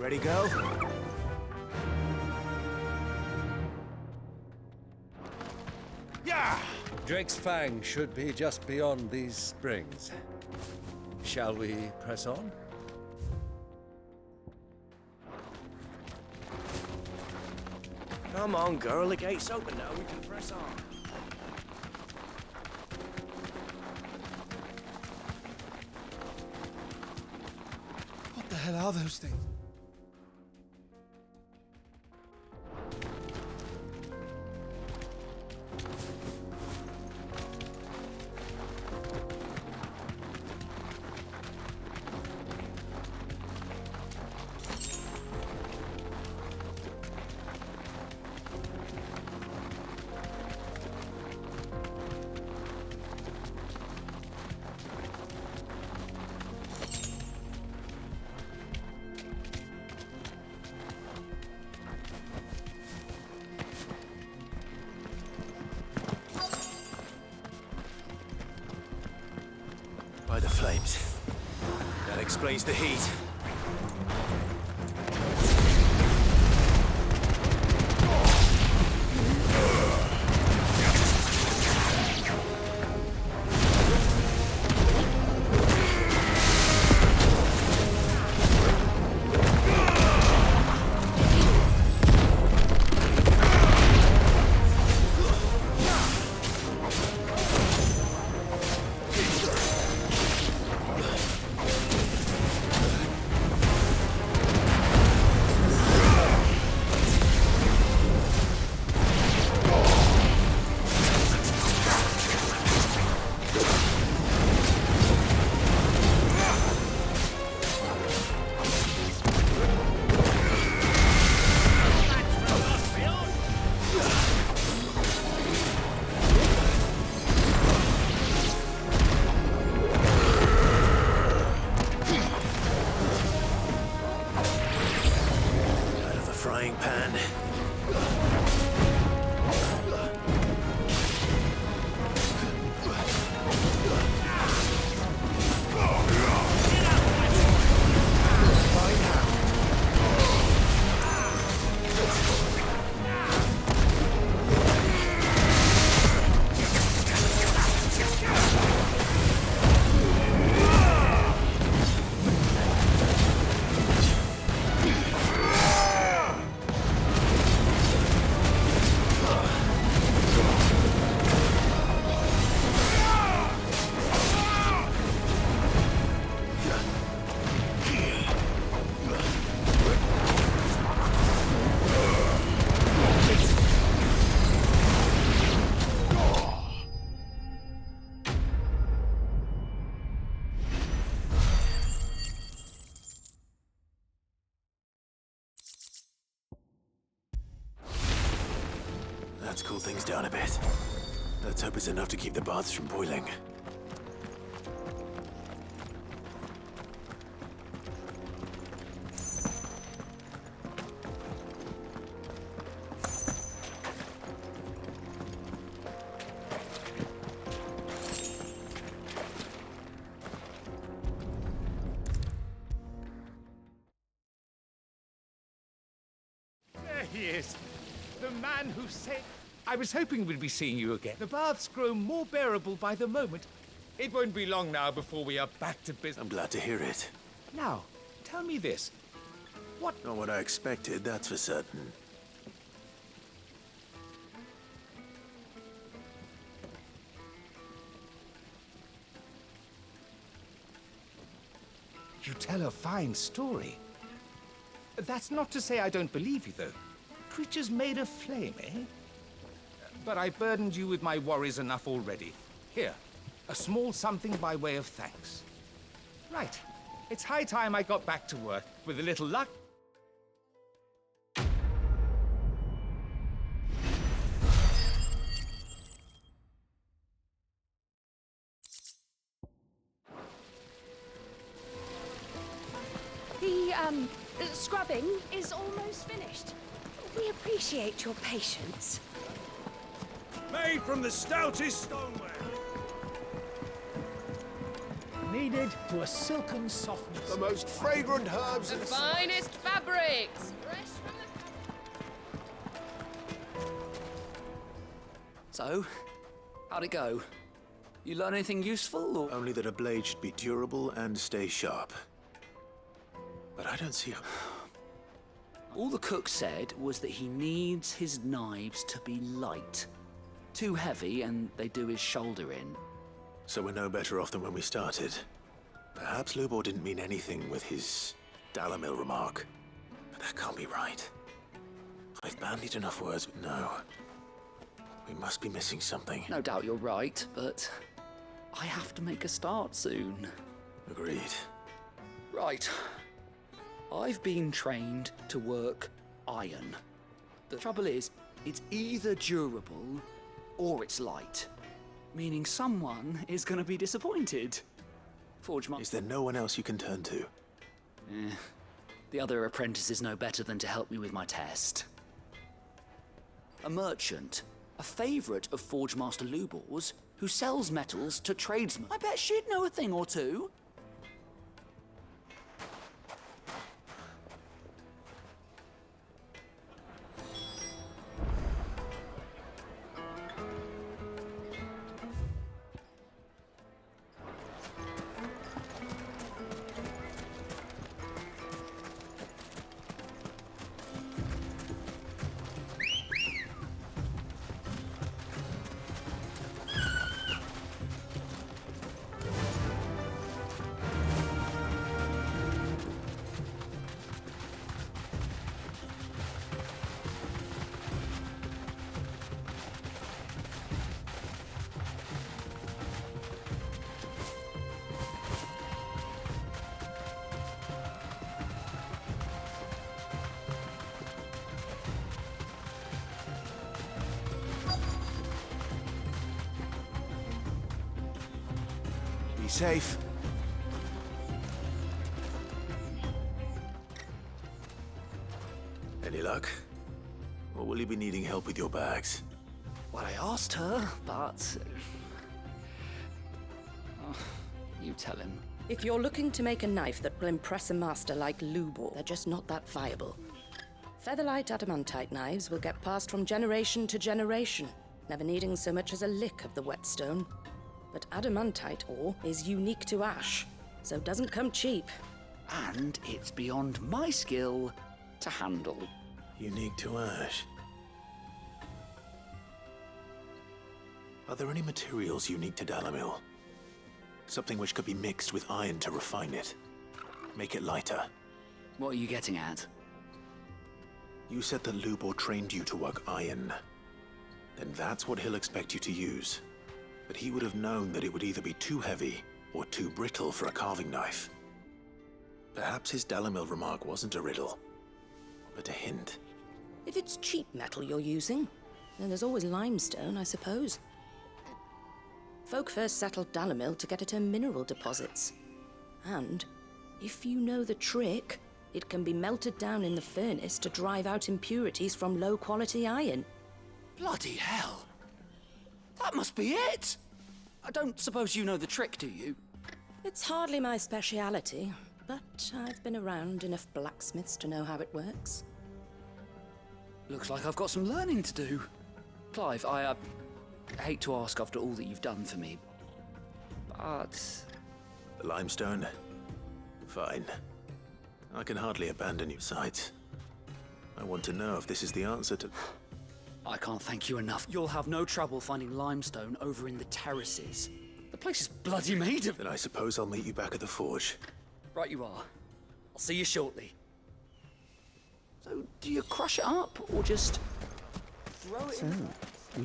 Ready, go? Yeah! Drake's Fang should be just beyond these springs. Shall we press on? Come on, girl, the gate's open now, we can press on. What the hell are those things? By the flames. That explains the heat. Let's cool things down a bit. Let's hope it's enough to keep the baths from boiling. There he is. The man who said... I was hoping we'd be seeing you again. The baths grow more bearable by the moment. It won't be long now before we are back to business. I'm glad to hear it. Now, tell me this. What... Not what I expected, that's for certain. You tell a fine story. That's not to say I don't believe you, though. Creatures made of flame, eh? But I burdened you with my worries enough already. Here, a small something by way of thanks. Right. It's high time I got back to work. With a little luck... The scrubbing is almost finished. We appreciate your patience. Made from the stoutest stoneware. needed to a silken softness. The most fragrant herbs The and finest fabrics! Fresh from the... So, how'd it go? You learn anything useful, or...? Only that a blade should be durable and stay sharp. But I don't see... All the cook said was that he needs his knives to be light. Too heavy, and they do his shoulder in. So we're no better off than when we started. Perhaps Lubor didn't mean anything with his Dalamil remark. But that can't be right. I've bandied enough words, but no. We must be missing something. No doubt you're right, but I have to make a start soon. Agreed. Right. I've been trained to work iron. The trouble is, it's either durable or it's light. Meaning someone is gonna be disappointed. Forge Is there no one else you can turn to? The other apprentices know better than to help me with my test. A merchant, a favourite of Forge Master Lubor's, who sells metals to tradesmen. I bet she'd know a thing or two. Be safe. Any luck? Or will you be needing help with your bags? Well, I asked her, but... Oh, you tell him. If you're looking to make a knife that will impress a master like Lubor, they're just not that viable. Featherlight adamantite knives will get passed from generation to generation, never needing so much as a lick of the whetstone. But adamantite ore is unique to ash, so doesn't come cheap. And it's beyond my skill to handle. Unique to ash. Are there any materials unique to Dalamil? Something which could be mixed with iron to refine it. Make it lighter. What are you getting at? You said that Lubor trained you to work iron. Then that's what he'll expect you to use. But he would have known that it would either be too heavy or too brittle for a carving knife. Perhaps his Dalamil remark wasn't a riddle, but a hint. If it's cheap metal you're using, then there's always limestone, I suppose. Folk first settled Dalamil to get at her mineral deposits. And, if you know the trick, it can be melted down in the furnace to drive out impurities from low-quality iron. Bloody hell! That must be it! I don't suppose you know the trick, do you? It's hardly my speciality, but I've been around enough blacksmiths to know how it works. Looks like I've got some learning to do. Clive, I hate to ask after all that you've done for me, but... The limestone? Fine. I can hardly abandon your sights. I want to know if this is the answer to... I can't thank you enough. You'll have no trouble finding limestone over in the terraces. The place is bloody made of... Then I suppose I'll meet you back at the forge. Right you are. I'll see you shortly. So, do you crush it up, or just throw it in?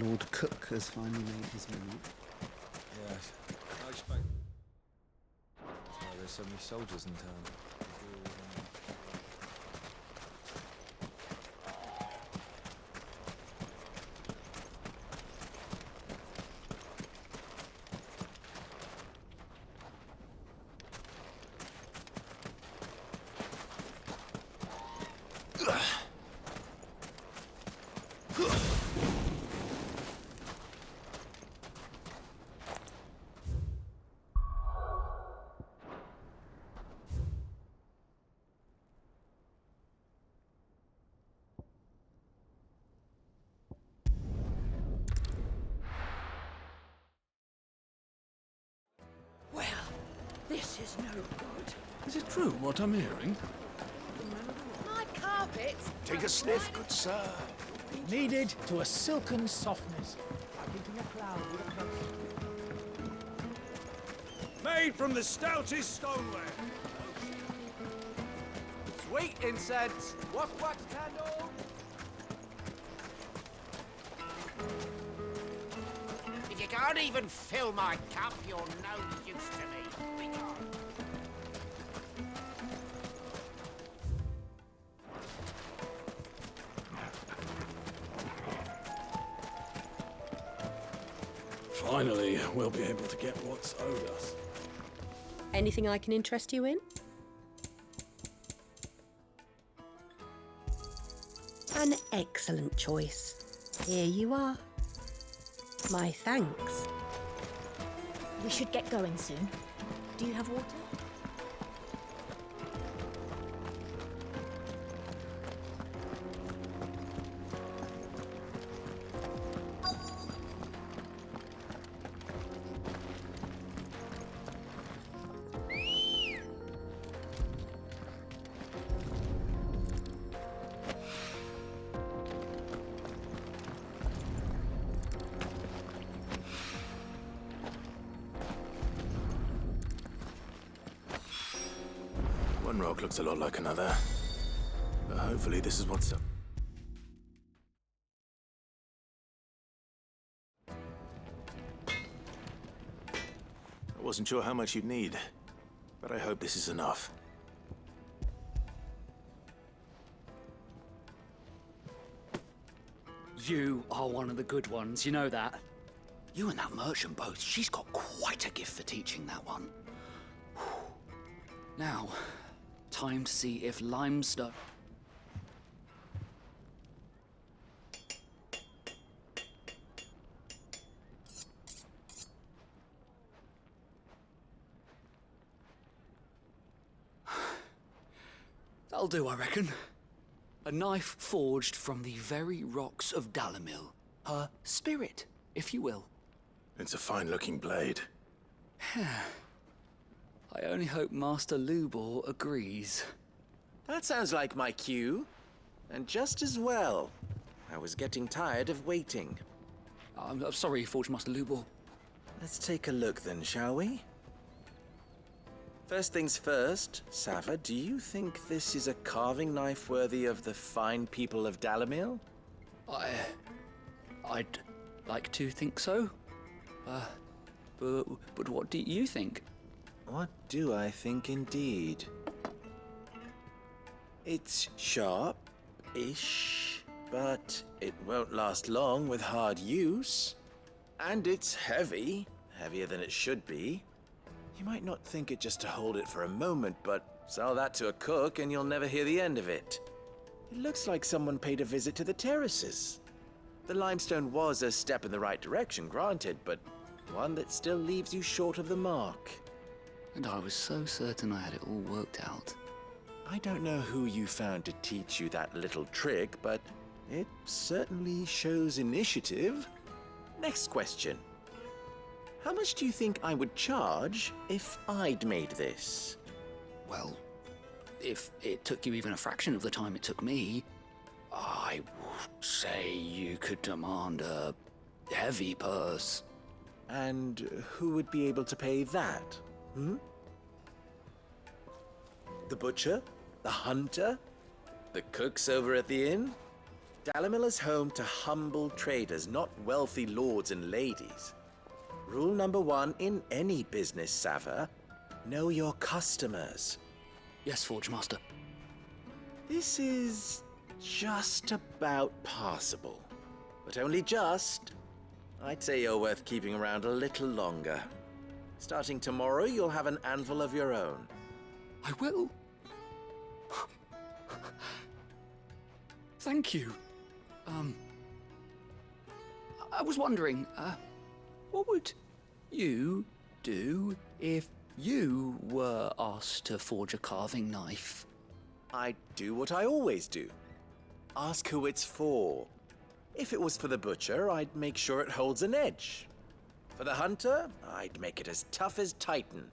Lord Cook has finally made his move. Yes. I expect... That's why there's so many soldiers in town. This is no good. Is it true what I'm hearing? My carpet! Take a sniff, good sir. Kneaded to a silken softness, like into a cloud with a crust. Made from the stoutest stoneware. Sweet incense. Wax candle. If you can't even fill my cup, you're no use to me. Be gone. Finally, we'll be able to get what's owed us. Anything I can interest you in? An excellent choice. Here you are. My thanks. We should get going soon. Do you have water? One rock looks a lot like another. But hopefully this is what's up. I wasn't sure how much you'd need, but I hope this is enough. You are one of the good ones, you know that. You and that merchant both, she's got quite a gift for teaching that one. Now, time to see if limestone... That'll do, I reckon. A knife forged from the very rocks of Dhalmekian. Her spirit, if you will. It's a fine-looking blade. I only hope Master Lubor agrees. That sounds like my cue. And just as well. I was getting tired of waiting. I'm sorry, Forge Master Lubor. Let's take a look then, shall we? First things first, Sava, do you think this is a carving knife worthy of the fine people of Dhalmekian? I'd like to think so. But what do you think? What do I think indeed? It's sharp-ish, but it won't last long with hard use. And it's heavy, heavier than it should be. You might not think it just to hold it for a moment, but sell that to a cook and you'll never hear the end of it. It looks like someone paid a visit to the terraces. The limestone was a step in the right direction, granted, but one that still leaves you short of the mark. And I was so certain I had it all worked out. I don't know who you found to teach you that little trick, but it certainly shows initiative. Next question. How much do you think I would charge if I'd made this? Well, if it took you even a fraction of the time it took me, I would say you could demand a heavy purse. And who would be able to pay that? The butcher? The hunter? The cooks over at the inn? Dhalmekian is home to humble traders, not wealthy lords and ladies. Rule number 1 in any business, Sava, know your customers. Yes, Forge Master. This is just about passable, but only just. I'd say you're worth keeping around a little longer. Starting tomorrow, you'll have an anvil of your own. I will. Thank you. I was wondering, what would you do if you were asked to forge a carving knife? I'd do what I always do. Ask who it's for. If it was for the butcher, I'd make sure it holds an edge. For the hunter, I'd make it as tough as Titan.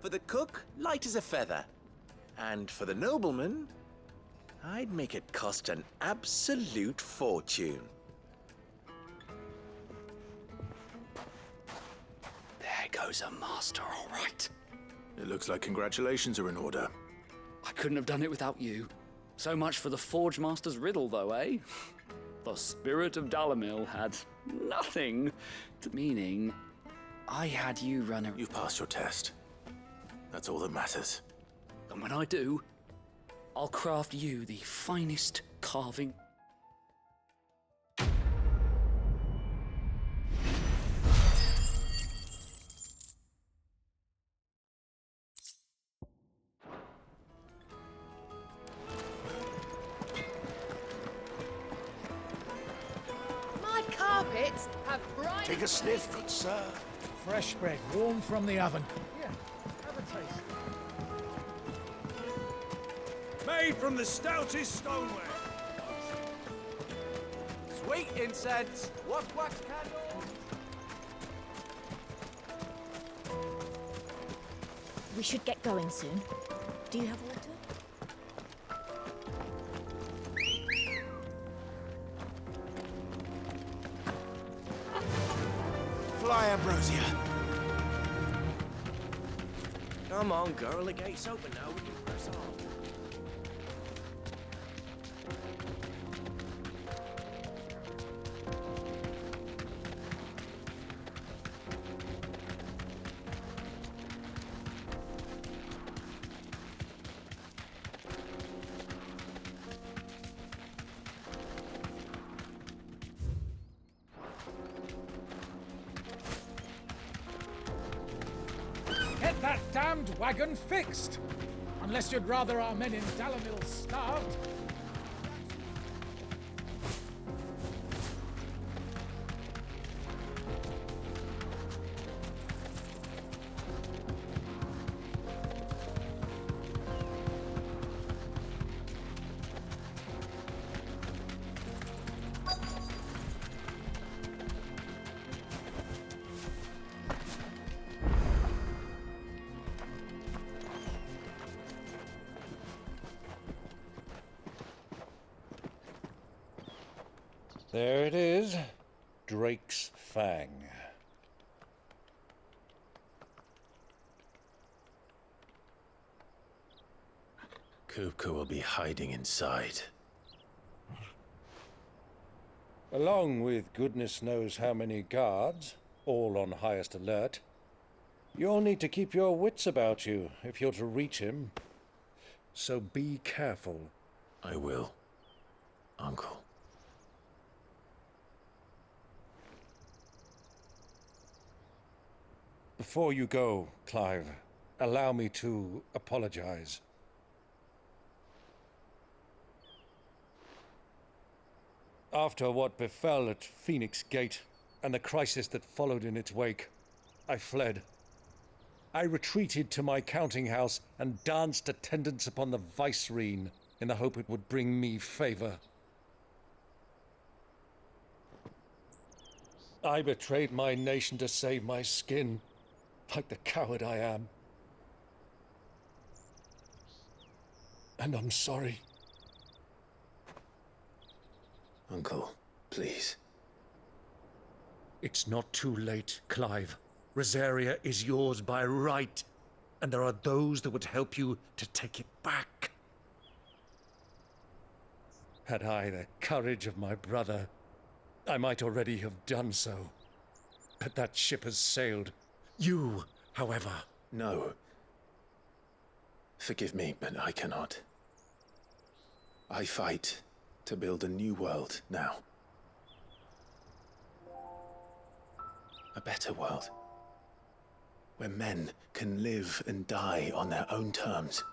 For the cook, light as a feather. And for the nobleman, I'd make it cost an absolute fortune. There goes a master, all right. It looks like congratulations are in order. I couldn't have done it without you. So much for the Forge Master's riddle, though, eh? The spirit of Dalamil had nothing to meaning. I had you run a... You've passed your test. That's all that matters. And when I do, I'll craft you the finest carving. My carpets have bright... Take a sniff, good sir. Fresh bread, warm from the oven. Here, have a taste. Made from the stoutest stoneware. Sweet incense, wax candles. We should get going soon. Do you have water? Fly, Ambrosia. Come on, girl, the gate's open now. We can press on. Get that damned wagon fixed! Unless you'd rather our men in Dalamil starved. There it is, Drake's Fang. Kupka will be hiding inside. Along with goodness knows how many guards, all on highest alert. You'll need to keep your wits about you if you're to reach him. So be careful. I will, Uncle. Before you go, Clive, allow me to apologize. After what befell at Phoenix Gate and the crisis that followed in its wake, I fled. I retreated to my counting house and danced attendance upon the vicereine in the hope it would bring me favor. I betrayed my nation to save my skin, like the coward I am. And I'm sorry. Uncle, please. It's not too late, Clive. Rosaria is yours by right, and there are those that would help you to take it back. Had I the courage of my brother, I might already have done so. But that ship has sailed. You, however... No. Forgive me, but I cannot. I fight to build a new world now. A better world. Where men can live and die on their own terms.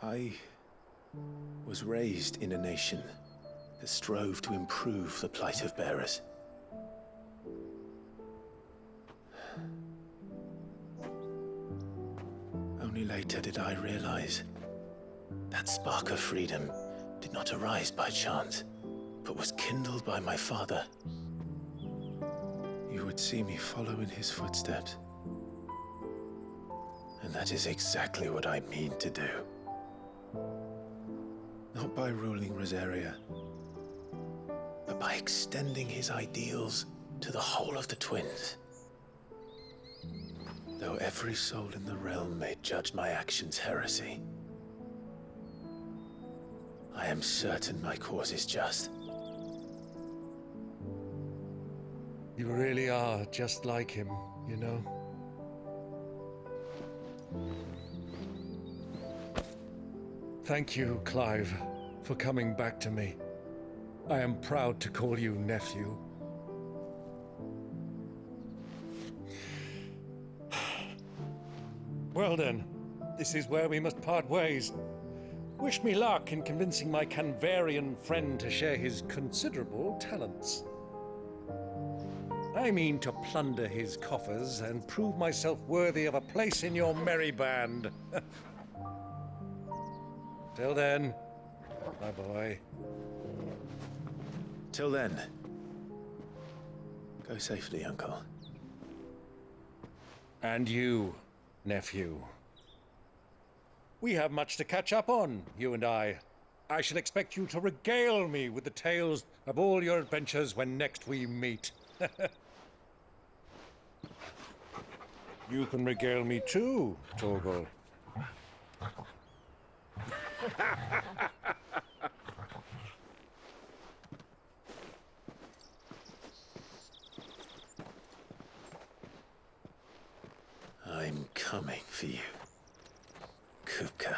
I was raised in a nation that strove to improve the plight of bearers. Only later did I realize that spark of freedom did not arise by chance, but was kindled by my father. You would would see me follow in his footsteps. And that is exactly what I mean to do. Not by ruling Rosaria, but by extending his ideals to the whole of the twins. Though every soul in the realm may judge my actions heresy, I am certain my cause is just. You really are just like him, you know? Thank you, Clive, for coming back to me. I am proud to call you nephew. Well then, this is where we must part ways. Wish me luck in convincing my Canvarian friend to share his considerable talents. I mean to plunder his coffers and prove myself worthy of a place in your merry band. Till then, my boy. Till then, go safely, Uncle. And you, nephew. We have much to catch up on, you and I. I shall expect you to regale me with the tales of all your adventures when next we meet. You can regale me too, Torgal. I'm coming for you, Kupka.